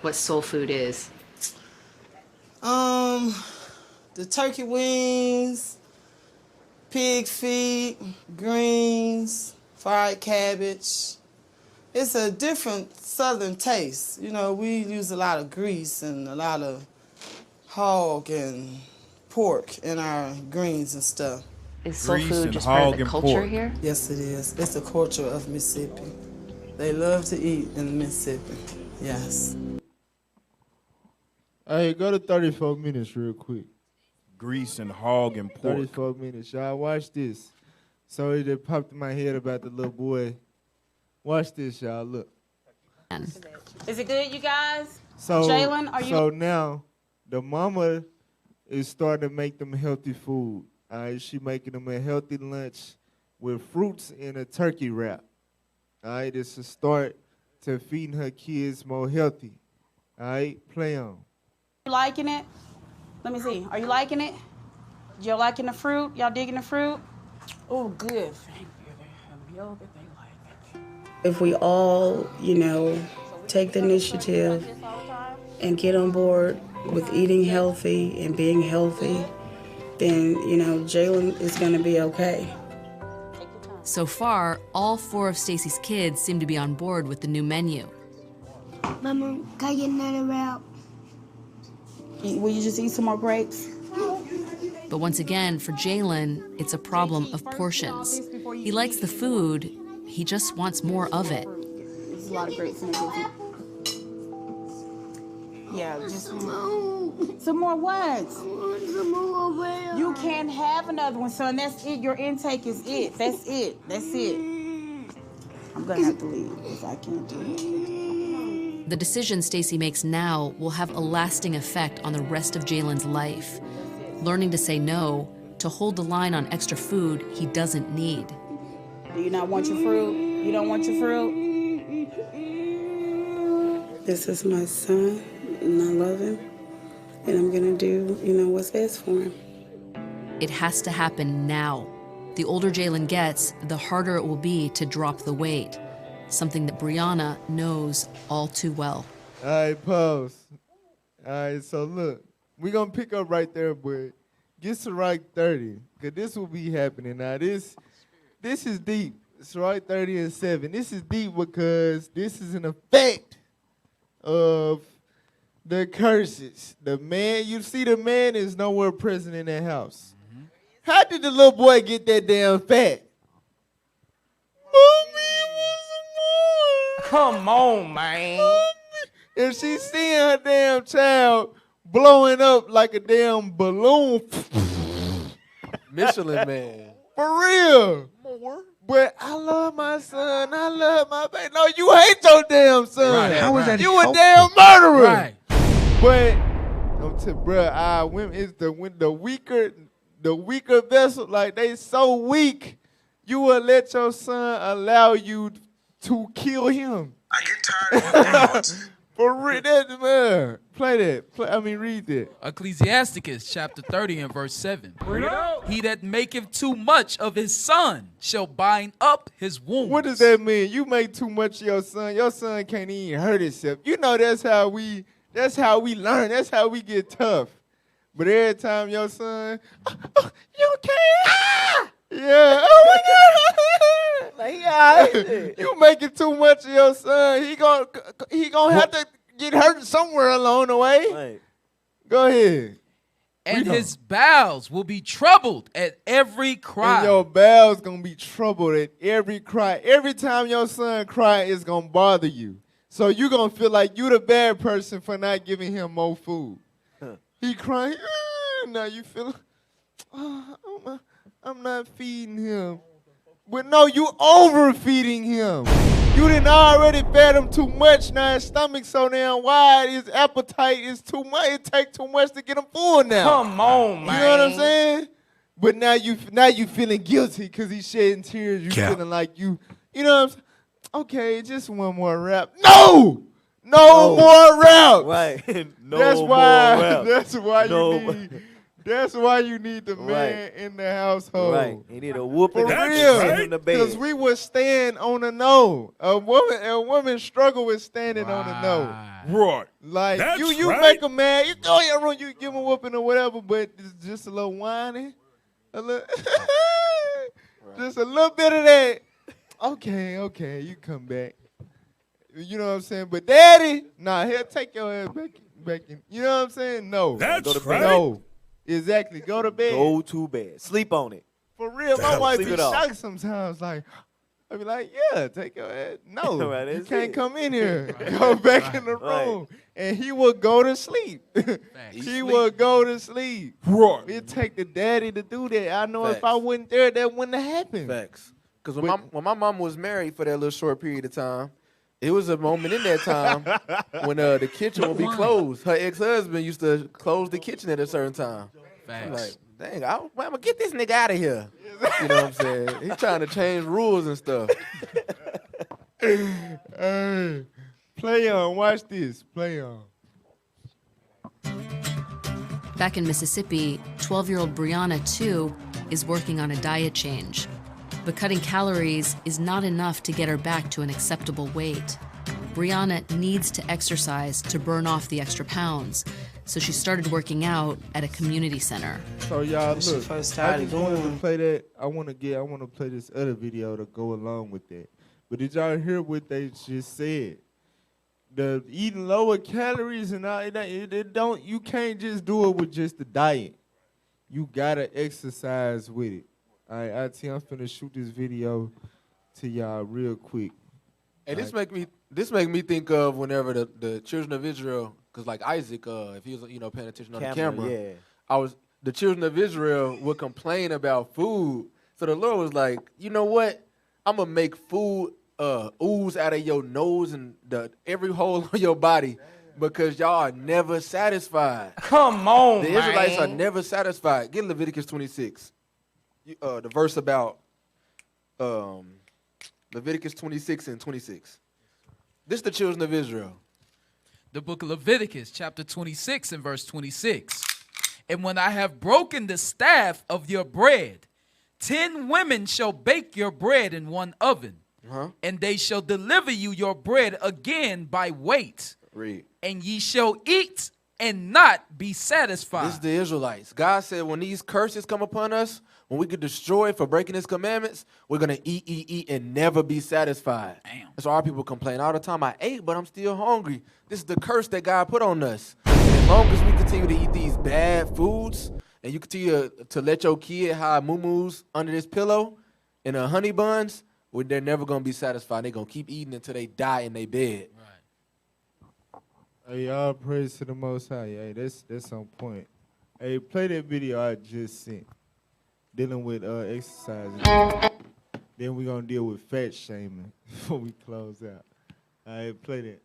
[SPEAKER 17] what soul food is?
[SPEAKER 20] The turkey wings, pig feet, greens, fried cabbage. It's a different southern taste. You know, we use a lot of grease and a lot of hog and pork in our greens and stuff.
[SPEAKER 17] Is soul food just part of the culture here?
[SPEAKER 20] Yes, it is. It's the culture of Mississippi. They love to eat in Mississippi. Yes.
[SPEAKER 9] Hey, go to 34 minutes real quick.
[SPEAKER 16] Grease and hog and pork.
[SPEAKER 9] 34 minutes. Y'all watch this. So it just popped in my head about the little boy. Watch this, y'all. Look.
[SPEAKER 19] Is it good, you guys?
[SPEAKER 9] So,
[SPEAKER 19] Jalen, are you?
[SPEAKER 9] So now the mama is starting to make them healthy food. All right, she making them a healthy lunch with fruits and a turkey wrap. All right, it's a start to feeding her kids more healthy. All right, play on.
[SPEAKER 19] You liking it? Let me see. Are you liking it? Y'all liking the fruit? Y'all digging the fruit? Oh, good. Thank you.
[SPEAKER 15] If we all, take the initiative and get on board with eating healthy and being healthy, then, Jalen is going to be okay.
[SPEAKER 17] So far, all 4 of Stacy's kids seem to be on board with the new menu.
[SPEAKER 18] Mama, can I get another wrap?
[SPEAKER 19] Will you just eat some more grapes?
[SPEAKER 17] But once again, for Jalen, it's a problem of portions. He likes the food, he just wants more of it.
[SPEAKER 19] There's a lot of grapes in it. Yeah, just some more what?
[SPEAKER 18] Some more wrap.
[SPEAKER 19] You can't have another one, son. That's it. Your intake is it. That's it. That's it. I'm gonna have to leave because I can't do it.
[SPEAKER 17] The decision Stacy makes now will have a lasting effect on the rest of Jalen's life. Learning to say no, to hold the line on extra food he doesn't need.
[SPEAKER 19] Do you not want your fruit? You don't want your fruit?
[SPEAKER 15] This is my son, and I love him, and I'm gonna do, what's best for him.
[SPEAKER 17] It has to happen now. The older Jalen gets, the harder it will be to drop the weight, something that Brianna knows all too well.
[SPEAKER 9] All right, pause. All right, so look, we're going to pick up right there, but get to right 30, because this will be happening. Now, this is deep. It's right 30 and 7. This is deep because this is an effect of the curses. The man, you see the man is nowhere present in that house. Mm-hmm. How did the little boy get that damn fat?
[SPEAKER 8] Come on, man.
[SPEAKER 9] If she's seeing her damn child blowing up like a damn balloon.
[SPEAKER 10] Michelin Man.
[SPEAKER 9] For real.
[SPEAKER 10] More.
[SPEAKER 9] But I love my son. I love my baby. No, you hate your damn son.
[SPEAKER 8] Right, how is that
[SPEAKER 9] you a damn murderer.
[SPEAKER 8] Right.
[SPEAKER 9] But bruh, women is the weaker vessel. Like they so weak, you will let your son allow you to kill him.
[SPEAKER 3] I get tired of
[SPEAKER 9] For real, that man. Play that. Read that.
[SPEAKER 14] Ecclesiasticus chapter 30 and verse 7. He that maketh too much of his son shall bind up his wounds.
[SPEAKER 9] What does that mean? You make too much of your son can't even hurt himself. You know that's how we learn. That's how we get tough. But every time your son, you can't. Yeah. Oh my God.
[SPEAKER 11] Like, yeah,
[SPEAKER 9] you making too much of your son. He gonna have to get hurt somewhere along the way.
[SPEAKER 11] Right.
[SPEAKER 9] Go ahead.
[SPEAKER 14] And his bowels will be troubled at every cry.
[SPEAKER 9] And your bowels gonna be troubled at every cry. Every time your son cry, it's gonna bother you. So you gonna feel like you the bad person for not giving him more food. He crying, now you feel, I'm not feeding him. But no, you overfeeding him. You didn't already fed him too much. Now his stomach's so damn wide, his appetite is too much. It take too much to get him full now.
[SPEAKER 8] Come on, man.
[SPEAKER 9] You know what I'm saying? But now you feeling guilty because he's shedding tears. You feeling like you know what I'm saying? Okay, just one more rap. No more rap.
[SPEAKER 11] Right.
[SPEAKER 9] That's why you need the man in the household.
[SPEAKER 11] Right. He need a whooping.
[SPEAKER 9] For
[SPEAKER 11] in
[SPEAKER 9] real.
[SPEAKER 11] the bed.
[SPEAKER 9] Because we would stand on the no. A woman struggle with standing on the no.
[SPEAKER 16] Right.
[SPEAKER 9] Like
[SPEAKER 16] That's
[SPEAKER 9] you
[SPEAKER 16] right.
[SPEAKER 9] make a man, you go in your room, you give him a whooping or whatever, but it's just a little whining. A little just a little bit of that. Okay, you come back. You know what I'm saying? But daddy, nah, he'll take your ass back in. You know what I'm saying? No.
[SPEAKER 16] That's
[SPEAKER 11] Go to bed.
[SPEAKER 16] right.
[SPEAKER 9] No. Exactly. Go to bed.
[SPEAKER 11] Go to bed. Sleep on it.
[SPEAKER 9] For real, my wife
[SPEAKER 11] Sleep
[SPEAKER 9] be
[SPEAKER 11] it off.
[SPEAKER 9] shocked sometimes. Like, I be like, yeah, take your ass. No,
[SPEAKER 11] Right,
[SPEAKER 9] you
[SPEAKER 11] that's
[SPEAKER 9] can't
[SPEAKER 11] it.
[SPEAKER 9] come in here. Go back in the room. And he will go to sleep. He will go to sleep.
[SPEAKER 16] Right.
[SPEAKER 9] It take the daddy to do that. I know if
[SPEAKER 10] Facts.
[SPEAKER 9] I wasn't there, that wouldn't have happened.
[SPEAKER 10] Facts. Because when my mom was married for that little short period of time, it was a moment in that time when the kitchen would be closed. Her ex-husband used to close the kitchen at a certain time. I'm like, dang, I'm gonna get this nigga out of here. You know what I'm saying? He's trying to change rules and stuff.
[SPEAKER 9] Hey, play on. Watch this. Play on.
[SPEAKER 17] Back in Mississippi, 12-year-old Brianna, too, is working on a diet change. But cutting calories is not enough to get her back to an acceptable weight. Brianna needs to exercise to burn off the extra pounds, so she started working out at a community center.
[SPEAKER 9] So y'all
[SPEAKER 20] When she
[SPEAKER 9] look,
[SPEAKER 20] first
[SPEAKER 9] I
[SPEAKER 20] started
[SPEAKER 9] just wanted to
[SPEAKER 20] going.
[SPEAKER 9] play that. I want to play this other video to go along with that. But did y'all hear what they just said? The eating lower calories and all it don't. You can't just do it with just the diet. You gotta exercise with it. All right, I'm finna shoot this video to y'all real quick.
[SPEAKER 10] And this make me think of whenever the children of Israel, because like Isaac, if he was paying attention on the camera, the children of Israel would complain about food. So the Lord was like, you know what? I'm gonna make food ooze out of your nose and every hole on your body because y'all are never satisfied.
[SPEAKER 8] Come on,
[SPEAKER 10] the Israelites are never satisfied. Get Leviticus 26. The verse about Leviticus 26 and 26. This is the children of Israel.
[SPEAKER 14] The book of Leviticus, chapter 26 and verse 26. And when I have broken the staff of your bread, 10 women shall bake your bread in one oven, and they shall deliver you your bread again by weight.
[SPEAKER 10] Read.
[SPEAKER 14] And ye shall eat and not be satisfied.
[SPEAKER 10] This is the Israelites. God said when these curses come upon us, when we get destroyed for breaking his commandments, we're going to eat, and never be satisfied.
[SPEAKER 14] Damn.
[SPEAKER 10] That's why our people complain all the time. I ate, but I'm still hungry. This is the curse that God put on us. And as long as we continue to eat these bad foods, and you continue to let your kid hide moo-moos under this pillow and honey buns, they're never going to be satisfied. They're going to keep eating until they die in their bed.
[SPEAKER 9] Hey, y'all praise to the Most High. Hey, that's on point. Hey, play that video I just sent, dealing with exercising. Then we're going to deal with fat shaming before we close out. All right, play that.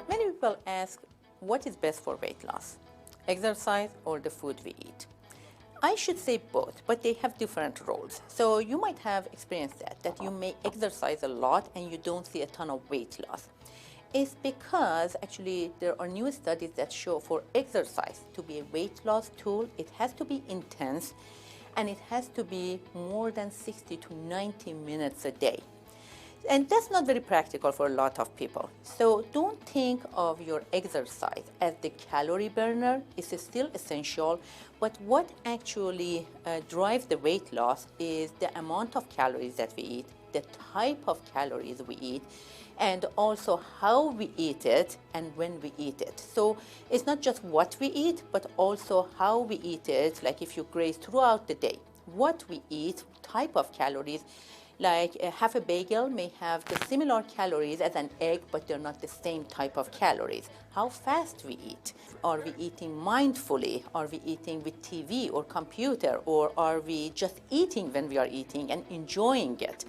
[SPEAKER 7] Many people ask, what is best for weight loss? Exercise or the food we eat? I should say both, but they have different roles. So you might have experienced that you may exercise a lot and you don't see a ton of weight loss. It's because actually there are new studies that show for exercise to be a weight loss tool, it has to be intense and it has to be more than 60 to 90 minutes a day. And that's not very practical for a lot of people. So don't think of your exercise as the calorie burner. It's still essential, but what actually drives the weight loss is the amount of calories that we eat, the type of calories we eat, and also how we eat it and when we eat it. So it's not just what we eat, but also how we eat it, like if you graze throughout the day. What we eat, type of calories, like half a bagel may have the similar calories as an egg, but they're not the same type of calories. How fast we eat. Are we eating mindfully? Are we eating with TV or computer? Or are we just eating when we are eating and enjoying it?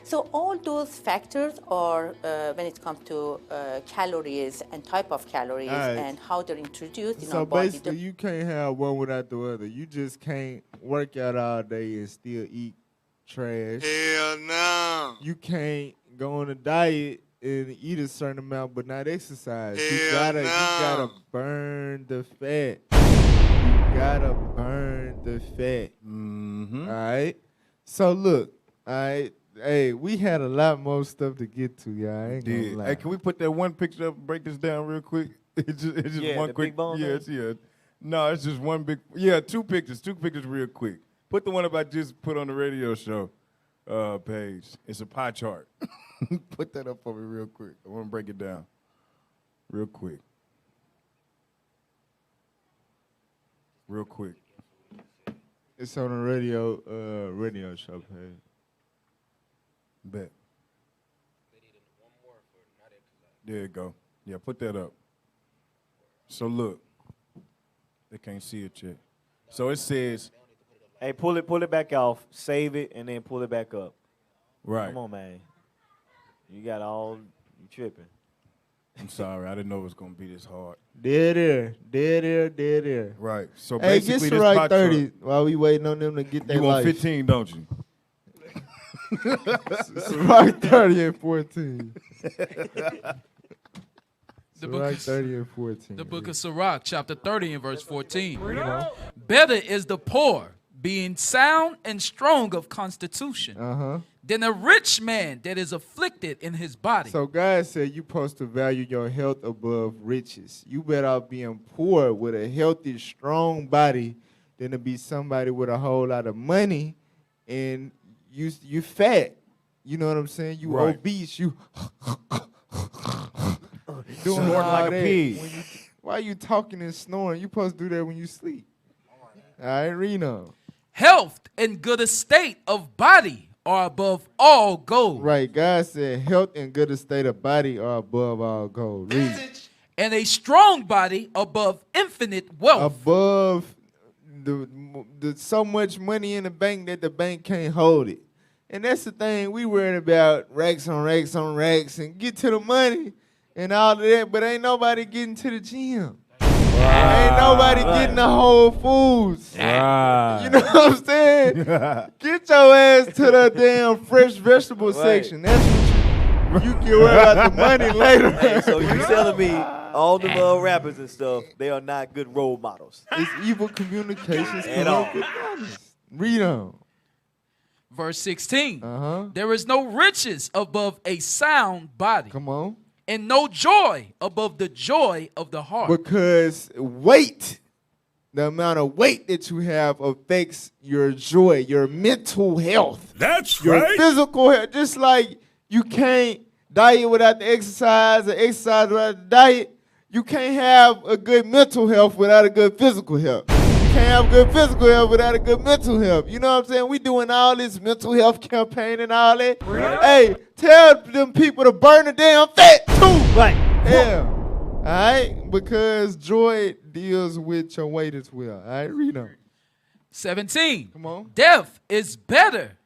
[SPEAKER 7] So all those factors are, when it comes to calories and type of calories and how they're introduced in our body.
[SPEAKER 9] So basically, you can't have one without the other. You just can't work out all day and still eat trash.
[SPEAKER 3] Hell no.
[SPEAKER 9] You can't go on a diet and eat a certain amount but not exercise.
[SPEAKER 3] Hell
[SPEAKER 9] You gotta burn the fat. You gotta burn the fat.
[SPEAKER 16] Mm-hmm.
[SPEAKER 9] All right? So look, all right. Hey, we had a lot more stuff to get to, y'all. I ain't gonna lie.
[SPEAKER 16] Hey, can we put that one picture up and break this down real quick? It's just one
[SPEAKER 11] the
[SPEAKER 16] quick.
[SPEAKER 11] big bone thing?
[SPEAKER 16] No, it's just one big. Yeah, two pictures real quick. Put the one up I just put on the radio show page. It's a pie chart. Put that up for me real quick. I want to break it down real quick. Real quick.
[SPEAKER 9] It's on the radio show page.
[SPEAKER 16] Bet. There you go. Yeah, put that up. So look, they can't see it yet. So it says,
[SPEAKER 11] hey, pull it back off, save it, and then pull it back up.
[SPEAKER 16] Right.
[SPEAKER 11] Come on, man. You tripping.
[SPEAKER 16] I'm sorry, I didn't know it was gonna be this hard.
[SPEAKER 9] Dead air.
[SPEAKER 16] Right. So
[SPEAKER 9] hey,
[SPEAKER 16] basically,
[SPEAKER 9] get
[SPEAKER 16] this
[SPEAKER 9] right
[SPEAKER 16] pie
[SPEAKER 9] 30
[SPEAKER 16] chart,
[SPEAKER 9] while we waiting on them to get their
[SPEAKER 16] you want
[SPEAKER 9] life.
[SPEAKER 16] 15, don't you?
[SPEAKER 9] Right 30 and 14.
[SPEAKER 14] The book
[SPEAKER 9] right
[SPEAKER 14] of,
[SPEAKER 9] 30 and 14.
[SPEAKER 14] The book of Sirach, chapter 30 and verse 14. Better is the poor being sound and strong of constitution than a rich man that is afflicted in his body.
[SPEAKER 9] So God said you're supposed to value your health above riches. You better off being poor with a healthy, strong body than to be somebody with a whole lot of money and you fat. You know what I'm saying? You obese. You doing
[SPEAKER 11] Snoring like a pig.
[SPEAKER 9] Why are you talking and snoring? You supposed to do that when you sleep. All right, Reno.
[SPEAKER 14] Health and good estate of body are above all gold.
[SPEAKER 9] Right. God said health and good estate of body are above all gold. Read.
[SPEAKER 14] And a strong body above infinite wealth.
[SPEAKER 9] Above the so much money in the bank that the bank can't hold it. And that's the thing. We worried about racks on racks on racks and get to the money and all of that, but ain't nobody getting to the gym. Ain't nobody getting the Whole Foods. You know what I'm saying? Get your ass to the damn fresh vegetable section. That's what you can worry about the money later.
[SPEAKER 11] Hey, so you telling me all the rappers and stuff, they are not good role models?
[SPEAKER 9] It's evil communications.
[SPEAKER 11] At all.
[SPEAKER 9] Read on.
[SPEAKER 14] Verse 16. There is no riches above a sound body.
[SPEAKER 9] Come on.
[SPEAKER 14] And no joy above the joy of the heart.
[SPEAKER 9] Because weight, the amount of weight that you have affects your joy, your mental health.
[SPEAKER 3] That's
[SPEAKER 9] your
[SPEAKER 3] right.
[SPEAKER 9] Physical health. Just like you can't diet without the exercise or exercise without the diet, you can't have a good mental health without a good physical health. You can't have good physical health without a good mental health. You know what I'm saying? We doing all this mental health campaign and all that. Hey, tell them people to burn the damn fat too.
[SPEAKER 11] Right.
[SPEAKER 9] Yeah. All right? Because joy deals with your weight as well. All right? Read on.
[SPEAKER 14] 17.
[SPEAKER 9] Come on.
[SPEAKER 14] Death is better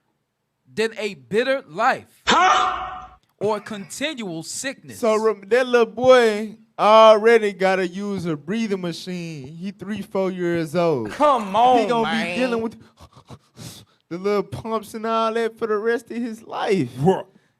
[SPEAKER 14] than a bitter life. Or continual sickness.
[SPEAKER 9] So that little boy already got to use a breathing machine. He 3-4 years old.
[SPEAKER 8] Come on,
[SPEAKER 9] He gonna be dealing with the little pumps and all that for the rest of his life.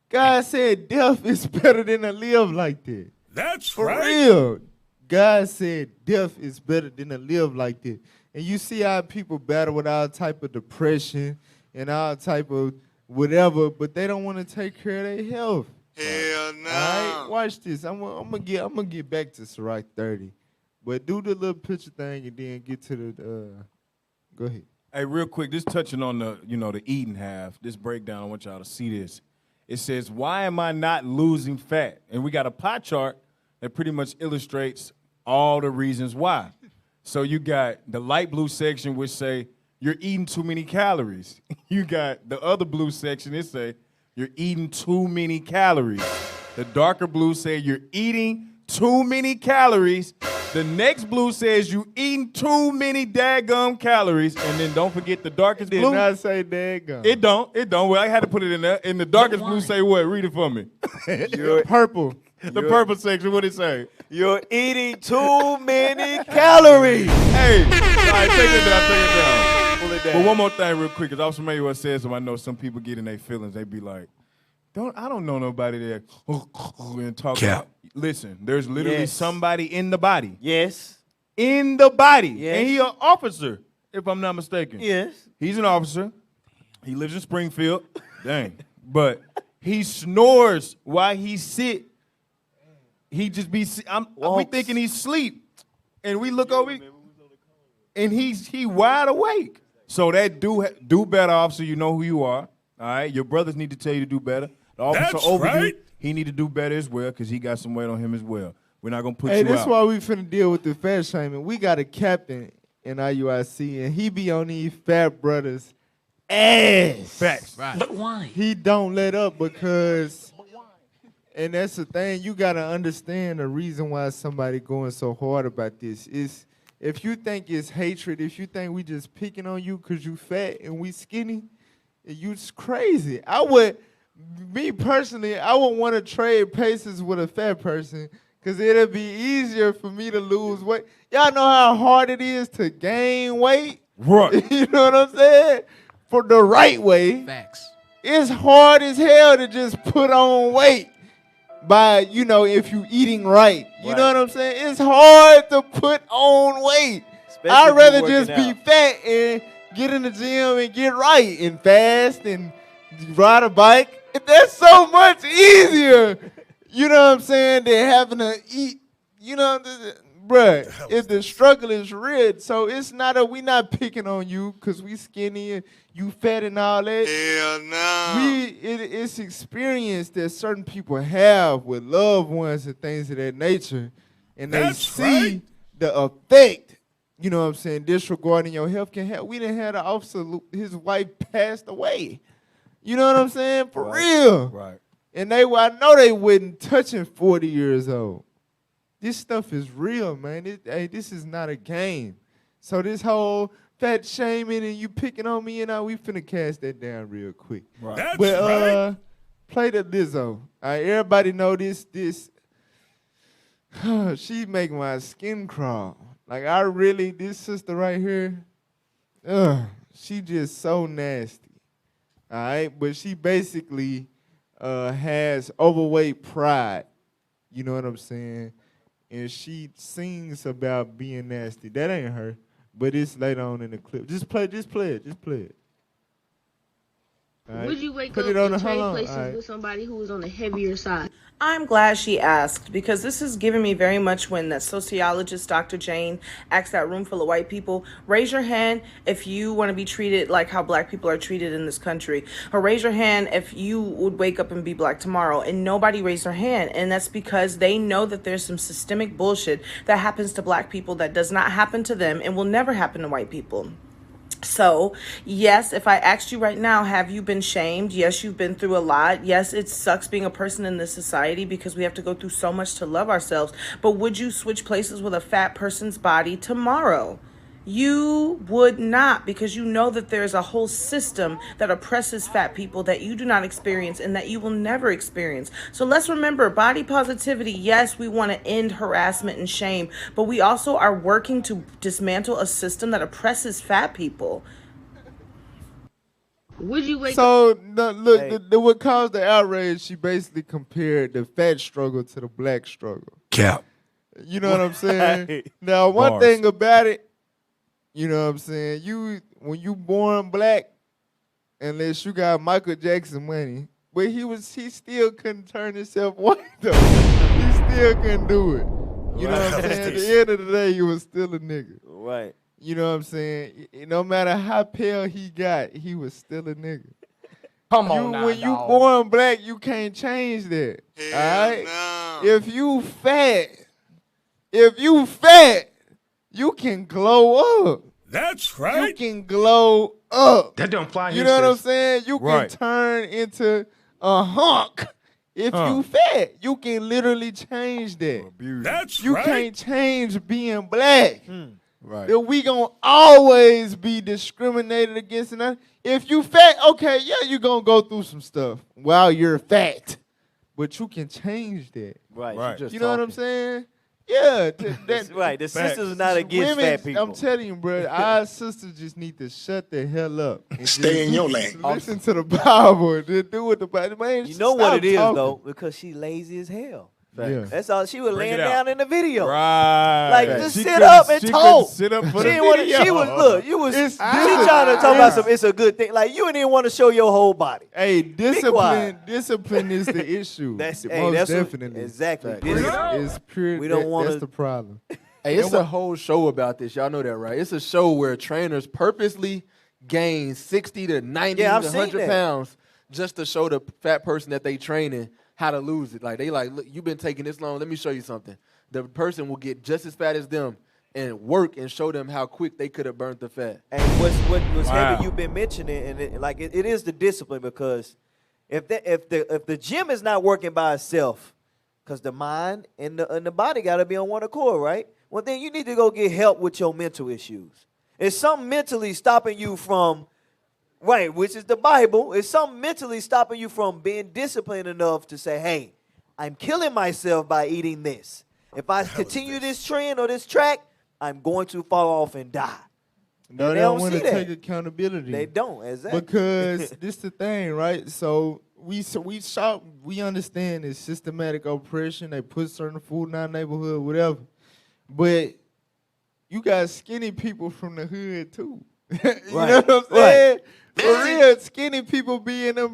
[SPEAKER 9] God said death is better than to live like that.
[SPEAKER 3] That's
[SPEAKER 9] for
[SPEAKER 3] right.
[SPEAKER 9] real. God said death is better than to live like that. And you see how people battle with all type of depression and all type of whatever, but they don't want to take care of their health.
[SPEAKER 3] Hell no.
[SPEAKER 9] All right, watch this. I'm gonna get back to Sirach 30, but do the little picture thing and then get to the. Go ahead.
[SPEAKER 16] Hey, real quick, just touching on the the eating half. This breakdown, I want y'all to see this. It says, why am I not losing fat? And we got a pie chart that pretty much illustrates all the reasons why. So you got the light blue section, which say you're eating too many calories. You got the other blue section, it say you're eating too many calories. The darker blue say you're eating too many calories. The next blue says you eating too many daggum calories. And then don't forget the darkest blue.
[SPEAKER 9] Did not say daggum.
[SPEAKER 16] It don't. Well, I had to put it in there. And the darkest blue say what? Read it for me.
[SPEAKER 9] Purple.
[SPEAKER 16] The purple section, what it say?
[SPEAKER 11] You're eating too many calories.
[SPEAKER 16] Hey, all right, take it down.
[SPEAKER 11] Pull it down.
[SPEAKER 16] But one more thing real quick, because I was familiar with what says, so I know some people get in their feelings. They be like, I don't know nobody that and talk about. Listen, there's literally somebody in the body.
[SPEAKER 11] Yes.
[SPEAKER 16] In the body.
[SPEAKER 11] Yes.
[SPEAKER 16] And he an officer, if I'm not mistaken.
[SPEAKER 11] Yes.
[SPEAKER 16] He's an officer. He lives in Springfield. Dang. But he snores while he sit. He just be, we thinking he's asleep. And we look over, and he wide awake. So that do better, officer. You know who you are. All right? Your brothers need to tell you to do better. The officer over you, he need to do better as well because he got some weight on him as well. We're not going to put you out.
[SPEAKER 9] Hey, that's why we finna deal with the fat shaming. We got a captain in IUIC, and he be on these fat brothers' ass.
[SPEAKER 16] Facts.
[SPEAKER 14] Right. But why?
[SPEAKER 9] He don't let up because, and that's the thing, you got to understand the reason why somebody going so hard about this. Is if you think it's hatred, if you think we just picking on you because you fat and we skinny, you's crazy. Me personally, I would want to trade places with a fat person because it'll be easier for me to lose weight. Y'all know how hard it is to gain weight?
[SPEAKER 16] Right.
[SPEAKER 9] You know what I'm saying? For the right way.
[SPEAKER 14] Facts.
[SPEAKER 9] It's hard as hell to just put on weight by, if you eating right. You know what I'm saying? It's hard to put on weight. I'd rather just be fat and get in the gym and get right and fast and ride a bike. That's so much easier, you know what I'm saying, than having to eat, bruh, if the struggle is real, so it's not we not picking on you because we skinny and you fat and all that.
[SPEAKER 3] Hell no.
[SPEAKER 9] It's experience that certain people have with loved ones and things of that nature, and they see the effect, you know what I'm saying, disregarding your health can have. We didn't have the officer, his wife passed away. You know what I'm saying? For real.
[SPEAKER 16] Right.
[SPEAKER 9] And I know they wasn't touching 40 years old. This stuff is real, man. This is not a game. So this whole fat shaming and you picking on me and we finna cast that down real quick.
[SPEAKER 16] Right.
[SPEAKER 3] That's
[SPEAKER 9] But play the Lizzo. All right, everybody know this. She make my skin crawl. Like this sister right here, she just so nasty. All right, but she basically has overweight pride. You know what I'm saying? And she sings about being nasty. That ain't her, but it's later on in the clip. Just play it. All right.
[SPEAKER 1] Would you wake
[SPEAKER 9] Put
[SPEAKER 1] up
[SPEAKER 9] it on
[SPEAKER 1] and
[SPEAKER 9] the
[SPEAKER 1] trade
[SPEAKER 9] hold on.
[SPEAKER 1] places
[SPEAKER 9] All right.
[SPEAKER 1] with somebody who was on the heavier side?
[SPEAKER 12] I'm glad she asked because this is giving me very much when that sociologist Dr. Jane asked that room full of white people, raise your hand if you want to be treated like how black people are treated in this country, or raise your hand if you would wake up and be black tomorrow. And nobody raised their hand, and that's because they know that there's some systemic bullshit that happens to black people that does not happen to them and will never happen to white people. So, yes, if I asked you right now, have you been shamed? Yes, you've been through a lot. Yes, it sucks being a person in this society because we have to go through so much to love ourselves. But would you switch places with a fat person's body tomorrow? You would not, because you know that there's a whole system that oppresses fat people that you do not experience and that you will never experience. So let's remember, body positivity, yes, we want to end harassment and shame, but we also are working to dismantle a system that oppresses fat people.
[SPEAKER 1] Would you wake
[SPEAKER 9] So what caused the outrage, she basically compared the fat struggle to the black struggle.
[SPEAKER 16] Cap.
[SPEAKER 9] You know what I'm saying? Now, one
[SPEAKER 16] Bars.
[SPEAKER 9] thing about it, you know what I'm saying? When you born black, unless you got Michael Jackson money, but he still couldn't turn himself white though. He still couldn't do it. You know what I'm saying? At the end of the day, he was still a nigga.
[SPEAKER 11] Right.
[SPEAKER 9] You know what I'm saying? No matter how pale he got, he was still a nigga.
[SPEAKER 8] Come on now,
[SPEAKER 9] when you
[SPEAKER 8] dog.
[SPEAKER 9] born black, you can't change that. All right?
[SPEAKER 3] No.
[SPEAKER 9] If you fat, you can glow up.
[SPEAKER 3] That's right.
[SPEAKER 9] You can glow up.
[SPEAKER 6] That don't fly
[SPEAKER 9] You
[SPEAKER 6] here,
[SPEAKER 9] know what I'm
[SPEAKER 6] sis.
[SPEAKER 9] saying? You
[SPEAKER 6] Right.
[SPEAKER 9] can turn into a hunk. If you fat, you can literally change that.
[SPEAKER 3] That's
[SPEAKER 9] You
[SPEAKER 3] right.
[SPEAKER 9] can't change being black.
[SPEAKER 16] Right.
[SPEAKER 9] That we gonna always be discriminated against. And if you fat, okay, yeah, you gonna go through some stuff while you're fat, but you can change that.
[SPEAKER 11] Right.
[SPEAKER 9] You know what I'm saying? Yeah,
[SPEAKER 11] That's right. The sisters are not against fat people.
[SPEAKER 9] I'm telling you, bro, our sisters just need to shut the hell up. And
[SPEAKER 3] Stay
[SPEAKER 9] just
[SPEAKER 3] in your lane.
[SPEAKER 9] Listen to the Bible and just do what the Bible. Man,
[SPEAKER 11] You know what
[SPEAKER 9] stop
[SPEAKER 11] it is
[SPEAKER 9] talking.
[SPEAKER 11] though, because she lazy as hell.
[SPEAKER 9] Yeah.
[SPEAKER 11] That's all. She was
[SPEAKER 16] Bring
[SPEAKER 11] laying
[SPEAKER 16] it out.
[SPEAKER 11] down in the video.
[SPEAKER 16] Right.
[SPEAKER 11] Like just
[SPEAKER 16] She
[SPEAKER 11] sit
[SPEAKER 16] couldn't-
[SPEAKER 11] up and
[SPEAKER 16] she
[SPEAKER 11] talk.
[SPEAKER 16] couldn't sit up for
[SPEAKER 11] She
[SPEAKER 16] the
[SPEAKER 11] didn't wanna-
[SPEAKER 16] video.
[SPEAKER 11] She was look. You was.
[SPEAKER 9] It's
[SPEAKER 11] She trying to talk about some. It's a good thing. Like you didn't even want to show your whole body.
[SPEAKER 9] Hey,
[SPEAKER 11] quiet.
[SPEAKER 9] discipline is the issue.
[SPEAKER 11] That's
[SPEAKER 9] Most
[SPEAKER 11] hey, that's what-
[SPEAKER 9] definitely.
[SPEAKER 11] exactly.
[SPEAKER 9] It's pure.
[SPEAKER 11] We don't
[SPEAKER 9] that-
[SPEAKER 11] wanna-
[SPEAKER 9] That's the problem.
[SPEAKER 10] Hey, it's a whole show about this. Y'all know that, right? It's a show where trainers purposely gain 60 to 90
[SPEAKER 11] Yeah, I've
[SPEAKER 10] to
[SPEAKER 11] seen
[SPEAKER 10] 100
[SPEAKER 11] that.
[SPEAKER 10] pounds just to show the fat person that they training how to lose it. Like, they like, look, you've been taking this long. Let me show you something. The person will get just as fat as them and work and show them how quick they could have burnt the fat.
[SPEAKER 11] And what's
[SPEAKER 10] Wow.
[SPEAKER 11] heavy you've been mentioning, and it is the discipline, because if the gym is not working by itself, because the mind and the body got to be on one accord, right? Well, then you need to go get help with your mental issues. It's something mentally stopping you from, right, which is the Bible. It's something mentally stopping you from being disciplined enough to say, hey, I'm killing myself by eating this. If I continue this trend or this track, I'm going to fall off and die.
[SPEAKER 9] No,
[SPEAKER 11] And
[SPEAKER 9] they don't want
[SPEAKER 11] see
[SPEAKER 9] to
[SPEAKER 11] that.
[SPEAKER 9] take accountability.
[SPEAKER 11] They don't, exactly.
[SPEAKER 9] Because this the thing, right? So we understand it's systematic oppression. They put certain food in our neighborhood, whatever. But you got skinny people from the hood too. You
[SPEAKER 11] Right.
[SPEAKER 9] know what I'm saying?
[SPEAKER 11] Right.
[SPEAKER 9] For real, skinny people be in them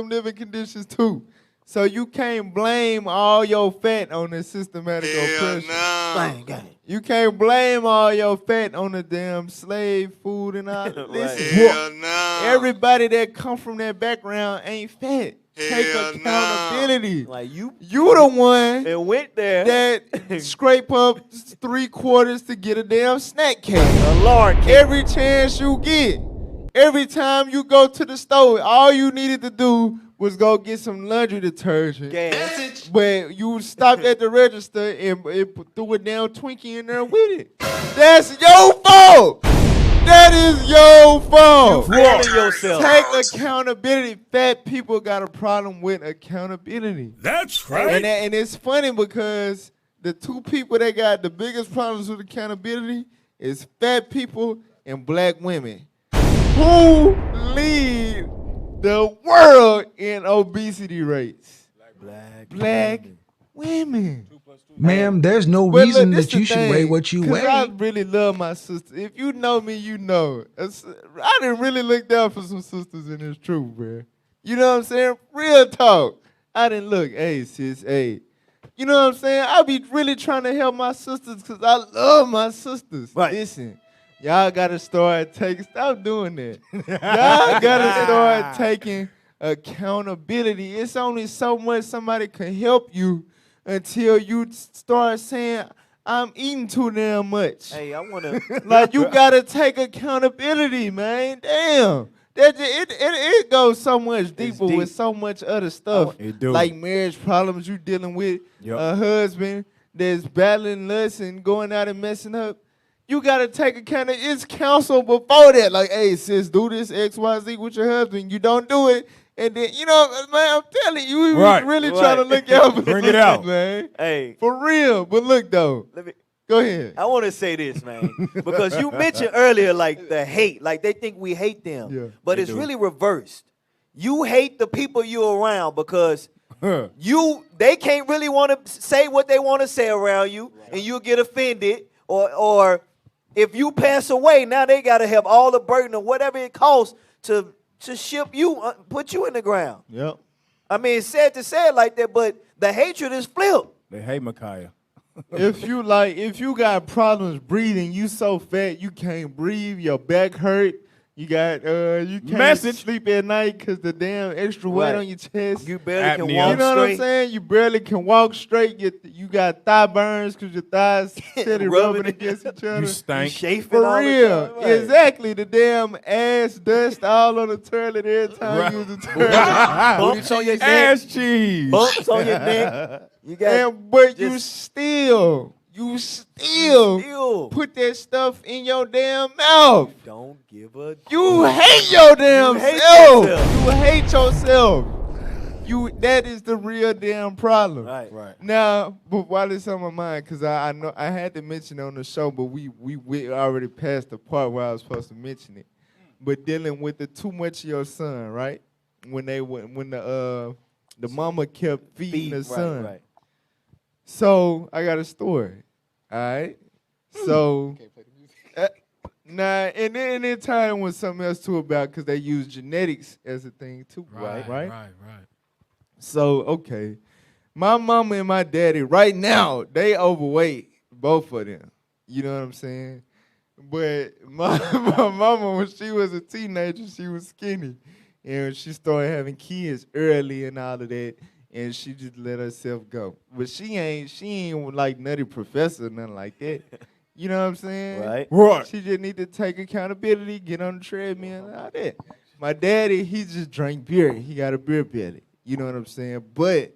[SPEAKER 9] living conditions too. So you can't blame all your fat on the systematic oppression. You can't blame all your fat on the damn slave food and all. Listen, everybody that come from that background ain't fat. Take accountability.
[SPEAKER 11] Like you
[SPEAKER 9] the one
[SPEAKER 11] and went there
[SPEAKER 9] that scrape up 3/4 to get a damn snack cake.
[SPEAKER 11] A lard cake.
[SPEAKER 9] Every chance you get. Every time you go to the store, all you needed to do was go get some laundry detergent. But you stopped at the register and threw a damn Twinkie in there with it. That's your fault. That is your fault.
[SPEAKER 11] You fooling yourself.
[SPEAKER 9] Take accountability. Fat people got a problem with accountability.
[SPEAKER 3] That's right.
[SPEAKER 9] And it's funny because the two people that got the biggest problems with accountability is fat people and black women. Who lead the world in obesity rates? Black women.
[SPEAKER 6] Ma'am, there's no
[SPEAKER 9] But
[SPEAKER 6] reason
[SPEAKER 9] look, this
[SPEAKER 6] that you
[SPEAKER 9] the
[SPEAKER 6] should
[SPEAKER 9] thing,
[SPEAKER 6] weigh what you
[SPEAKER 9] 'cause
[SPEAKER 6] weigh.
[SPEAKER 9] I really love my sister. If you know me, you know. I didn't really look down for some sisters in this truth, bro. You know what I'm saying? Real talk. I didn't look, hey, sis, hey. You know what I'm saying? I be really trying to help my sisters because I love my sisters. Right. Listen, y'all got to start stop doing that. Y'all got to start taking accountability. It's only so much somebody can help you until you start saying, I'm eating too damn much.
[SPEAKER 11] Hey, I want to.
[SPEAKER 9] Like, you got to take accountability, man. Damn. It goes so much deeper with so much other stuff.
[SPEAKER 16] It do.
[SPEAKER 9] Like marriage problems you dealing with, a husband that's battling lust and going out and messing up. You got to take accountability. It's counsel before that. Like, hey, sis, do this X, Y, Z with your husband. You don't do it. And then, you know, man, I'm telling you, we was really trying to look out for
[SPEAKER 16] Bring it out.
[SPEAKER 9] man.
[SPEAKER 11] Hey.
[SPEAKER 9] For real. But look, though. Go ahead.
[SPEAKER 11] I want to say this, man, because you mentioned earlier, like, the hate. Like, they think we hate them.
[SPEAKER 9] Yeah,
[SPEAKER 11] but it's really reversed. You hate the people you're around because they can't really want to say what they want to say around you, and you'll get offended. Or if you pass away, now they got to have all the burden of whatever it costs to ship you, put you in the ground.
[SPEAKER 9] Yep.
[SPEAKER 11] I mean, it's sad to say it like that, but the hatred is flipped.
[SPEAKER 16] They hate Micaiah.
[SPEAKER 9] If you got problems breathing, you so fat you can't breathe, your back hurt, You can't sleep at night because the damn extra weight on your chest.
[SPEAKER 11] You barely can walk
[SPEAKER 9] You know
[SPEAKER 11] straight.
[SPEAKER 9] what I'm saying? You barely can walk straight. You got thigh burns because your thighs steady rubbing against each other.
[SPEAKER 16] You stink.
[SPEAKER 9] For real. Exactly. The damn ass dust all on the toilet every time you use the toilet.
[SPEAKER 11] Bumps on your neck.
[SPEAKER 16] Ass cheese.
[SPEAKER 11] Bumps on your neck. You got
[SPEAKER 9] but you still put that stuff in your damn mouth.
[SPEAKER 11] Don't give a
[SPEAKER 9] You hate your damn self. You hate yourself. That is the real damn problem.
[SPEAKER 11] Right.
[SPEAKER 9] Now, but while it's on my mind, because I know I had to mention it on the show, but we already passed the part where I was supposed to mention it. But dealing with the too much of your son, right? When the mama kept feeding the son.
[SPEAKER 11] Right.
[SPEAKER 9] So I got a story. All right. So now and then it tied in with something else too about because they use genetics as a thing too. Right. So okay, my mama and my daddy right now they overweight, both of them. You know what I'm saying? But my mama, when she was a teenager, she was skinny, and she started having kids early and all of that. And she just let herself go. But she ain't like Nutty Professor or nothing like that. You know what I'm saying?
[SPEAKER 11] Right.
[SPEAKER 9] She just need to take accountability, get on the treadmill and all that. My daddy, he just drank beer. He got a beer belly. You know what I'm saying? But,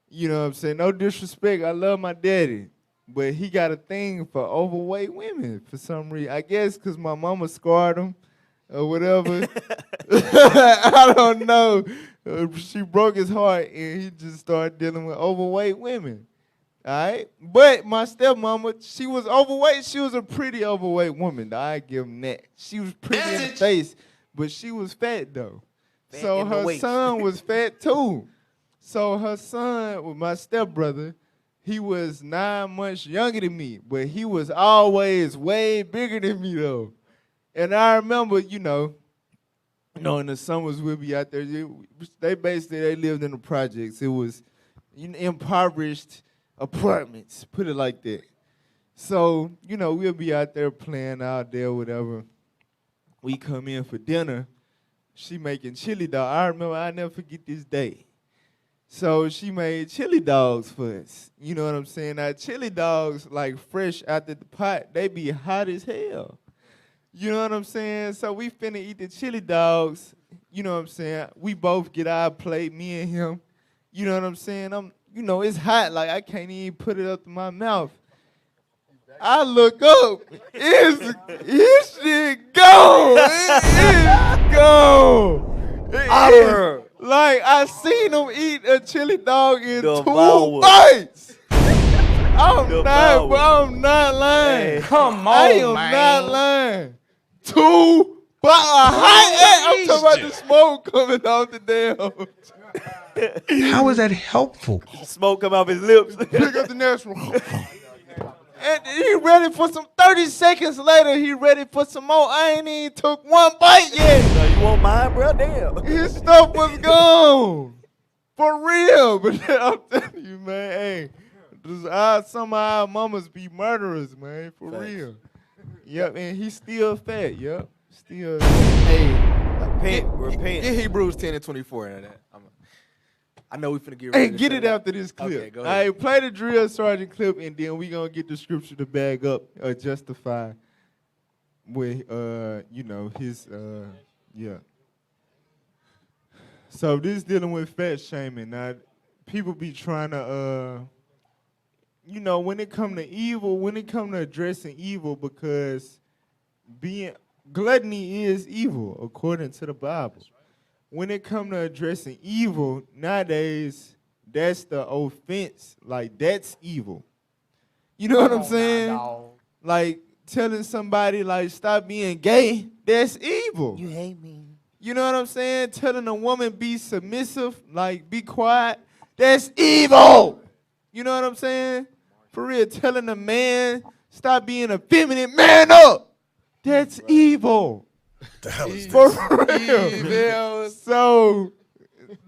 [SPEAKER 9] you know what I'm saying? No disrespect. I love my daddy. But he got a thing for overweight women for some reason. I guess because my mama scarred him or whatever. I don't know. She broke his heart, and he just started dealing with overweight women. All right? But my stepmama, she was overweight. She was a pretty overweight woman. I give him that. She was pretty in the face, but she was fat, though. So her son was fat, too. So her son, with my stepbrother, he was 9 months younger than me, but he was always way bigger than me, though. And I remember, in the summers we'd be out there. They lived in the projects. It was impoverished apartments, put it like that. So, we'll be out there playing out there, whatever. We come in for dinner. She making chili dog. I remember, I never forget this day. So she made chili dogs for us. You know what I'm saying? Now, chili dogs, like fresh out of the pot, they be hot as hell. You know what I'm saying? So we finna eat the chili dogs. You know what I'm saying? We both get our plate, me and him. You know what I'm saying? It's hot. Like, I can't even put it up to my mouth. I look up. His shit gone. It's gone. Like, I seen him eat a chili dog in 2 bites. I'm not lying.
[SPEAKER 8] Hey, come on,
[SPEAKER 9] I am not lying. 2 bites. I'm talking about the smoke coming off the damn.
[SPEAKER 6] How is that helpful?
[SPEAKER 11] Smoke come off his lips.
[SPEAKER 9] Pick up the next one. And he ready for some 30 seconds later, he ready for some more. I ain't even took 1 bite yet.
[SPEAKER 11] So you want mine, bro? Damn.
[SPEAKER 9] His stuff was gone. For real. But I'm telling you, man, hey, some of our mamas be murderers, man. For real. Yep, and he's still fat, yep. Still.
[SPEAKER 10] Hey, repent. Get Hebrews 10 and 24 out of that. I know we finna get ready.
[SPEAKER 9] Hey, get it after this clip.
[SPEAKER 10] Okay, go ahead.
[SPEAKER 9] All right, play the drill sergeant clip, and then we gonna get the scripture to bag up or justify with his yeah. So this dealing with fat shaming. Now, people be trying to when it come to evil, when it come to addressing evil, because gluttony is evil according to the Bible. When it come to addressing evil, nowadays, that's the offense. Like, that's evil. You know what I'm saying? Like, telling somebody, like, stop being gay, that's evil.
[SPEAKER 11] You hate me.
[SPEAKER 9] You know what I'm saying? Telling a woman be submissive, like, be quiet, that's evil. You know what I'm saying? For real, telling a man, stop being effeminate, man up, that's evil.
[SPEAKER 3] The hell is
[SPEAKER 9] For
[SPEAKER 3] this?
[SPEAKER 9] real. So,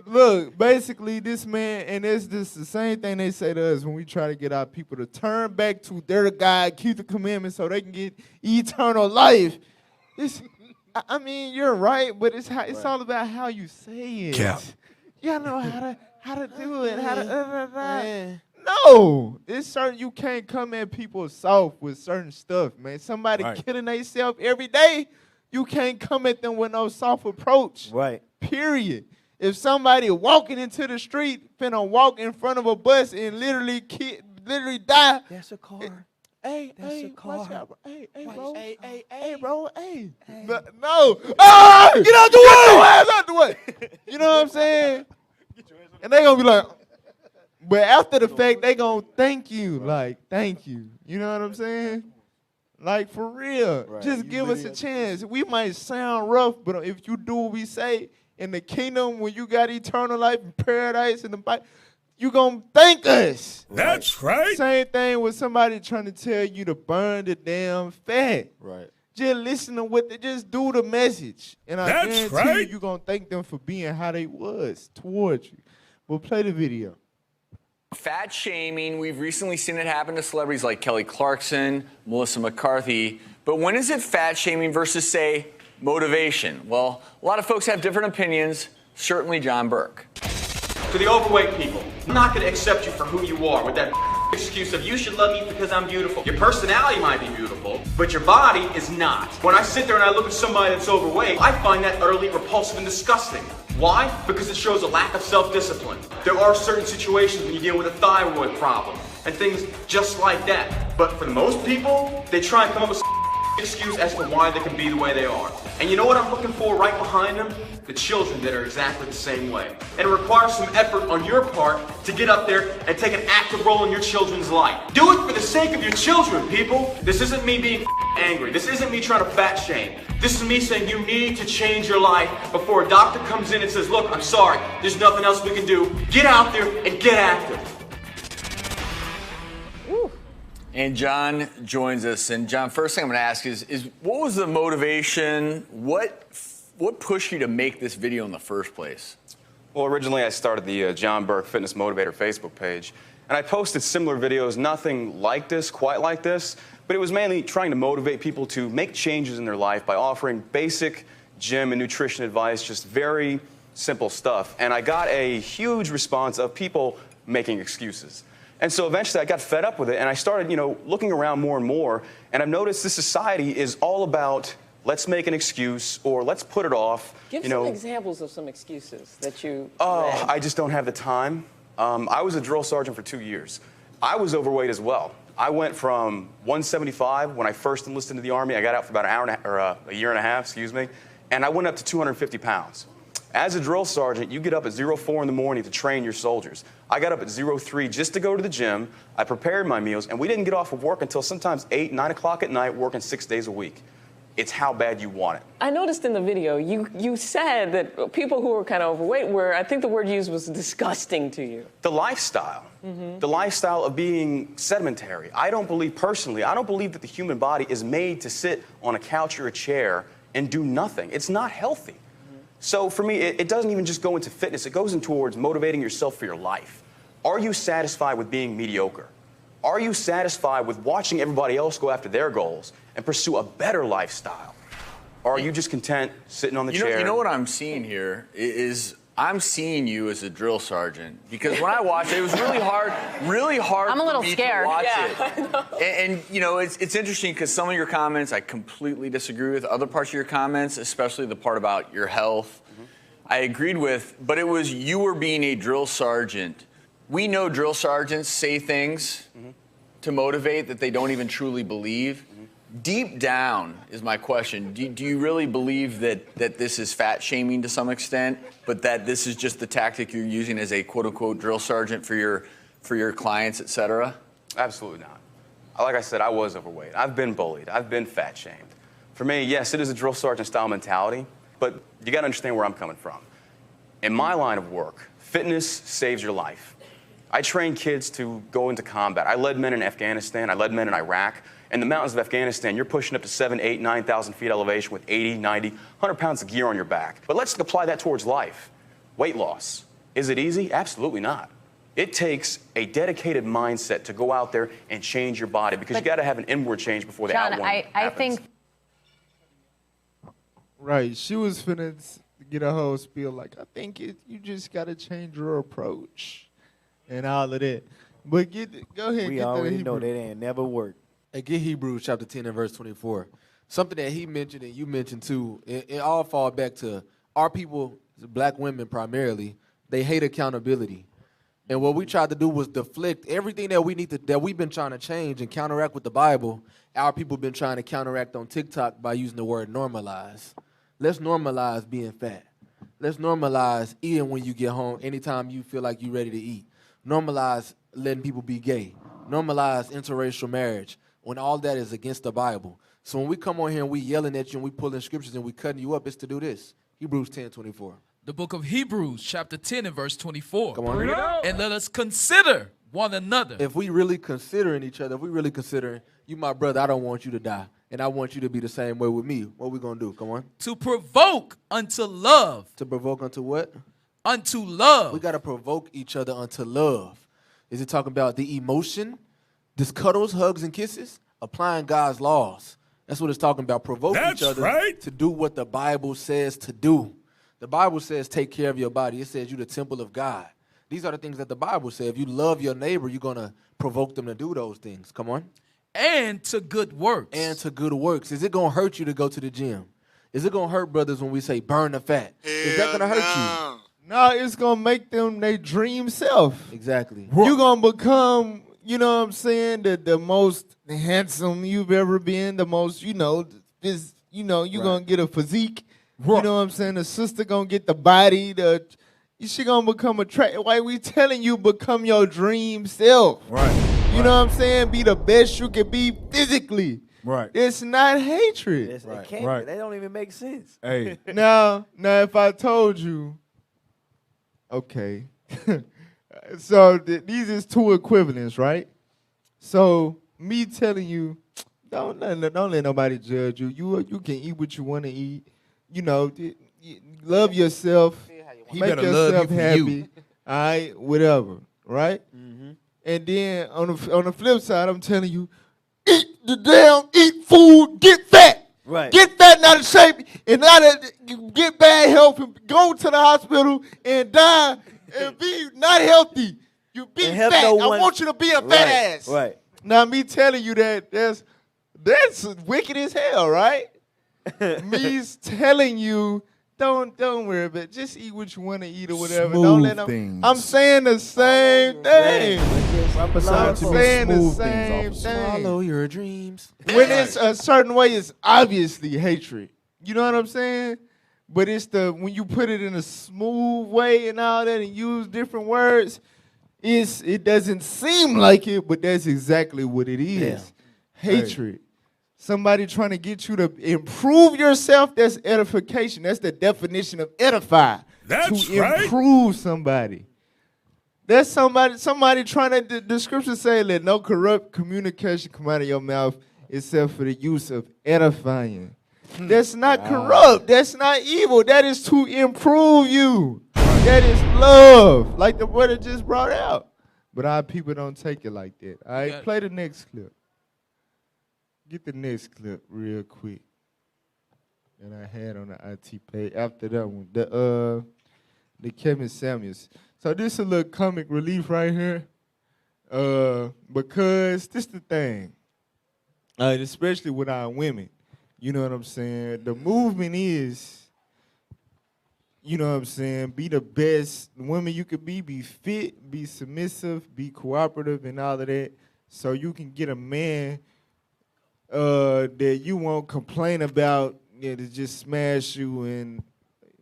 [SPEAKER 9] look, basically this man, and it's just the same thing they say to us when we try to get our people to turn back to their God, keep the commandments so they can get eternal life. I mean, you're right, but it's all about how you say it.
[SPEAKER 16] Cap.
[SPEAKER 9] You gotta know how to do it. How to No, it's certain you can't come at people soft with certain stuff, man. Somebody killing themselves every day, you can't come at them with no soft approach.
[SPEAKER 11] Right.
[SPEAKER 9] Period. If somebody walking into the street, finna walk in front of a bus and literally die.
[SPEAKER 11] That's a car.
[SPEAKER 9] Hey,
[SPEAKER 11] That's a car.
[SPEAKER 9] watch out, bro. Hey, bro.
[SPEAKER 11] Hey,
[SPEAKER 9] bro. Hey. No. Ah!
[SPEAKER 11] Get out the way!
[SPEAKER 9] Get your ass out the way. You know what I'm saying? And they gonna be like, but after the fact, they gonna thank you. Like, thank you. You know what I'm saying? Like, for real.
[SPEAKER 11] Right.
[SPEAKER 9] Just give us a chance. We might sound rough, but if you do what we say in the kingdom, when you got eternal life and paradise and the Bible, you gonna thank us.
[SPEAKER 16] That's right.
[SPEAKER 9] Same thing with somebody trying to tell you to burn the damn fat.
[SPEAKER 11] Right.
[SPEAKER 9] Just listen to what they just do the message. And I
[SPEAKER 16] That's
[SPEAKER 9] guarantee you're gonna thank them for being how they was towards you. We'll play the video.
[SPEAKER 6] Fat shaming, we've recently seen it happen to celebrities like Kelly Clarkson, Melissa McCarthy. But when is it fat shaming versus, say, motivation? Well, a lot of folks have different opinions, certainly John Burke.
[SPEAKER 22] To the overweight people, I'm not going to accept you for who you are with that excuse of you should love me because I'm beautiful. Your personality might be beautiful, but your body is not. When I sit there and I look at somebody that's overweight, I find that utterly repulsive and disgusting. Why? Because it shows a lack of self-discipline. There are certain situations when you deal with a thyroid problem and things just like that. But for most people, they try and come up with excuse as to why they can be the way they are. And you know what I'm looking for right behind them? The children that are exactly the same way. And it requires some effort on your part to get up there and take an active role in your children's life. Do it for the sake of your children, people. This isn't me being angry. This isn't me trying to fat shame. This is me saying you need to change your life before a doctor comes in and says, look, I'm sorry, there's nothing else we can do. Get out there and get active.
[SPEAKER 6] And John joins us. And John, first thing I'm going to ask is what was the motivation? What pushed you to make this video in the first place?
[SPEAKER 23] Well, originally I started the John Burke Fitness Motivator Facebook page. And I posted similar videos, nothing like this, quite like this, but it was mainly trying to motivate people to make changes in their life by offering basic gym and nutrition advice, just very simple stuff. And I got a huge response of people making excuses. And so eventually I got fed up with it, and I started, looking around more and more, and I've noticed this society is all about let's make an excuse or let's put it off.
[SPEAKER 24] Give some examples of some excuses that you
[SPEAKER 23] I just don't have the time. I was a drill sergeant for 2 years. I was overweight as well. I went from 175 when I first enlisted into the Army. I got out for about a year and a half, excuse me, and I went up to 250 pounds. As a drill sergeant, you get up at 04 in the morning to train your soldiers. I got up at 03 just to go to the gym. I prepared my meals, and we didn't get off of work until sometimes 8, 9 o'clock at night, working 6 days a week. It's how bad you want it.
[SPEAKER 24] I noticed in the video, you said that people who were kind of overweight were, I think the word used was disgusting to you.
[SPEAKER 23] The lifestyle. The lifestyle of being sedentary. I don't believe that the human body is made to sit on a couch or a chair and do nothing. It's not healthy. So for me, it doesn't even just go into fitness. It goes in towards motivating yourself for your life. Are you satisfied with being mediocre? Are you satisfied with watching everybody else go after their goals and pursue a better lifestyle? Or are you just content sitting on the chair?
[SPEAKER 6] You know what I'm seeing here is I'm seeing you as a drill sergeant, because when I watched it, it was really hard
[SPEAKER 24] I'm a little
[SPEAKER 6] for me
[SPEAKER 24] scared.
[SPEAKER 6] to watch
[SPEAKER 24] Yeah,
[SPEAKER 6] it. And it's interesting because some of your comments I completely disagree with. Other parts of your comments, especially the part about your health, I agreed with, but it was you were being a drill sergeant. We know drill sergeants say things to motivate that they don't even truly believe. Deep down is my question. Do you really believe that this is fat shaming to some extent, but that this is just the tactic you're using as a quote unquote drill sergeant for your clients, et cetera?
[SPEAKER 23] Absolutely not. Like I said, I was overweight. I've been bullied. I've been fat shamed. For me, yes, it is a drill sergeant style mentality, but you got to understand where I'm coming from. In my line of work, fitness saves your life. I train kids to go into combat. I led men in Afghanistan. I led men in Iraq. In the mountains of Afghanistan, you're pushing up to 7, 8, 9,000 feet elevation with 80, 90, 100 pounds of gear on your back. But let's apply that towards life. Weight loss. Is it easy? Absolutely not. It takes a dedicated mindset to go out there and change your body, because you got to have an inward change before the outward happens.
[SPEAKER 25] I think
[SPEAKER 9] Right. She was finna get a whole spiel like, I think you just got to change your approach and all of that. But go ahead.
[SPEAKER 11] We
[SPEAKER 9] get
[SPEAKER 11] already
[SPEAKER 9] the
[SPEAKER 11] know
[SPEAKER 9] Hebrew.
[SPEAKER 11] that ain't never worked.
[SPEAKER 10] And get Hebrews chapter 10 and verse 24. Something that he mentioned and you mentioned too, it all fall back to our people, black women primarily, they hate accountability. And what we tried to do was deflect everything that we've been trying to change and counteract with the Bible. Our people been trying to counteract on TikTok by using the word normalize. Let's normalize being fat. Let's normalize eating when you get home, anytime you feel like you're ready to eat. Normalize letting people be gay. Normalize interracial marriage when all that is against the Bible. So when we come on here and we yelling at you and we pulling scriptures and we cutting you up, it's to do this. Hebrews 10:24.
[SPEAKER 14] The book of Hebrews, chapter 10 and verse 24.
[SPEAKER 10] Come on.
[SPEAKER 14] And let us consider one another.
[SPEAKER 10] If we really considering each other, if we really considering, you my brother, I don't want you to die. And I want you to be the same way with me. What we going to do? Come on.
[SPEAKER 14] To provoke unto love.
[SPEAKER 10] To provoke unto what?
[SPEAKER 14] Unto love.
[SPEAKER 10] We got to provoke each other unto love. Is it talking about the emotion? This cuddles, hugs, and kisses? Applying God's laws. That's what it's talking about. Provoke each other to do what the Bible says to do. The Bible says take care of your body. It says you're the temple of God. These are the things that the Bible says. If you love your neighbor, you're going to provoke them to do those things. Come on.
[SPEAKER 14] And to good works.
[SPEAKER 10] And to good works. Is it going to hurt you to go to the gym? Is it going to hurt brothers when we say burn the fat? Is that going to hurt you?
[SPEAKER 9] No, it's going to make them their dream self.
[SPEAKER 10] Exactly.
[SPEAKER 9] You're going to become, you know what I'm saying, the most handsome you've ever been, the most, you're going to get a physique. You know what I'm saying? The sister going to get the body, she going to become attractive. Why we telling you become your dream self?
[SPEAKER 16] Right.
[SPEAKER 9] You know what I'm saying? Be the best you can be physically.
[SPEAKER 16] Right.
[SPEAKER 9] It's not hatred.
[SPEAKER 11] It can't. They don't even make sense.
[SPEAKER 16] Hey.
[SPEAKER 9] Now, if I told you, okay. So these is two equivalents, right? So me telling you, don't let nobody judge you. You can eat what you want to eat. Love yourself.
[SPEAKER 16] He
[SPEAKER 9] Make
[SPEAKER 16] better love
[SPEAKER 9] yourself
[SPEAKER 16] you for
[SPEAKER 9] happy.
[SPEAKER 16] you.
[SPEAKER 9] All right, whatever, right?
[SPEAKER 11] Mm-hmm.
[SPEAKER 9] And then on the flip side, I'm telling you, eat food, get fat.
[SPEAKER 11] Right.
[SPEAKER 9] Get fat and out of shape and get bad health and go to the hospital and die and be not healthy. You be fat. I want you to be a fat ass.
[SPEAKER 11] Right.
[SPEAKER 9] Now me telling you that that's wicked as hell, right? Me telling you don't worry about it. Just eat what you want to eat or whatever. Don't let them.
[SPEAKER 16] Things.
[SPEAKER 9] I'm saying the same thing. I'm saying the same thing.
[SPEAKER 10] Follow your dreams.
[SPEAKER 9] When it's a certain way, it's obviously hatred. You know what I'm saying? But it's when you put it in a smooth way and all that and use different words, it doesn't seem like it, but that's exactly what it is.
[SPEAKER 11] Yeah.
[SPEAKER 9] Hatred. Somebody trying to get you to improve yourself, that's edification. That's the definition of edify.
[SPEAKER 16] That's
[SPEAKER 9] to
[SPEAKER 16] right.
[SPEAKER 9] improve somebody. That's somebody trying to, the scripture say, let no corrupt communication come out of your mouth except for the use of edifying. That's not corrupt. That's not evil. That is to improve you. That is love, like the brother just brought out. But our people don't take it like that. All right, play the next clip. Get the next clip real quick that I had on the IT page. After that one, the Kevin Samuels. So this is a little comic relief right here, because this the thing, especially with our women. You know what I'm saying? The movement is, you know what I'm saying, be the best woman you could be fit, be submissive, be cooperative, and all of that, so you can get a man that you won't complain about, to just smash you and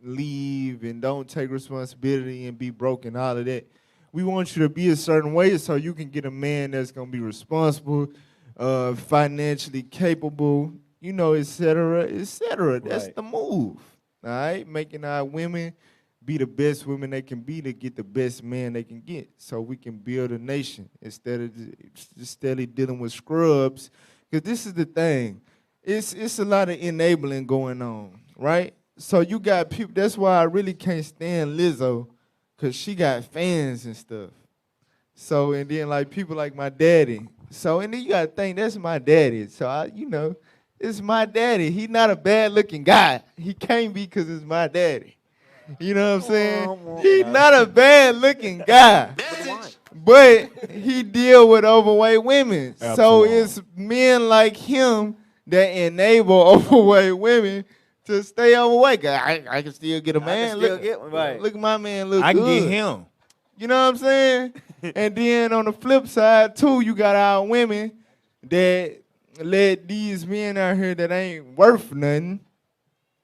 [SPEAKER 9] leave and don't take responsibility and be broke and all of that. We want you to be a certain way so you can get a man that's going to be responsible, financially capable, et cetera, et cetera. That's the move, all right? Making our women be the best women they can be to get the best man they can get so we can build a nation instead of just steadily dealing with scrubs. Because this is the thing. It's a lot of enabling going on, right? So you got people, that's why I really can't stand Lizzo, because she got fans and stuff. So, and then like people like my daddy. So, and then you got to think, that's my daddy. So, it's my daddy. He not a bad looking guy. He can't be because it's my daddy. You know what I'm saying? He not a bad looking guy. But he deal with overweight women.
[SPEAKER 16] Absolutely.
[SPEAKER 9] So it's men like him that enable overweight women to stay overweight. I can still get a man. Look at my man look good.
[SPEAKER 16] I can get him.
[SPEAKER 9] You know what I'm saying? And then on the flip side, too, you got our women that let these men out here that ain't worth nothing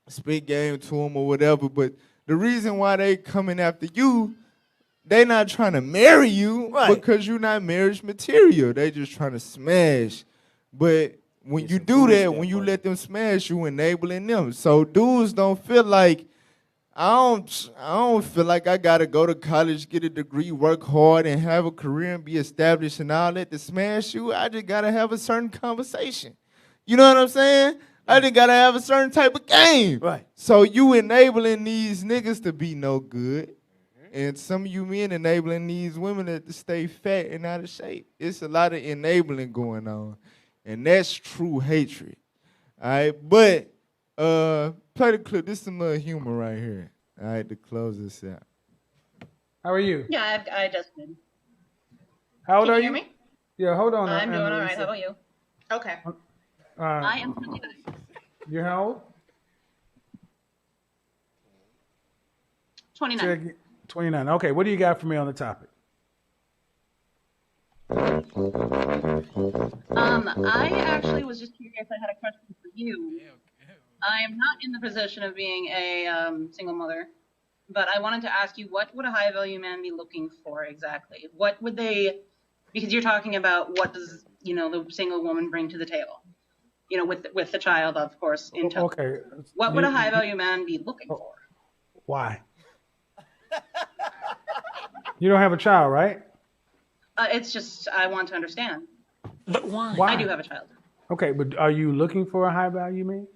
[SPEAKER 9] spit game to them or whatever. But the reason why they coming after you, they not trying to marry you because you're not marriage material. They just trying to smash. But when you do that, when you let them smash, you enabling them. So dudes don't feel like, I don't feel like I gotta go to college, get a degree, work hard, and have a career and be established and all that to smash you. I just gotta have a certain conversation. You know what I'm saying? I just gotta have a certain type of game.
[SPEAKER 11] Right.
[SPEAKER 9] So you enabling these niggas to be no good. And some of you men enabling these women to stay fat and out of shape. It's a lot of enabling going on. And that's true hatred. All right, but play the clip. This is some little humor right here. All right, to close this out.
[SPEAKER 2] How are you?
[SPEAKER 4] Yeah, I just did.
[SPEAKER 2] How old
[SPEAKER 4] Can
[SPEAKER 2] are
[SPEAKER 4] you
[SPEAKER 2] you?
[SPEAKER 4] hear me?
[SPEAKER 2] Yeah, hold on.
[SPEAKER 4] I'm doing all right. How about you? Okay. I am 29.
[SPEAKER 2] You're how old?
[SPEAKER 4] 29.
[SPEAKER 2] 29. Okay, what do you got for me on the topic?
[SPEAKER 4] I actually was just curious. I had a question for you. I am not in the position of being a single mother, but I wanted to ask you, what would a high value man be looking for exactly? What would they, because you're talking about what does, the single woman bring to the table, with the child, of course, in tow.
[SPEAKER 2] Okay.
[SPEAKER 4] What would a high value man be looking for?
[SPEAKER 2] Why? You don't have a child, right?
[SPEAKER 4] It's just, I want to understand.
[SPEAKER 24] But why?
[SPEAKER 4] I do have a child.
[SPEAKER 2] Okay, but are you looking for a high value man?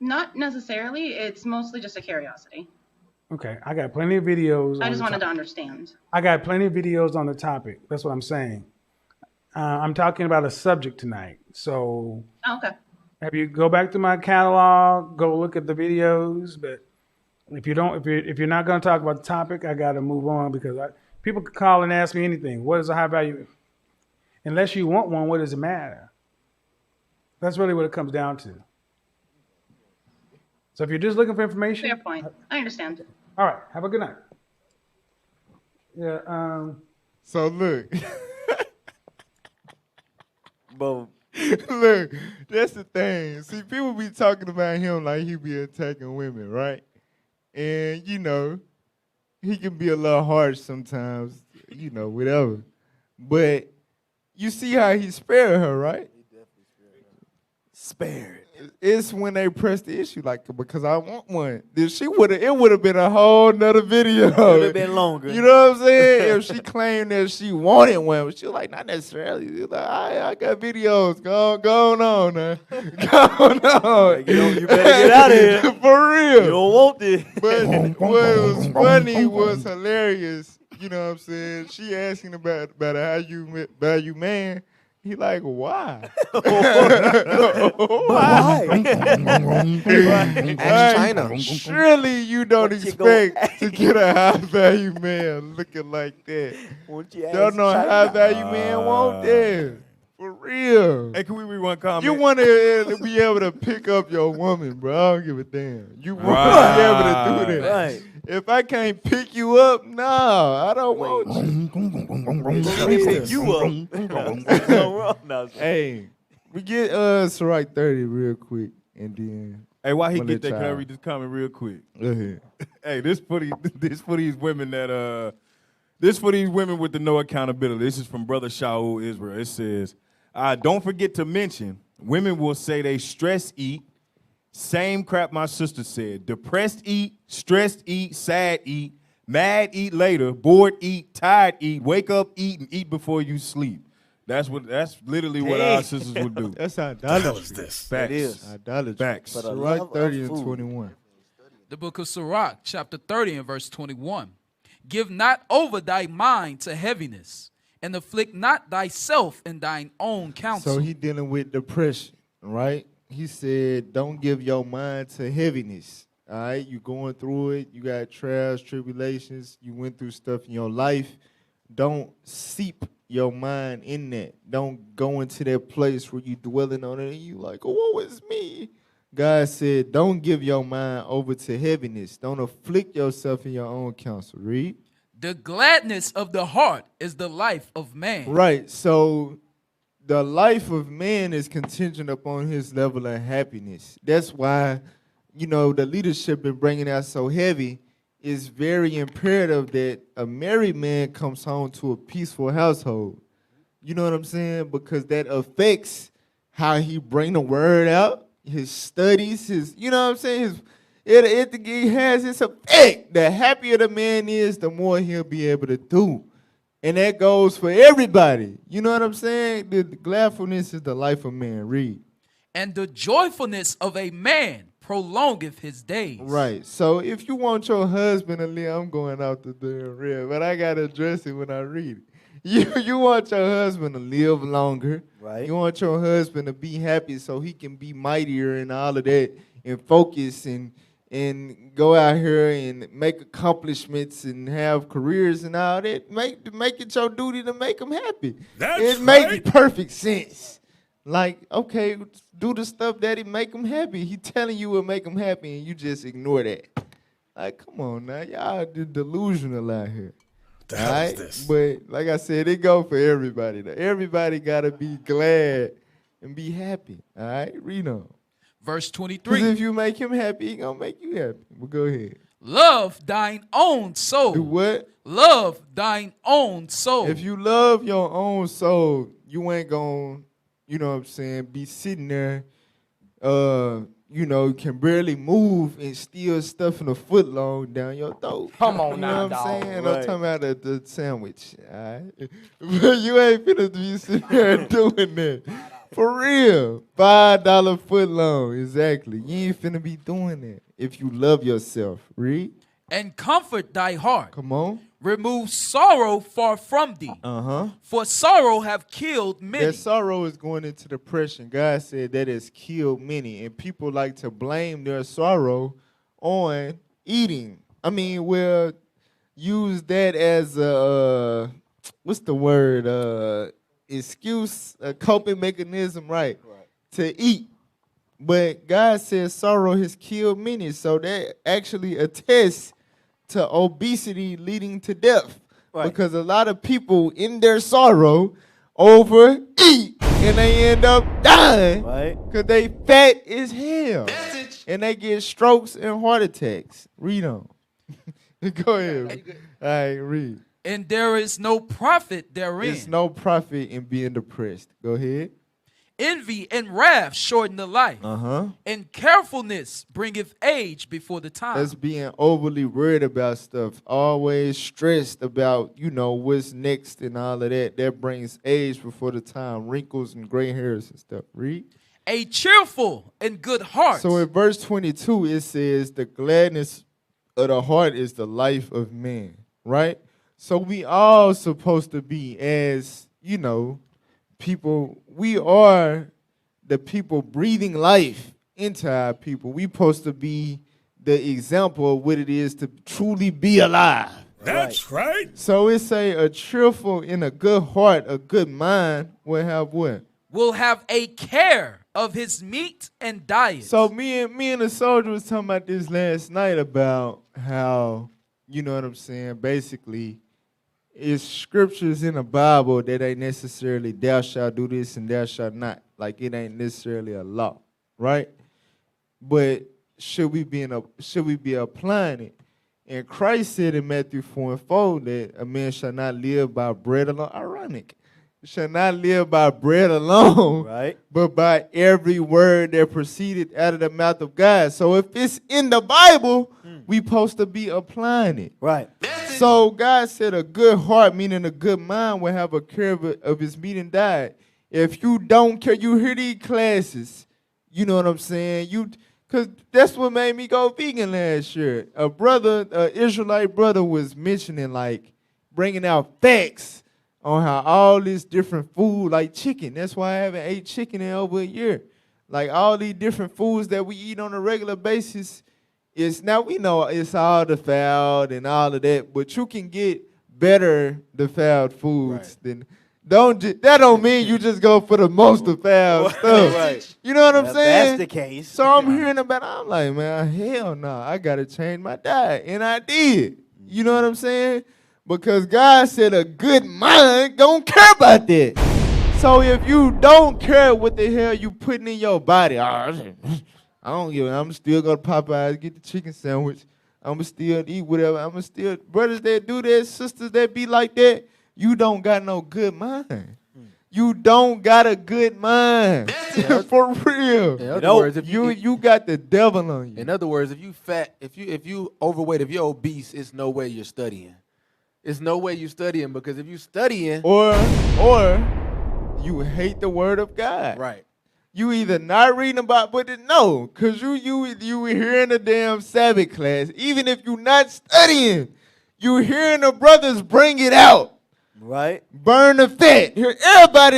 [SPEAKER 4] Not necessarily. It's mostly just a curiosity.
[SPEAKER 2] Okay, I got plenty of videos.
[SPEAKER 4] I just wanted to understand.
[SPEAKER 2] I got plenty of videos on the topic. That's what I'm saying. I'm talking about a subject tonight. So
[SPEAKER 4] Oh, okay.
[SPEAKER 2] have you go back to my catalog, go look at the videos. But if you're not going to talk about the topic, I got to move on because people can call and ask me anything. What is a high value? Unless you want one, what does it matter? That's really what it comes down to. So if you're just looking for information,
[SPEAKER 4] Fair point. I understand.
[SPEAKER 2] all right. Have a good night. Yeah.
[SPEAKER 9] So look.
[SPEAKER 11] But
[SPEAKER 9] look, that's the thing. See, people be talking about him like he be attacking women, right? And, he can be a little harsh sometimes, whatever. But you see how he spared her, right? He definitely spared her. It's when they press the issue, like, because I want one. It would have been a whole nother video.
[SPEAKER 11] It would have been longer.
[SPEAKER 9] You know what I'm saying? If she claimed that she wanted one, but she was like, not necessarily. She was like, I got videos. Go on now. Go on.
[SPEAKER 11] You better get out of here.
[SPEAKER 9] For real.
[SPEAKER 11] You don't want this.
[SPEAKER 9] But what was funny was hilarious. You know what I'm saying? She asking about how you value man. He like, why? Why?
[SPEAKER 8] Ask China.
[SPEAKER 9] Surely you don't expect to get a high value man looking like that. Don't know high value man want that. For real.
[SPEAKER 16] Hey, can we read one comment?
[SPEAKER 9] You want to be able to pick up your woman, bro. I don't give a damn. You want to be able to do that.
[SPEAKER 11] Right.
[SPEAKER 9] If I can't pick you up, no, I don't want you.
[SPEAKER 11] Let me pick you up.
[SPEAKER 9] Hey, we get Sirach 30 real quick, and then.
[SPEAKER 16] Hey, while he
[SPEAKER 9] I'ma
[SPEAKER 16] get
[SPEAKER 9] let
[SPEAKER 16] that, can I
[SPEAKER 9] y'all-
[SPEAKER 16] read this comment real quick?
[SPEAKER 9] Go ahead.
[SPEAKER 16] Hey, this for these women that this for these women with the no accountability. This is from Brother Shaul Israel. It says, don't forget to mention, women will say they stress eat. Same crap my sister said. Depressed eat, stressed eat, sad eat, mad eat later, bored eat, tired eat, wake up eat, and eat before you sleep. That's literally what our sisters would do.
[SPEAKER 9] That's idolatry.
[SPEAKER 16] What is this?
[SPEAKER 9] That
[SPEAKER 16] Facts.
[SPEAKER 9] is idolatry.
[SPEAKER 16] Facts.
[SPEAKER 9] Sirach 30 and 21.
[SPEAKER 14] The book of Sirach, chapter 30 and verse 21. Give not over thy mind to heaviness, and afflict not thyself in thine own counsel.
[SPEAKER 9] So he dealing with depression, right? He said, don't give your mind to heaviness. All right, you going through it. You got trials, tribulations. You went through stuff in your life. Don't seep your mind in that. Don't go into that place where you dwelling on it and you like, oh, woe is me. God said, don't give your mind over to heaviness. Don't afflict yourself in your own counsel. Read.
[SPEAKER 14] The gladness of the heart is the life of man.
[SPEAKER 9] Right. So the life of man is contingent upon his level of happiness. That's why, you know, the leadership been bringing out so heavy. It's very imperative that a married man comes home to a peaceful household. You know what I'm saying? Because that affects how he bring the word out, his studies, his, you know what I'm saying? It has its effect. The happier the man is, the more he'll be able to do. And that goes for everybody. You know what I'm saying? The gladfulness is the life of man. Read.
[SPEAKER 14] And the joyfulness of a man prolongeth his days.
[SPEAKER 9] Right. So if you want your husband to live, I'm going out the damn real, but I got to address it when I read it. You want your husband to live longer.
[SPEAKER 11] Right.
[SPEAKER 9] You want your husband to be happy so he can be mightier and all of that and focus and go out here and make accomplishments and have careers and all that. Make it your duty to make them happy. It makes perfect sense. Like, okay, do the stuff that it make them happy. He telling you what make them happy, and you just ignore that. Like, come on now, y'all delusional out here.
[SPEAKER 3] What the hell is this?
[SPEAKER 9] But like I said, it go for everybody. Though. Everybody gotta be glad and be happy. All right, read on.
[SPEAKER 14] Verse 23.
[SPEAKER 9] Because if you make him happy, he gonna make you happy. Well, go ahead.
[SPEAKER 14] Love thine own soul.
[SPEAKER 9] Do what?
[SPEAKER 14] Love thine own soul.
[SPEAKER 9] If you love your own soul, you ain't gonna, you know what I'm saying, be sitting there, you know, can barely move and still stuffing a foot long down your throat.
[SPEAKER 8] Come on
[SPEAKER 9] you
[SPEAKER 8] now,
[SPEAKER 9] know what I'm saying?
[SPEAKER 8] Right.
[SPEAKER 9] I'm talking about the sandwich, all right? But you ain't finna be sitting there doing that. For real. $5 foot long, exactly. You ain't finna be doing that if you love yourself. Read.
[SPEAKER 14] And comfort thy heart.
[SPEAKER 9] Come on.
[SPEAKER 14] Remove sorrow far from thee. For sorrow have killed many.
[SPEAKER 9] That sorrow is going into depression. God said that has killed many. And people like to blame their sorrow on eating. I mean, we'll use that as a, what's the word? Excuse, a coping mechanism, right? To eat. But God says sorrow has killed many. So that actually attests to obesity leading to death. Right. Because a lot of people in their sorrow overeat and they end up dying because they fat as hell. And they get strokes and heart attacks. Read on. Go ahead. All right, read.
[SPEAKER 14] And there is no profit therein.
[SPEAKER 9] There's no profit in being depressed. Go ahead.
[SPEAKER 14] Envy and wrath shorten the life. And carefulness bringeth age before the time.
[SPEAKER 9] That's being overly worried about stuff. Always stressed about, you know, what's next and all of that. That brings age before the time. Wrinkles and gray hairs and stuff. Read.
[SPEAKER 14] A cheerful and good heart.
[SPEAKER 9] So in verse 22, it says, the gladness of the heart is the life of man. Right? So we all supposed to be, as, you know, people, we are the people breathing life into our people. We supposed to be the example of what it is to truly be alive.
[SPEAKER 3] That's right.
[SPEAKER 9] So it's a cheerful and a good heart, a good mind will have what?
[SPEAKER 14] Will have a care of his meat and diet.
[SPEAKER 9] So me and the soldier was talking about this last night about how, you know what I'm saying, basically, it's scriptures in the Bible that ain't necessarily thou shalt do this and thou shalt not. Like it ain't necessarily a law, right? But should we be applying it? And Christ said in Matthew 4:4 that a man shall not live by bread alone. Ironic. Shall not live by bread alone, right? But by every word that proceeded out of the mouth of God. So if it's in the Bible, we supposed to be applying it.
[SPEAKER 11] Right.
[SPEAKER 9] So God said a good heart, meaning a good mind, will have a care of his meat and diet. If you don't care, you hear these classes, you know what I'm saying? Because that's what made me go vegan last year. Israelite brother was mentioning, like, bringing out facts on how all this different food, like chicken. That's why I haven't ate chicken in over a year. Like all these different foods that we eat on a regular basis, now we know it's all defiled and all of that, but you can get better defiled foods than. That don't mean you just go for the most defiled stuff.
[SPEAKER 11] Right.
[SPEAKER 9] You know what I'm
[SPEAKER 11] If
[SPEAKER 9] saying?
[SPEAKER 11] that's the case.
[SPEAKER 9] So I'm hearing about it. I'm like, man, hell no. I got to change my diet. And I did. You know what I'm saying? Because God said a good mind don't care about that. So if you don't care what the hell you putting in your body, I don't give a, I'm still going to Popeyes, get the chicken sandwich. I'm going to still eat whatever. I'm going to still, brothers that do that, sisters that be like that, you don't got no good mind. You don't got a good mind. For real.
[SPEAKER 10] In other words, if
[SPEAKER 9] you got the devil on you.
[SPEAKER 10] In other words, if you fat, if you overweight, if you're obese, it's no way you're studying. It's no way you're studying, because if you studying
[SPEAKER 9] or you hate the word of God.
[SPEAKER 10] Right.
[SPEAKER 9] You either not reading about, but no, because you hearing the damn Sabbath class. Even if you not studying, you hearing the brothers bring it out.
[SPEAKER 11] Right.
[SPEAKER 9] Burn the fat. Everybody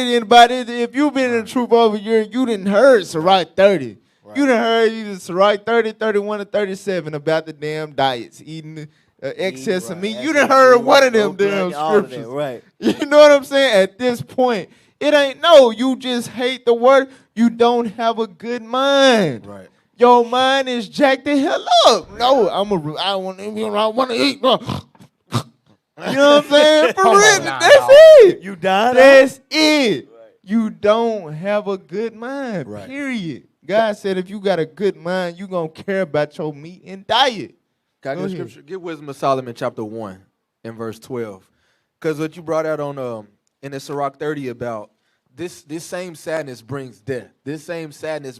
[SPEAKER 9] if you've been in the truth over a year, you didn't heard Sirach 30. Right. You done heard either Sirach 30, 31, or 37 about the damn diets, eating excess of meat. You done heard one of them damn scriptures.
[SPEAKER 11] Right.
[SPEAKER 9] You know what I'm saying? At this point, it ain't you just hate the word. You don't have a good mind.
[SPEAKER 10] Right.
[SPEAKER 9] Your mind is jacked the hell up. No, I want to eat. You know what I'm saying? For real, that's it.
[SPEAKER 11] You died.
[SPEAKER 9] That's it. Right. You don't have a good mind,
[SPEAKER 10] Right.
[SPEAKER 9] period. God said if you got a good mind, you going to care about your meat and diet.
[SPEAKER 10] Got the scripture. Get Wisdom of Solomon chapter 1 and verse 12. Because what you brought out on in the Sirach 30 about this same sadness brings death. This same sadness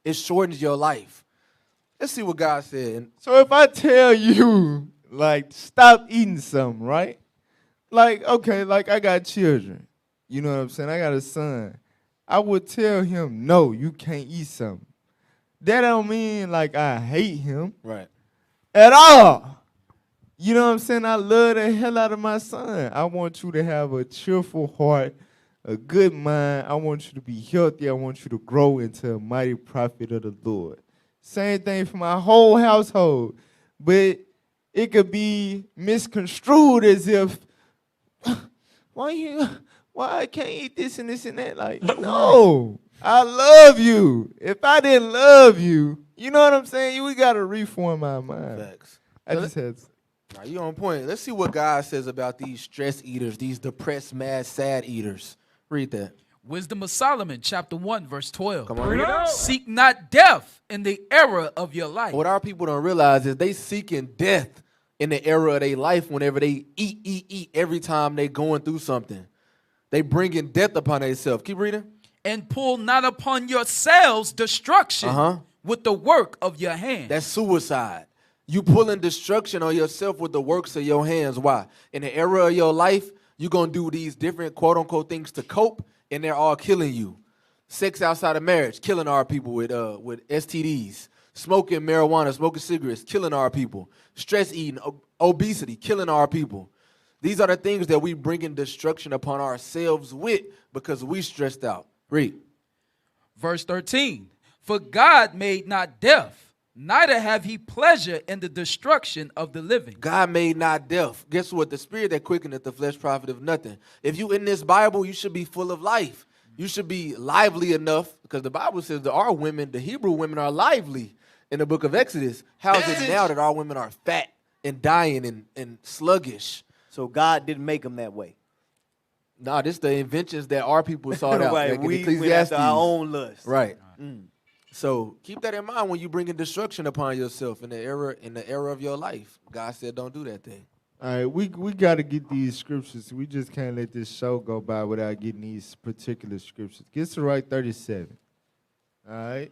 [SPEAKER 10] it shortens your life. Let's see what God said.
[SPEAKER 9] So if I tell you, like, stop eating something, right? Like, okay, like I got children. You know what I'm saying? I got a son. I would tell him, no, you can't eat something. That don't mean like I hate him.
[SPEAKER 10] Right.
[SPEAKER 9] At all. You know what I'm saying? I love the hell out of my son. I want you to have a cheerful heart, a good mind. I want you to be healthy. I want you to grow into a mighty prophet of the Lord. Same thing for my whole household. But it could be misconstrued as if, why I can't eat this and this and that? Like, no, I love you. If I didn't love you, you know what I'm saying? We got to reform our mind.
[SPEAKER 10] Facts.
[SPEAKER 9] I just had to.
[SPEAKER 10] Now, you on point. Let's see what God says about these stress eaters, these depressed, mad, sad eaters. Read that.
[SPEAKER 14] Wisdom of Solomon, chapter 1, verse 12.
[SPEAKER 10] Come on.
[SPEAKER 14] Seek not death in the era of your life.
[SPEAKER 10] What our people don't realize is they seeking death in the era of their life whenever they eat every time they going through something. They bringing death upon themselves. Keep reading.
[SPEAKER 14] And pull not upon yourselves destruction with the work of your hands.
[SPEAKER 10] That's suicide. You pulling destruction on yourself with the works of your hands. Why? In the era of your life, you're going to do these different quote-unquote things to cope, and they're all killing you. Sex outside of marriage, killing our people with STDs. Smoking marijuana, smoking cigarettes, killing our people. Stress eating, obesity, killing our people. These are the things that we bringing destruction upon ourselves with because we stressed out. Read.
[SPEAKER 14] Verse 13. For God made not death, neither have he pleasure in the destruction of the living.
[SPEAKER 10] God made not death. Guess what? The spirit that quickeneth the flesh profiteth nothing. If you in this Bible, you should be full of life. You should be lively enough, because the Bible says that our women, the Hebrew women, are lively in the book of Exodus. How is it now that our women are fat and dying and sluggish?
[SPEAKER 11] So God didn't make them that way.
[SPEAKER 10] Nah, this is the inventions that our people sought out.
[SPEAKER 11] Right.
[SPEAKER 10] Like
[SPEAKER 11] We went after our own lust.
[SPEAKER 10] Right. So keep that in mind when you bringing destruction upon yourself in the era of your life. God said, don't do that thing.
[SPEAKER 9] All right, we got to get these scriptures. We just can't let this show go by without getting these particular scriptures. Get to right 37. All right?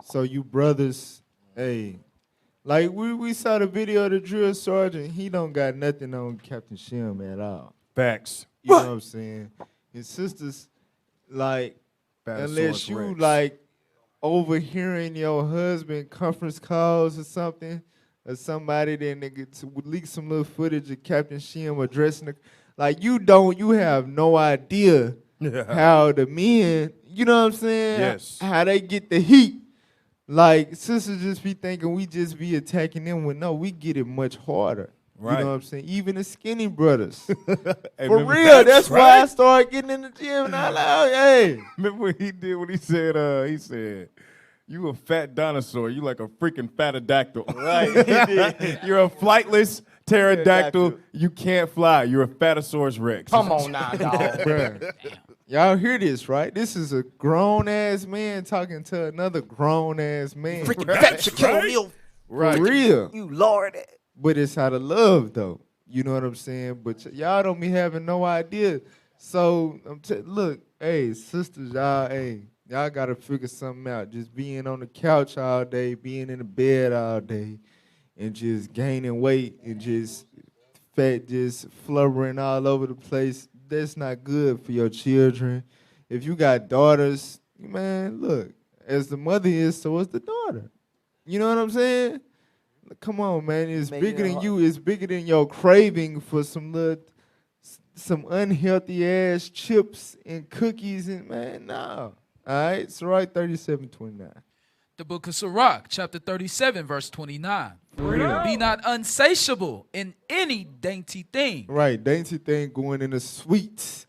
[SPEAKER 9] So you brothers, hey, like we saw the video of the drill sergeant. He don't got nothing on Captain Shim at all.
[SPEAKER 16] Facts.
[SPEAKER 9] You know what I'm saying? His sisters, like, unless you, like, overhearing your husband conference calls or something, or somebody then they get to leak some little footage of Captain Shim addressing the, Like you have no idea how the men, you know what I'm saying?
[SPEAKER 16] Yes.
[SPEAKER 9] How they get the heat. Like sisters just be thinking we just be attacking them when no, we get it much harder.
[SPEAKER 16] Right.
[SPEAKER 9] You know what I'm saying? Even the skinny brothers.
[SPEAKER 16] Hey,
[SPEAKER 9] For
[SPEAKER 16] remember-
[SPEAKER 9] real, that's why I started getting in the gym and I like, hey.
[SPEAKER 16] Remember what he did when he said, you a fat dinosaur. You like a freaking pterodactyl.
[SPEAKER 11] Right, he did.
[SPEAKER 16] You're a flightless pterodactyl. You can't fly. You're a Fatosaurus Rex.
[SPEAKER 8] Come on now, dog.
[SPEAKER 9] Bruh. Y'all hear this, right? This is a grown-ass man talking to another grown-ass man.
[SPEAKER 8] Freaking fat Shaquille O'Neal.
[SPEAKER 9] Right. For real.
[SPEAKER 11] You lord.
[SPEAKER 9] But it's out of love, though. You know what I'm saying? But y'all don't be having no idea. So, look, hey, sisters, y'all got to figure something out. Just being on the couch all day, being in the bed all day, and just gaining weight and just fat just fluttering all over the place, that's not good for your children. If you got daughters, man, look, as the mother is, so is the daughter. You know what I'm saying? Come on, man. It's bigger than you. It's bigger than your craving for some unhealthy ass chips and cookies and man, no. All right, Sirach 37:29.
[SPEAKER 14] The book of Sirach, chapter 37, verse 29. Be not unsatiable in any dainty thing.
[SPEAKER 9] Right, dainty thing going in the sweets.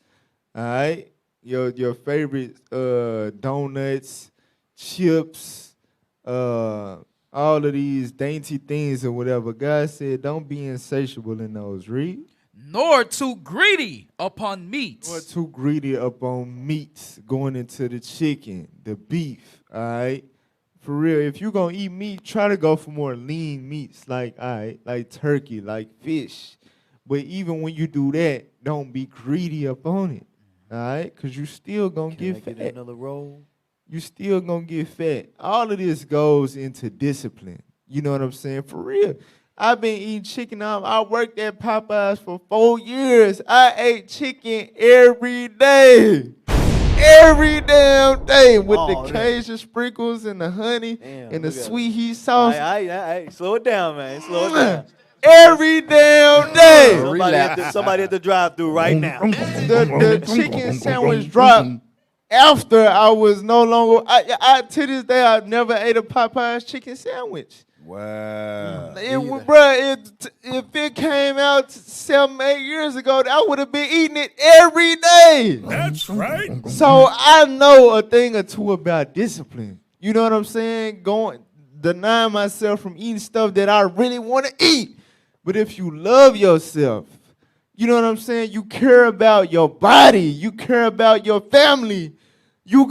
[SPEAKER 9] All right, your favorite donuts, chips, all of these dainty things or whatever. God said, don't be insatiable in those. Read.
[SPEAKER 14] Nor too greedy upon meats.
[SPEAKER 9] Nor too greedy upon meats, going into the chicken, the beef, all right? For real, if you're going to eat meat, try to go for more lean meats, like, all right, like turkey, like fish. But even when you do that, don't be greedy upon it, all right? Because you still going to get fat.
[SPEAKER 11] Another roll?
[SPEAKER 9] You still going to get fat. All of this goes into discipline. You know what I'm saying? For real. I've been eating chicken. I worked at Popeyes for 4 years. I ate chicken every day. Every damn day with the Cajun sprinkles and the honey and the sweet heat sauce.
[SPEAKER 11] Slow it down, man. Slow it down.
[SPEAKER 9] Every damn day.
[SPEAKER 11] Somebody at the drive-thru right now.
[SPEAKER 9] The chicken sandwich dropped after I was no longer. To this day, I've never ate a Popeyes chicken sandwich.
[SPEAKER 16] Wow.
[SPEAKER 9] If it came out 7-8 years ago, I would have been eating it every day.
[SPEAKER 3] That's right.
[SPEAKER 9] So I know a thing or two about discipline. You know what I'm saying? Denying myself from eating stuff that I really want to eat. But if you love yourself, you know what I'm saying? You care about your body. You care about your family. I ain't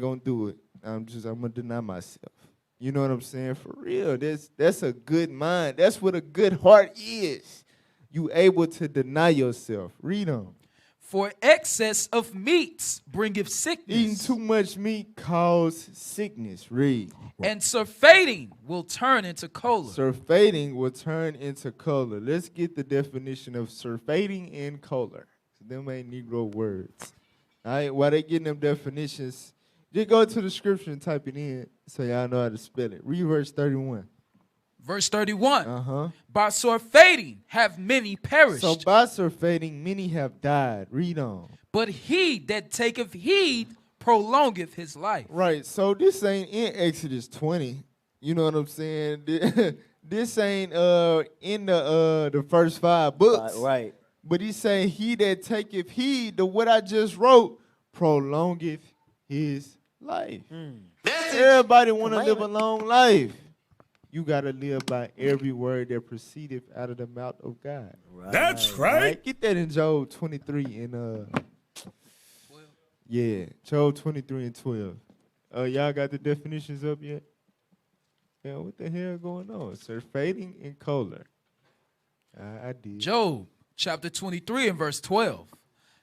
[SPEAKER 9] gonna do it. I'm gonna deny myself. You know what I'm saying? For real, that's a good mind. That's what a good heart is. You able to deny yourself. Read on.
[SPEAKER 14] For excess of meats bringeth sickness.
[SPEAKER 9] Eating too much meat causes sickness. Read.
[SPEAKER 14] And surfeiting will turn into choler.
[SPEAKER 9] Surfeiting will turn into choler. Let's get the definition of surfeiting and choler. Them ain't Negro words. All right, while they getting them definitions, just go to the scripture and type it in so y'all know how to spell it. Read verse 31.
[SPEAKER 14] Verse 31. By surfeiting have many perished.
[SPEAKER 9] So by surfeiting many have died. Read on.
[SPEAKER 14] But he that taketh heed prolongeth his life.
[SPEAKER 9] Right. So this ain't in Exodus 20. You know what I'm saying? This ain't in the first 5 books.
[SPEAKER 11] Right.
[SPEAKER 9] But he's saying he that taketh heed to what I just wrote prolongeth his life. Everybody want to live a long life. You got to live by every word that proceedeth out of the mouth of God.
[SPEAKER 3] Right. That's right.
[SPEAKER 9] Get that in Job 23 and 12. Yeah, Job 23 and 12. Y'all got the definitions up yet? Yeah, what the hell going on? Surfeiting and choler. I did.
[SPEAKER 14] Job chapter 23 and verse 12.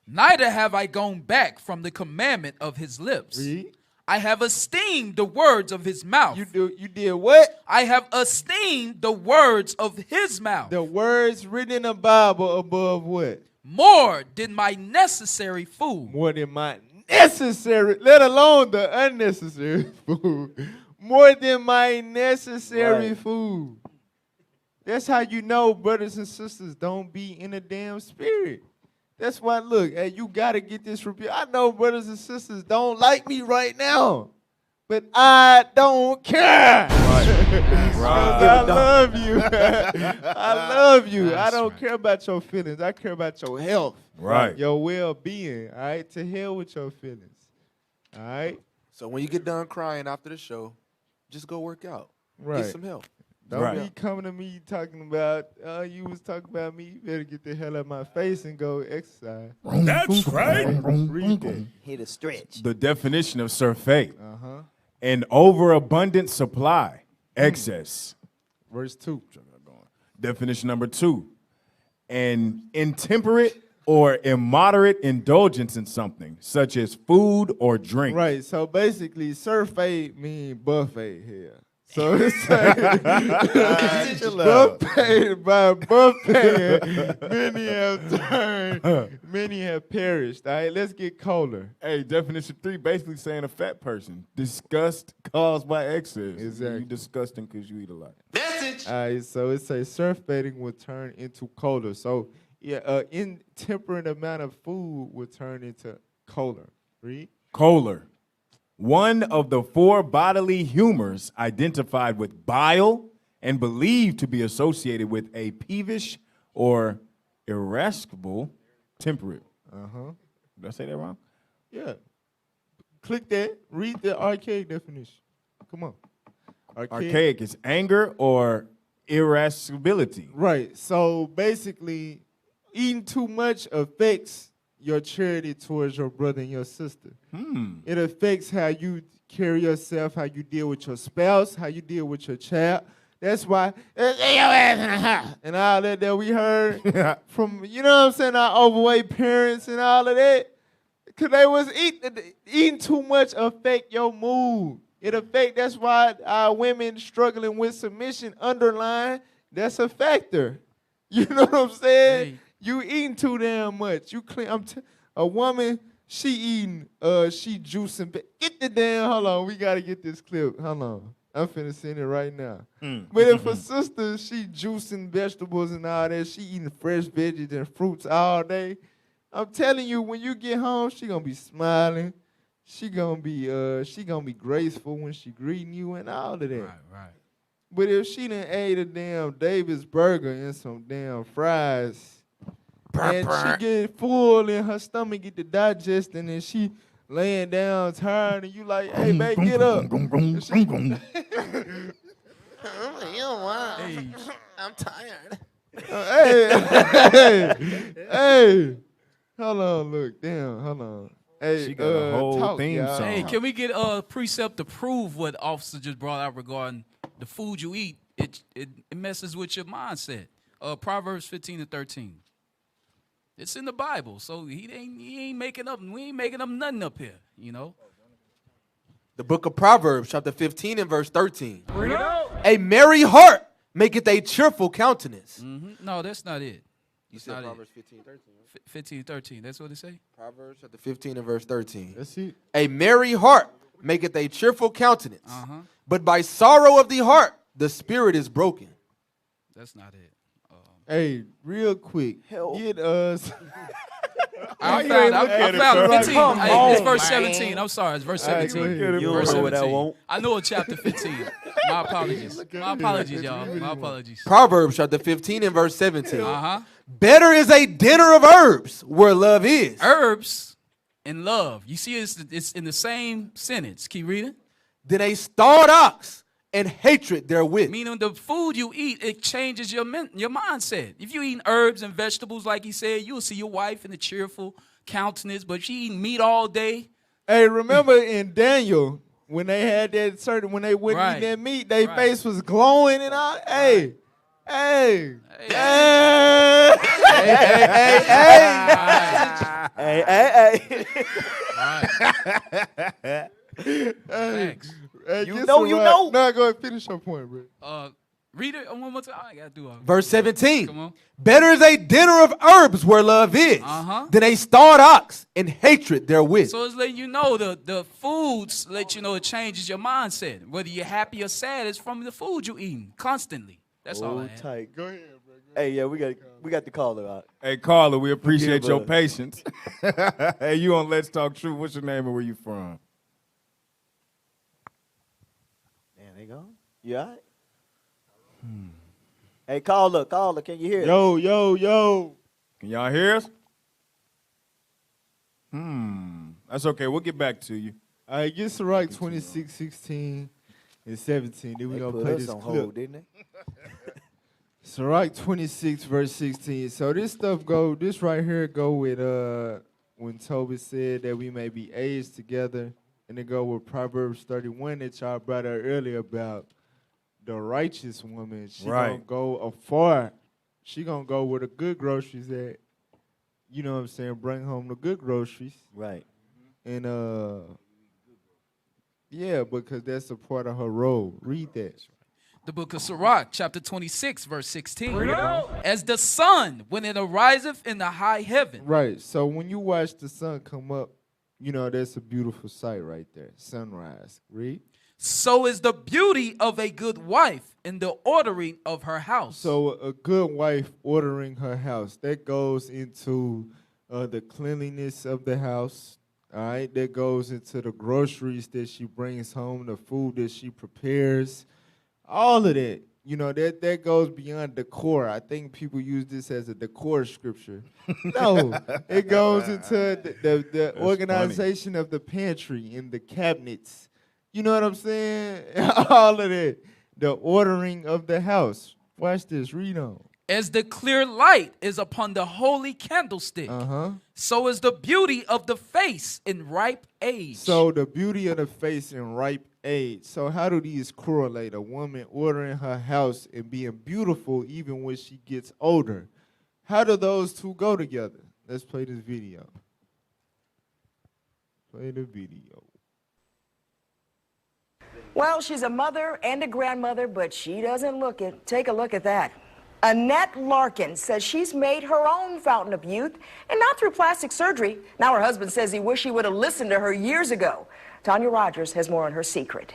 [SPEAKER 14] Neither have I gone back from the commandment of his lips.
[SPEAKER 9] Read.
[SPEAKER 14] I have esteemed the words of his mouth.
[SPEAKER 9] You did what?
[SPEAKER 14] I have esteemed the words of his mouth.
[SPEAKER 9] The words written in the Bible above what?
[SPEAKER 14] More than my necessary food.
[SPEAKER 9] More than my necessary, let alone the unnecessary food. More than my necessary food. That's how you know brothers and sisters don't be in a damn spirit. That's why, look, hey, you got to get this review. I know brothers and sisters don't like me right now, but I don't care. I love you. I love you. I don't care about your feelings. I care about your health.
[SPEAKER 16] Right.
[SPEAKER 9] Your well-being. All right? To hell with your feelings. All right?
[SPEAKER 10] So when you get done crying after the show, just go work out.
[SPEAKER 9] Right.
[SPEAKER 10] Get some help.
[SPEAKER 9] Don't be coming to me talking about, you was talking about me. You better get the hell out of my face and go exercise.
[SPEAKER 16] That's right.
[SPEAKER 9] Read that.
[SPEAKER 11] Hit a stretch.
[SPEAKER 16] The definition of surfeit. An overabundant supply, excess.
[SPEAKER 9] Verse 2.
[SPEAKER 16] Definition number 2. An intemperate or immoderate indulgence in something, such as food or drink.
[SPEAKER 9] Right, so basically, surfeit means buffet here. So it's like, buffet by buffet, many have perished. All right, let's get colder.
[SPEAKER 16] Hey, definition 3 basically saying a fat person. Disgust caused by excess.
[SPEAKER 9] Exactly.
[SPEAKER 16] You disgusting because you eat a lot.
[SPEAKER 9] Message. All right, so it says surfeiting will turn into colder. So yeah, intemperate amount of food will turn into colder. Read.
[SPEAKER 16] Kohler. One of the 4 bodily humors identified with bile and believed to be associated with a peevish or irascible temperament. Did I say that wrong?
[SPEAKER 9] Yeah. Click that. Read the archaic definition. Come on.
[SPEAKER 16] Archaic is anger or irascibility.
[SPEAKER 9] Right. So basically, eating too much affects your charity towards your brother and your sister. It affects how you carry yourself, how you deal with your spouse, how you deal with your child. That's why, and all that we heard from, you know what I'm saying, our overweight parents and all of that. Because they was eating too much affect your mood. That's why our women struggling with submission underline, that's a factor. You know what I'm saying? You eating too damn much. You clean. A woman, she eating, she juicing. Get the damn. Hold on, we gotta get this clip. Hold on, I'm finna send it right now. But if a sister, she juicing vegetables and all that, she eating fresh veggies and fruits all day. I'm telling you, when you get home, she gonna be smiling. She gonna be graceful when she greeting you and all of that.
[SPEAKER 14] Right.
[SPEAKER 9] But if she done ate a damn Davis burger and some damn fries, and she get full and her stomach get to digesting and she laying down tired and you like, hey, babe, get up.
[SPEAKER 11] I'm tired.
[SPEAKER 9] Hey. Hold on, look, damn, hold on. Hey,
[SPEAKER 16] she got a whole theme song.
[SPEAKER 14] Hey, can we get a precept to prove what officer just brought out regarding the food you eat? It messes with your mindset. Proverbs 15:13. It's in the Bible, so he ain't making up. We ain't making up nothing up here, you know.
[SPEAKER 10] The book of Proverbs, chapter 15 and verse 13.
[SPEAKER 14] Bring it out.
[SPEAKER 10] A merry heart maketh a cheerful countenance.
[SPEAKER 14] No, that's not it.
[SPEAKER 10] You said Proverbs 15:13.
[SPEAKER 14] 15:13. That's what it say.
[SPEAKER 10] Proverbs chapter 15 and verse 13.
[SPEAKER 9] That's it.
[SPEAKER 10] A merry heart maketh a cheerful countenance, but by sorrow of the heart the spirit is broken.
[SPEAKER 14] That's not it.
[SPEAKER 9] Hey, real quick, get us.
[SPEAKER 14] I found 15. It's verse 17. I'm sorry, it's verse 17. Verse 17. I know it's chapter 15. My apologies. My apologies, y'all. My apologies.
[SPEAKER 10] Proverbs chapter 15 and verse 17. Better is a dinner of herbs where love is.
[SPEAKER 14] Herbs and love. You see, it's in the same sentence. Keep reading.
[SPEAKER 10] Than a starved ox and hatred therewith.
[SPEAKER 14] Meaning the food you eat, it changes your mindset. If you eat herbs and vegetables, like he said, you'll see your wife in a cheerful countenance, but she eating meat all day.
[SPEAKER 9] Hey, remember in Daniel, when they had that when they wouldn't eat that meat, their face was glowing and all. Hey. Hey.
[SPEAKER 14] Thanks.
[SPEAKER 9] You know. No, go ahead and finish your point, bro.
[SPEAKER 14] Read it one more time. I gotta do it.
[SPEAKER 10] Verse 17.
[SPEAKER 14] Come on.
[SPEAKER 10] Better is a dinner of herbs where love is than a starved ox and hatred therewith.
[SPEAKER 14] So it's letting you know the foods let you know it changes your mindset. Whether you're happy or sad, it's from the food you're eating constantly. That's all I have.
[SPEAKER 11] Tight. Go ahead, bro. Hey, yeah, we got the caller out.
[SPEAKER 16] Hey, caller, we appreciate
[SPEAKER 11] Give
[SPEAKER 16] your
[SPEAKER 11] us.
[SPEAKER 16] patience. Hey, you on Let's Talk Truth. What's your name and where you from?
[SPEAKER 11] Man, they gone? You all right? Hey, caller, can you hear us?
[SPEAKER 16] Yo. Can y'all hear us? That's okay. We'll get back to you.
[SPEAKER 9] All right, get Sirach 26, 16, and 17. Then we're going to play this
[SPEAKER 11] on
[SPEAKER 9] clip.
[SPEAKER 11] hold, didn't they?
[SPEAKER 9] Sirach 26, verse 16. So this right here go with when Toby said that we may be aged together. And it go with Proverbs 31 that y'all brought out earlier about the righteous woman. She gonna go afar. She gonna go where the good groceries at. You know what I'm saying? Bring home the good groceries.
[SPEAKER 11] Right.
[SPEAKER 9] And yeah, because that's a part of her role. Read that.
[SPEAKER 14] The book of Sirach, chapter 26, verse 16. As the sun, when it ariseth in the high heaven.
[SPEAKER 9] Right. So when you watch the sun come up, you know, that's a beautiful sight right there. Sunrise. Read.
[SPEAKER 14] So is the beauty of a good wife in the ordering of her house.
[SPEAKER 9] So a good wife ordering her house, that goes into the cleanliness of the house. All right, that goes into the groceries that she brings home, the food that she prepares, all of that. You know, that goes beyond decor. I think people use this as a decor scripture. No, it goes into the organization of the pantry and the cabinets. You know what I'm saying? All of that. The ordering of the house. Watch this. Read on.
[SPEAKER 14] As the clear light is upon the holy candlestick, so is the beauty of the face in ripe age.
[SPEAKER 9] So the beauty of the face in ripe age. So how do these correlate? A woman ordering her house and being beautiful even when she gets older. How do those two go together? Let's play this video. Play the video.
[SPEAKER 5] Well, she's a mother and a grandmother, but she doesn't look it. Take a look at that. Annette Larkin says she's made her own fountain of youth, and not through plastic surgery. Now her husband says he wish he would have listened to her years ago. Tanya Rogers has more on her secret.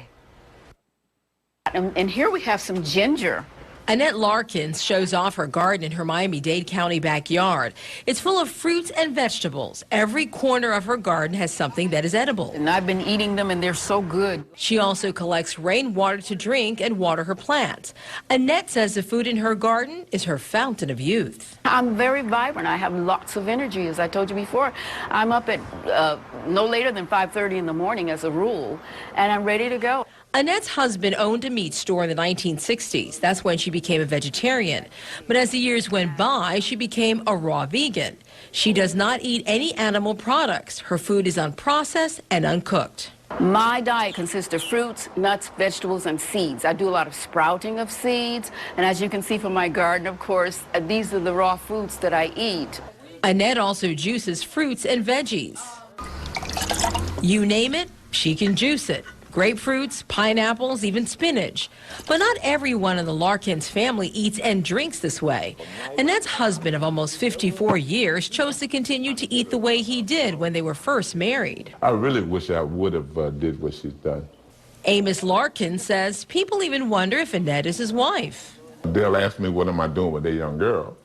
[SPEAKER 13] And here we have some ginger. Annette Larkin shows off her garden in her Miami-Dade County backyard. It's full of fruits and vegetables. Every corner of her garden has something that is edible. And I've been eating them, and they're so good. She also collects rainwater to drink and water her plants. Annette says the food in her garden is her fountain of youth. I'm very vibrant. I have lots of energy, as I told you before. I'm up at no later than 5:30 in the morning as a rule, and I'm ready to go. Annette's husband owned a meat store in the 1960s. That's when she became a vegetarian. But as the years went by, she became a raw vegan. She does not eat any animal products. Her food is unprocessed and uncooked. My diet consists of fruits, nuts, vegetables, and seeds. I do a lot of sprouting of seeds. And as you can see from my garden, of course, these are the raw foods that I eat. Annette also juices fruits and veggies. You name it, she can juice it. Grapefruits, pineapples, even spinach. But not everyone in the Larkins family eats and drinks this way. Annette's husband of almost 54 years chose to continue to eat the way he did when they were first married.
[SPEAKER 18] I really wish I would have did what she's done.
[SPEAKER 13] Amos Larkin says people even wonder if Annette is his wife.
[SPEAKER 18] They'll ask me, what am I doing with a young girl?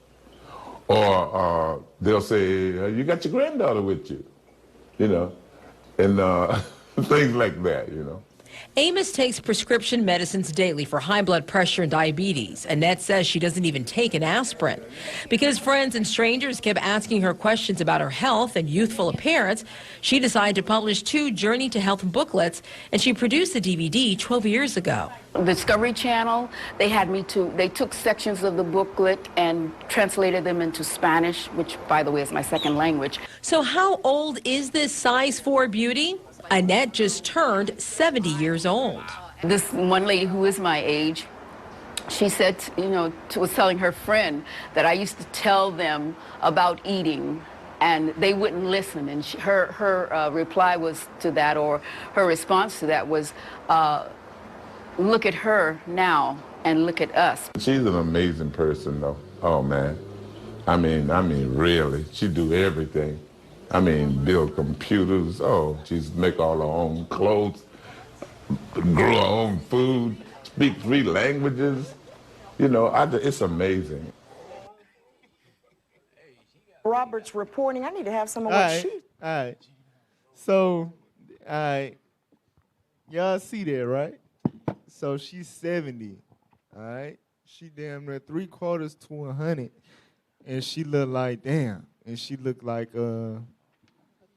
[SPEAKER 18] Or they'll say, you got your granddaughter with you, you know, and things like that, you know.
[SPEAKER 13] Amos takes prescription medicines daily for high blood pressure and diabetes. Annette says she doesn't even take an aspirin. Because friends and strangers kept asking her questions about her health and youthful appearance, she decided to publish 2 Journey to Health booklets, and she produced the DVD 12 years ago. Discovery Channel, they took sections of the booklet and translated them into Spanish, which, by the way, is my second language. So how old is this size 4 beauty? Annette just turned 70 years old. This one lady who is my age, she said, was telling her friend that I used to tell them about eating and they wouldn't listen. And her reply was to that, or her response to that was, look at her now and look at us.
[SPEAKER 18] She's an amazing person, though. Oh, man. I mean, really, she do everything. I mean, build computers. Oh, she's make all her own clothes, grow her own food, speak 3 languages. You know, it's amazing.
[SPEAKER 5] Robert's reporting. I need to have some of
[SPEAKER 9] All
[SPEAKER 5] what
[SPEAKER 9] right,
[SPEAKER 5] she.
[SPEAKER 9] all right. So, all right, y'all see that, right? So she's 70, all right? She damn near 3/4 to 100, and she look like, damn, and she look like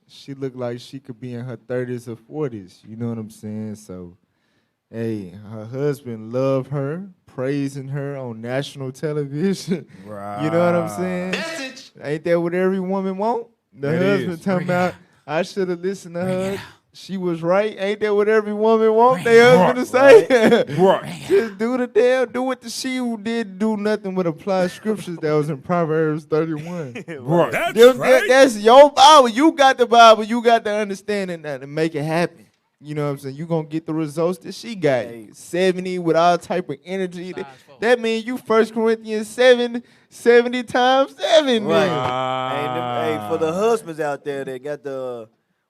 [SPEAKER 9] she could be in her 30s or 40s, you know what I'm saying? So, hey, her husband love her, praising her on national television. You know what I'm saying?
[SPEAKER 3] Message.
[SPEAKER 9] Ain't that what every woman want? The
[SPEAKER 16] It
[SPEAKER 9] husband
[SPEAKER 16] is.
[SPEAKER 9] talking about, I should have listened to her. She was right. Ain't that what every woman want? Their husband to say?
[SPEAKER 16] Right.
[SPEAKER 9] Just do what the she who did do nothing but apply scriptures that was in Proverbs 31.
[SPEAKER 16] Right.
[SPEAKER 9] That's your Bible. You got the Bible. You got the understanding that to make it happen. You know what I'm saying? You gonna get the results that she got. 70 with all type of energy. That means you 1 Corinthians 70 times 7.
[SPEAKER 11] Right. Hey, for the husbands out there that got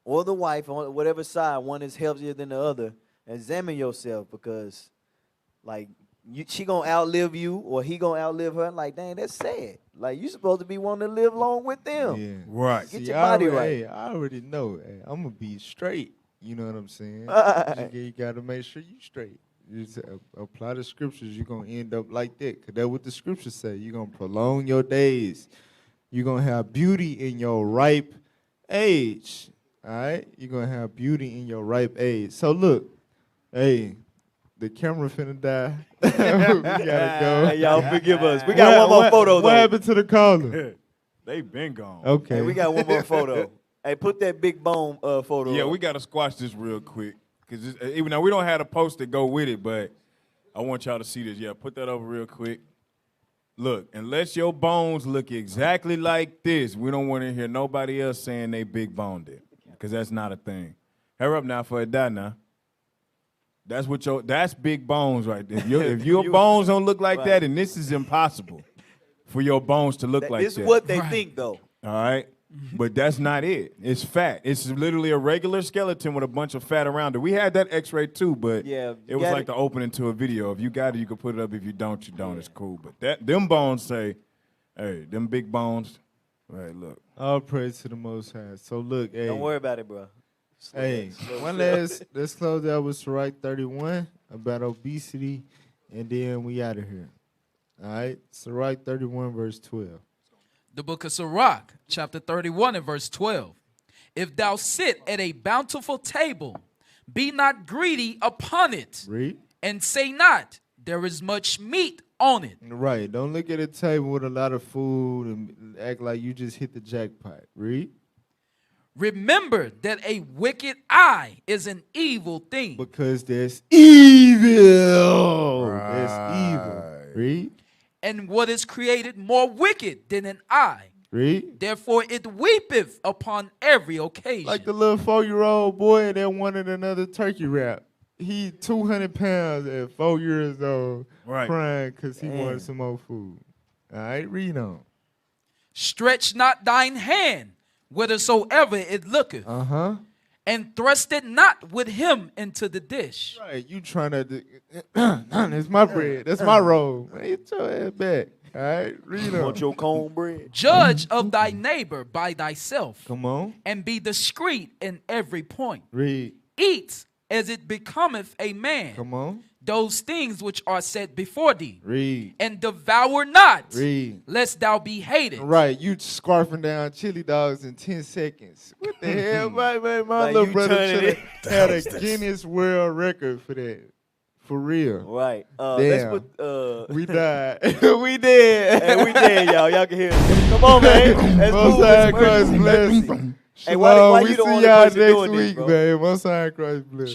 [SPEAKER 11] or the wife on whatever side, one is healthier than the other, examine yourself, because like she gonna outlive you or he gonna outlive her. Like, dang, that's sad. Like, you supposed to be wanting to live long with them.
[SPEAKER 9] Yeah.
[SPEAKER 16] Right.
[SPEAKER 11] Get your body right.
[SPEAKER 9] Hey, I already know. Hey, I'm gonna be straight. You know what I'm saying? You gotta make sure you straight. You just apply the scriptures. You're gonna end up like that. Cause that's what the scriptures say. You're gonna prolong your days. You're gonna have beauty in your ripe age. All right? You're going to have beauty in your ripe age. So, look, hey, the camera finna die. We gotta go.
[SPEAKER 11] Hey, y'all forgive us. We got one more photo, though.
[SPEAKER 9] What happened to the caller?
[SPEAKER 16] They been gone.
[SPEAKER 9] Okay.
[SPEAKER 11] Hey, we got one more photo. Hey, put that big bone photo
[SPEAKER 16] Yeah,
[SPEAKER 11] up.
[SPEAKER 16] we got to squash this real quick. Because even though we don't have a post to go with it, but I want y'all to see this. Yeah, put that over real quick. Look, unless your bones look exactly like this, we don't want to hear nobody else saying they big boned it. Because that's not a thing. Hurry up now for it die now. That's big bones right there. If your bones don't look like that, and this is impossible for your bones to look like that.
[SPEAKER 11] This is what they think, though.
[SPEAKER 16] All right? But that's not it. It's fat. It's literally a regular skeleton with a bunch of fat around it. We had that x-ray too, but
[SPEAKER 11] Yeah,
[SPEAKER 16] it was like the opening to a video. If you got it, you can put it up. If you don't, you don't. It's cool. But them bones say, hey, them big bones, right, look.
[SPEAKER 9] All praise to the Most High. So, look, hey.
[SPEAKER 11] Don't worry about it, bro.
[SPEAKER 9] Let's close out with Sirach 31 about obesity, and then we out of here. All right? Sirach 31, verse 12.
[SPEAKER 14] The book of Sirach, chapter 31 and verse 12. If thou sit at a bountiful table, be not greedy upon it.
[SPEAKER 9] Read.
[SPEAKER 14] And say not, there is much meat on it.
[SPEAKER 9] Right. Don't look at a table with a lot of food and act like you just hit the jackpot. Read.
[SPEAKER 14] Remember that a wicked eye is an evil thing.
[SPEAKER 9] Because there's evil. Right. There's evil. Read.
[SPEAKER 14] And what is created more wicked than an eye?
[SPEAKER 9] Read.
[SPEAKER 14] Therefore it weepeth upon every occasion.
[SPEAKER 9] Like the little 4-year-old boy that wanted another turkey wrap. He 200 pounds at 4 years old, crying because he wanted some more food. All right, read on.
[SPEAKER 14] Stretch not thine hand whithersoever it looketh. And thrust it not with him into the dish.
[SPEAKER 9] Right, you trying to, it's my bread, that's my roll. Man, get your ass back. All right, read on.
[SPEAKER 11] Want your cornbread?
[SPEAKER 14] Judge of thy neighbor by thyself.
[SPEAKER 9] Come on.
[SPEAKER 14] And be discreet in every point.
[SPEAKER 9] Read.
[SPEAKER 14] Eat as it becometh a man.
[SPEAKER 9] Come on.
[SPEAKER 14] Those things which are set before thee.
[SPEAKER 9] Read.
[SPEAKER 14] And devour not.
[SPEAKER 9] Read.
[SPEAKER 14] Lest thou be hated.
[SPEAKER 9] Right, you scarfing down chili dogs in 10 seconds. What the hell, man? My little brother should have had a Guinness World Record for that. For real.
[SPEAKER 11] Right.
[SPEAKER 9] Damn.
[SPEAKER 11] Let's put,
[SPEAKER 9] we died. We dead.
[SPEAKER 11] Hey, we dead, y'all. Y'all can hear it. Come on, man. Let's
[SPEAKER 9] Most
[SPEAKER 11] move.
[SPEAKER 9] High Christ bless.
[SPEAKER 11] Hey, why
[SPEAKER 9] we
[SPEAKER 11] you the
[SPEAKER 9] see
[SPEAKER 11] only
[SPEAKER 9] y'all
[SPEAKER 11] person
[SPEAKER 9] next
[SPEAKER 11] doing
[SPEAKER 9] week,
[SPEAKER 11] this, bro?
[SPEAKER 9] man. Most High Christ bless.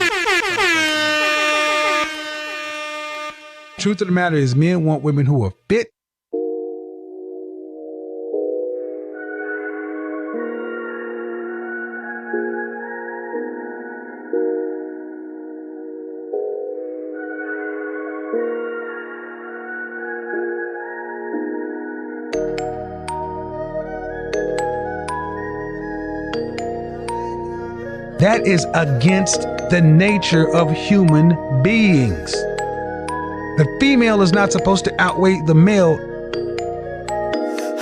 [SPEAKER 2] Truth of the matter is, men want women who are fit. That is against the nature of human beings. The female is not supposed to outweigh the male.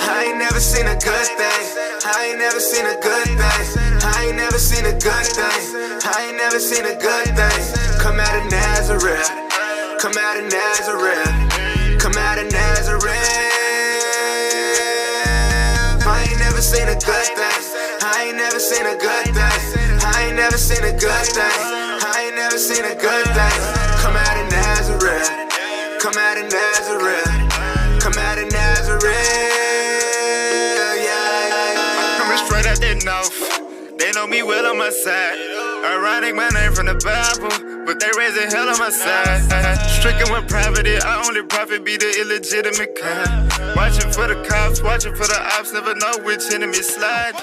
[SPEAKER 15] I ain't never seen a good thing. I ain't never seen a good thing. I ain't never seen a good thing. I ain't never seen a good thing. Come out of Nazareth. Come out of Nazareth. Come out of Nazareth. I ain't never seen a good thing. I ain't never seen a good thing. I ain't never seen a good thing. I ain't never seen a good thing. Come out of Nazareth. Come out of Nazareth. Come out of Nazareth.
[SPEAKER 17] Coming straight out that north. They know me well on my side. Ironic, my name from the Bible, but they raising hell on my side. Stricken with poverty, I only profit be the illegitimate kind. Watching for the cops, watching for the ops, never know which enemy slide.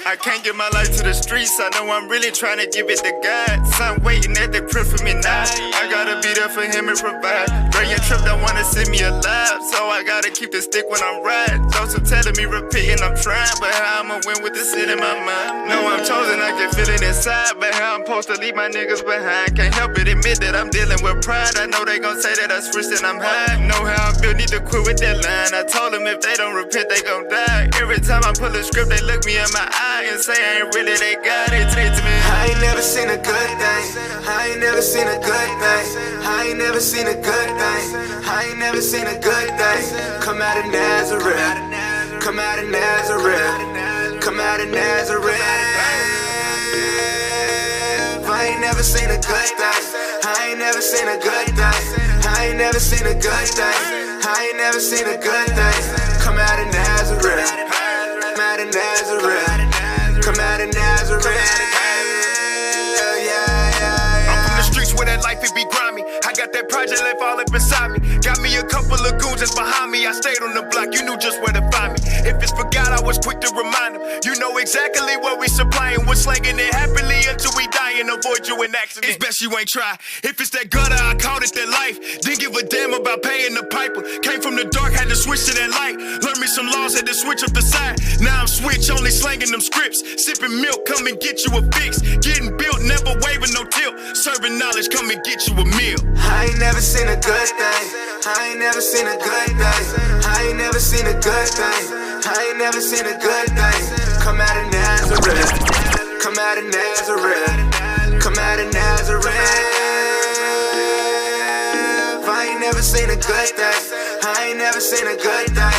[SPEAKER 17] I can't give my life to the streets, I know I'm really trying to give it to God. Son waiting at the crib for me now. I gotta be there for him and provide. Brilliant trip don't wanna see me alive, so I gotta keep the stick when I'm riding. Joseph telling me repeating I'm trying, but how I'ma win with this shit in my mind? No, I'm chosen, I can feel it inside, but how I'm supposed to leave my niggas behind? Can't help it, admit that I'm dealing with pride. I know they gon' say that I switched and I'm high. Know how I feel, need to quit with that line. I told them if they don't repent, they gon' die. Every time I pull a script, they look me in my eye and say I ain't really they got it.
[SPEAKER 15] I ain't never seen a good thing. I ain't never seen a good thing. I ain't never seen a good thing. I ain't never seen a good thing. Come out of Nazareth. Come out of Nazareth. Come out of Nazareth. I ain't never seen a good thing. I ain't never seen a good thing. I ain't never seen a good thing. I ain't never seen a good thing. Come out of Nazareth. Come out of Nazareth. Come out of Nazareth.
[SPEAKER 17] I'm from the streets where that life it be grimy. I got that project left all up beside me. Got me a couple of goons that's behind me. I stayed on the block, you knew just where to find me. If it's forgot, I was quick to remind them. You know exactly what we supplying. We're slanging it happily until we die and avoid you in accident. It's best you ain't try. If it's that gutter, I called it that life. Didn't give a damn about paying the piper. Came from the dark, had to switch to that light. Learned me some laws, had to switch up the side. Now I'm switch, only slanging them scripts. Sipping milk, come and get you a fix. Getting built, never waving no tilt. Serving knowledge, come and get you a meal.
[SPEAKER 15] I ain't never seen a good thing. I ain't never seen a good thing. I ain't never seen a good thing. I ain't never seen a good thing. Come out of Nazareth. Come out of Nazareth. Come out of Nazareth. I ain't never seen a good thing. I ain't never seen a good thing.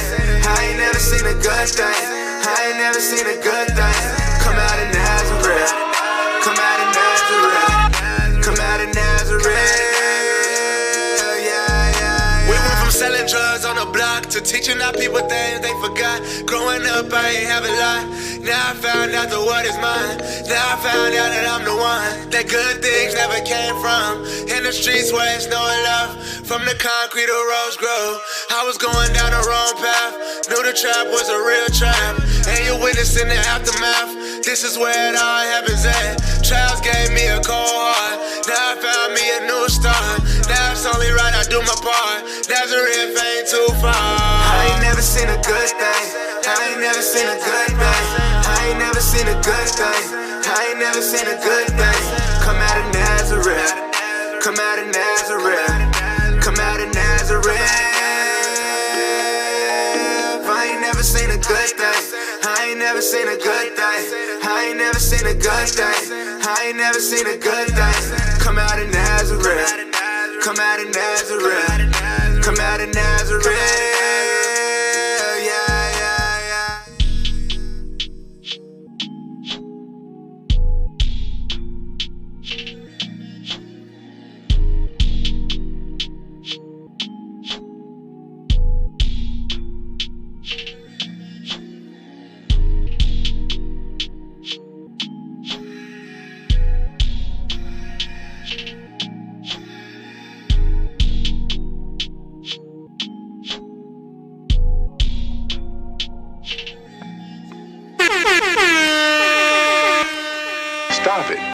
[SPEAKER 15] I ain't never seen a good thing. I ain't never seen a good thing. Come out of Nazareth. Come out of Nazareth. Come out of Nazareth.
[SPEAKER 17] Selling drugs on the block to teaching our people things they forgot. Growing up, I ain't have a lot. Now I found out the what is mine. Now I found out that I'm the one that good things never came from. In the streets where it's no love. From the concrete to rose grow. I was going down the wrong path. Knew the trap was a real trap. And you're witnessing the aftermath. This is where it all happens at. Trials gave me a cold heart. Now I found me a new start. Now it's only right I do my part. Nazareth ain't too far.
[SPEAKER 15] I ain't never seen a good thing. I ain't never seen a good thing. I ain't never seen a good thing. I ain't never seen a good thing. Come out of Nazareth. Come out of Nazareth. Come out of Nazareth. I ain't never seen a good thing. I ain't never seen a good thing. I ain't never seen a good thing. I ain't never seen a good thing. Come out of Nazareth. Come out of Nazareth. Come out of Nazareth.